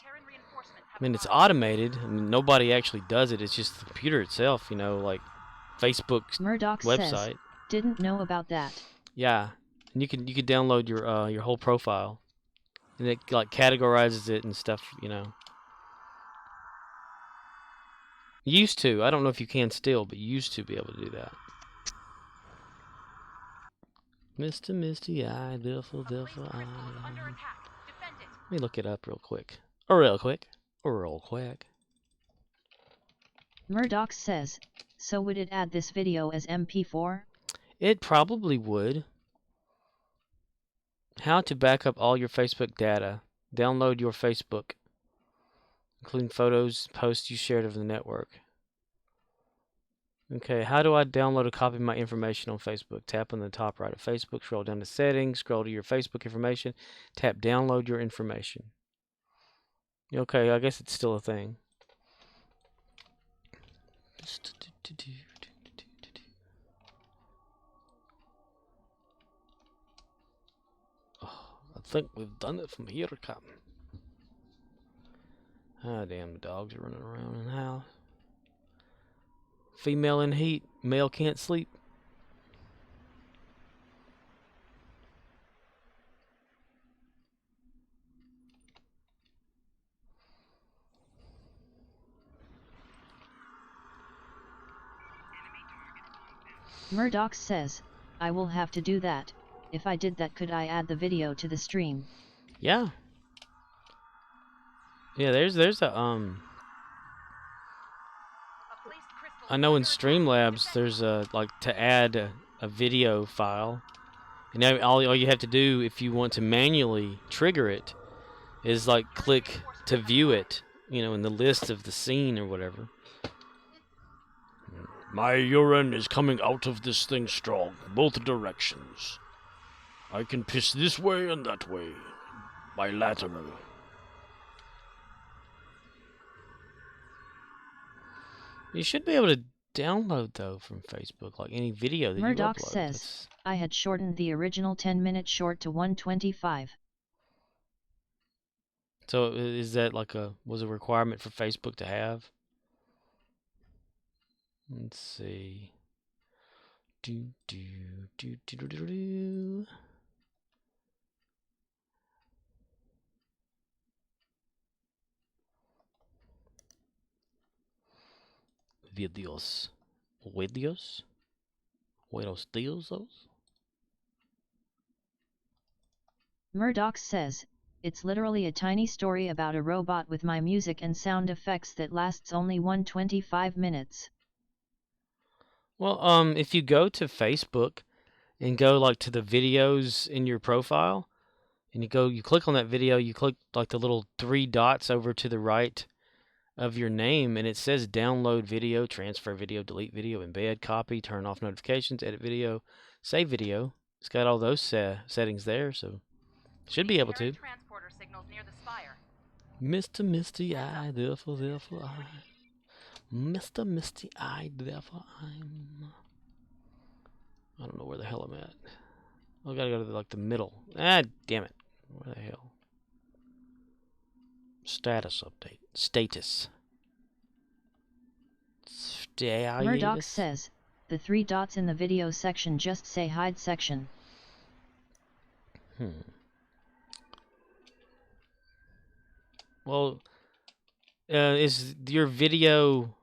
Terran reinforcements have I mean, it's arrived. automated. I mean, nobody actually does it. It's just the computer itself, you know, like Facebook's Murdoch website. says, didn't know about that. Yeah, and you can download your whole profile, and it like categorizes it and stuff, you know. Used to. I don't know if you can still, but you used to be able to do that. Mr. Misty Eye, therefore A place I. crystal is under attack. Defend it. Let me look it up real quick. Real quick. Murdoch says, so would it add this video as MP4? It probably would. How to back up all your Facebook data. Download your Facebook, including photos, posts you shared of the network. Okay, how do I download a copy of my information on Facebook? Tap on the top right of Facebook, scroll down to settings, scroll to your Facebook information, tap download your information. Okay, I guess it's still a thing. Oh, I think we've done it from here, Captain. Ah, damn, the dogs are running around in the house. Female in heat, male can't sleep. Murdoch says, I will have to do that. If I did that, could I add the video to the stream? Yeah. Yeah, there's a I know in Streamlabs there's a like to add a video file. And now all you have to do if you want to manually trigger it is like click to view it, you know, in the list of the scene or whatever. My urine is coming out of this thing strong, both directions. I can piss this way and that way. Bilateral. You should be able to download, though, from Facebook, like any video that Murdoch you upload. says, I had shortened the original 10-minute short to 125. So is that like was a requirement for Facebook to have? Let's see. Do. Videos. Buenos dias. Murdoch says, it's literally a tiny story about a robot with my music and sound effects that lasts only 125 minutes. Well, if you go to Facebook and go like to the videos in your profile, and you click on that video, you click like the little 3 dots over to the right of your name, and it says download video, transfer video, delete video, embed, copy, turn off notifications, edit video, save video. It's got all those settings there, so should be able to. Transporter signals near the spire. Mr. Misty Eye, therefore I. Mr. Misty Eye, therefore I'm. I don't know where the hell I'm at. I gotta go to like the middle. Ah, damn it. Where the hell? Status update. Status. Murdoch says, the 3 dots in the video section just say hide section. Well, is your video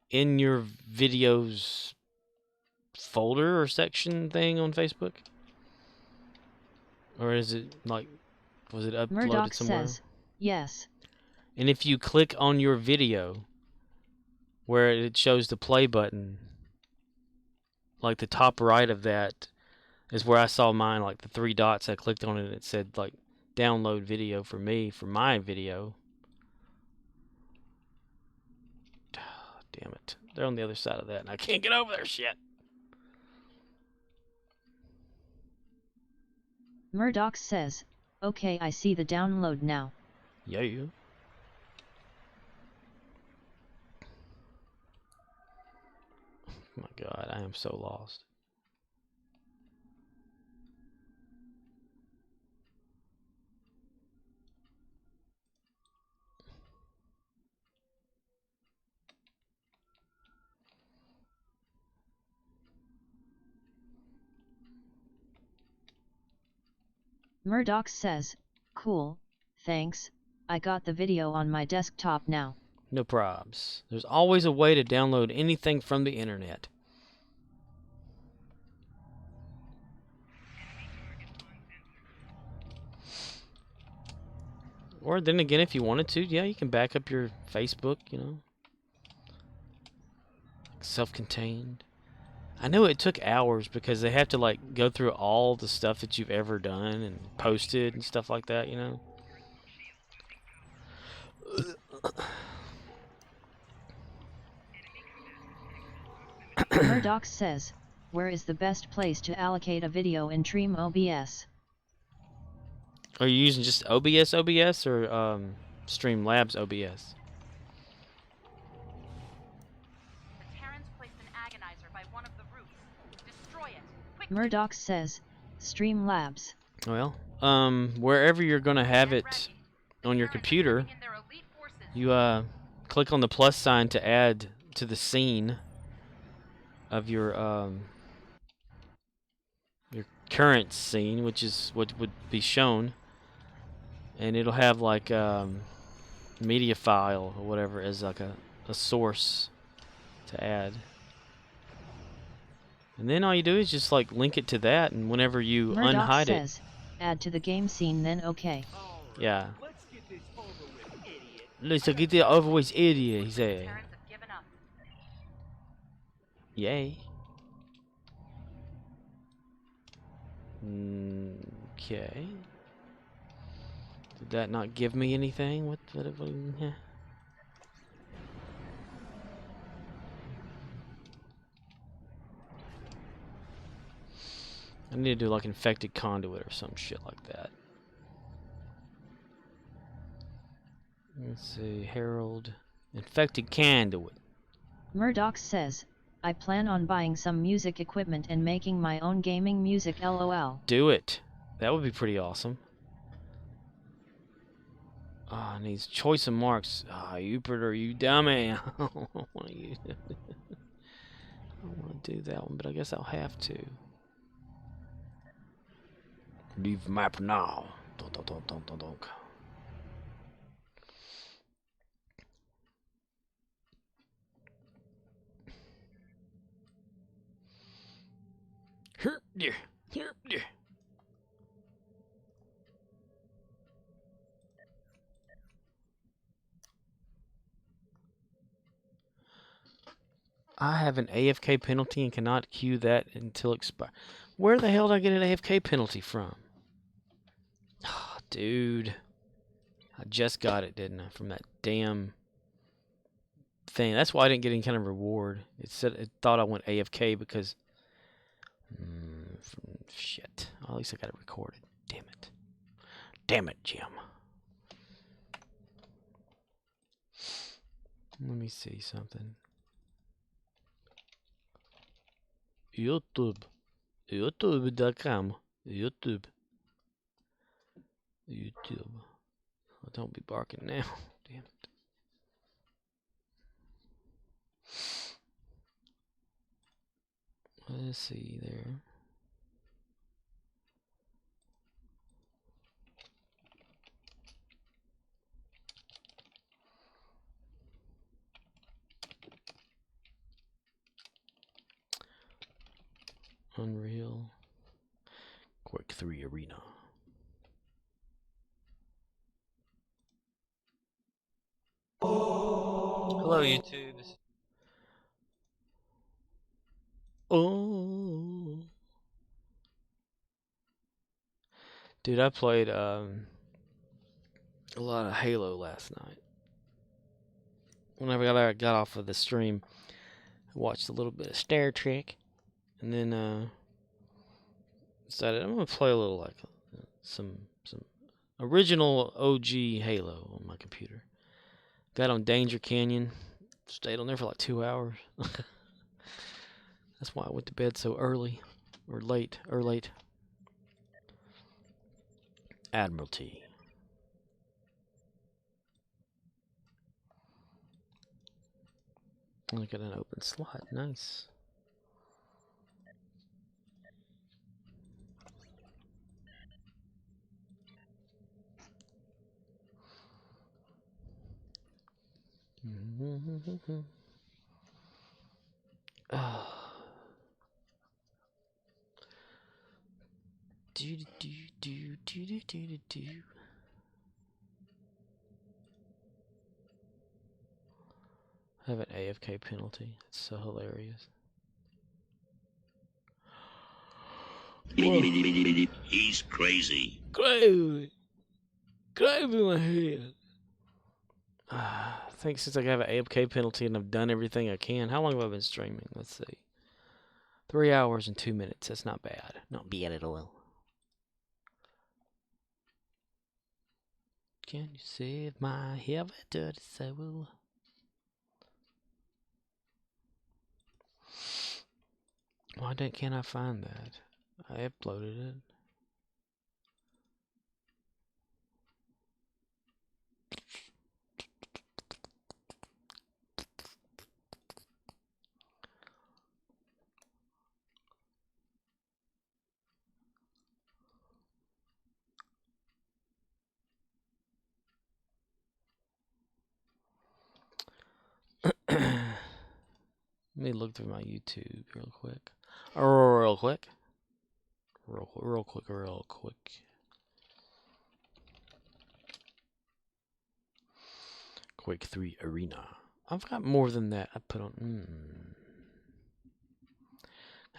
in your videos folder or section thing on Facebook? Or is it like, was it uploaded Murdoch somewhere? says, yes. And if you click on your video, where it shows the play button, like the top right of that is where I saw mine, like the 3 dots. I clicked on it and it said like download video for me, for my video. Damn it. They're on the other side of that and I can't get over there, shit. Murdoch says, okay, I see the download now. Yeah, you. Oh my God, I am so lost. Murdoch says, cool, thanks, I got the video on my desktop now. No probs. There's always a way to download anything from the internet. Or then again, if you wanted to, yeah, you can back up your Facebook, you know. Self-contained. I know it took hours because they have to like go through all the stuff that you've ever done and posted and stuff like that, you know. Murdoch says, where is the best place to allocate a video in Stream OBS? Are you using just OBS or Streamlabs OBS? The Terrans placed an agonizer by one of the roofs. Destroy it. Quickly. Murdoch says, Streamlabs. Well, wherever you're gonna have Get it ready. on your Terrans are computer, sending in their elite forces. you click on the plus sign to add to the scene of your current scene, which is what would be shown, and it'll have like media file or whatever as like a source to add. And then all you do is just like link it to that, and whenever you Murdoch unhide says, add to the game scene then okay. it, yeah. Let's get it over with, idiot, he said. Terrans have given up. Yay. Okay. Did that not give me anything? What yeah. I need to do like infected conduit or some shit like that. Let's see, Herald. Infected conduit. Murdoch says, I plan on buying some music equipment and making my own gaming music lol. Do it. That would be pretty awesome. Ah, and these choice of marks. Ah, Uper, you dummy. I don't want to use it. I don't want to do that one, but I guess I'll have to. Leave map now. Donk, donk, donk, donk, donk, donk. Here, there, here, there. I have an AFK penalty and cannot queue that until expire. Where the hell did I get an AFK penalty from? Oh, dude. I just got it, didn't I? From that damn thing. That's why I didn't get any kind of reward. It said it thought I went AFK because shit. Well, at least I got it recorded. Damn it. Damn it, Jim. Let me see something. YouTube. YouTube.com. YouTube. Oh, don't be barking now. Damn it. Let's see there. Unreal. Quake 3 Arena. Hello, YouTube. Oh. Dude, I played a lot of Halo last night. Whenever I got off of the stream, I watched a little bit of Star Trek, and then decided I'm gonna play a little like some original OG Halo on my computer. Got on Danger Canyon, stayed on there for like 2 hours. That's why I went to bed so early, or late. Admiralty. Look at an open slot, nice. Do. I have an AFK penalty. It's so hilarious. He's crazy. Crazy in my head. I think since I have an AFK penalty and I've done everything I can. How long have I been streaming? Let's see. 3 hours and 2 minutes. That's not bad. Not bad at all. Can you save my heavy dirty soul? Why can't I find that? I uploaded it. Let me look through my YouTube real quick. Real quick. Real quick. Quake 3 Arena. I've got more than that. I put on.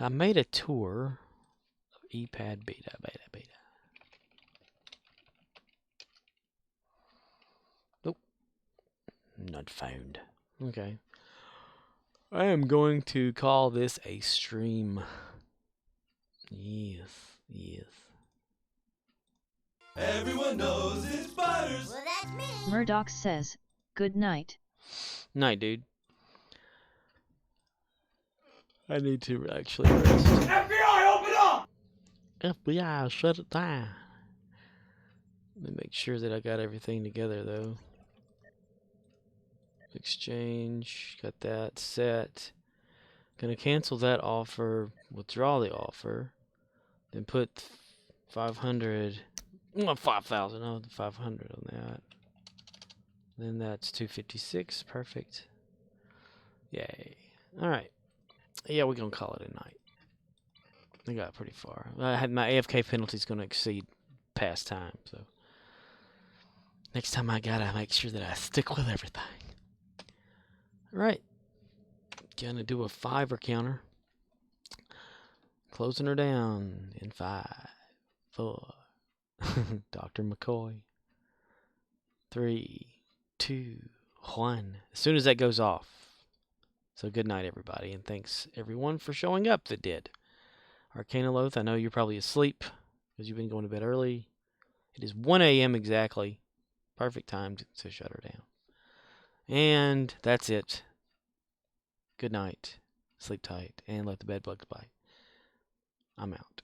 I made a tour of ePad beta. Nope. Not found. Okay. I am going to call this a stream. Yes. Everyone knows it's spiders. Well, that's me. Murdoch says, good night. Night, dude. I need to actually rest. FBI, open up! FBI, shut it down. Let me make sure that I got everything together, though. Exchange, got that set. Gonna cancel that offer, withdraw the offer, then put 500, 5,000, oh, 500 on that. Then that's 256, perfect. Yay. Alright. Yeah, we're gonna call it a night. I got pretty far. I had my AFK penalty's gonna exceed past time, so next time I gotta make sure that I stick with everything. Right. Gonna do a 5-er counter. Closing her down in 5, 4. Dr. McCoy. 3, 2, 1. As soon as that goes off. So good night, everybody, and thanks everyone for showing up that did. Arcana Loath, I know you're probably asleep because you've been going to bed early. It is 1 a.m. exactly. Perfect time to shut her down. And that's it. Good night. Sleep tight and let the bed bugs bite. I'm out.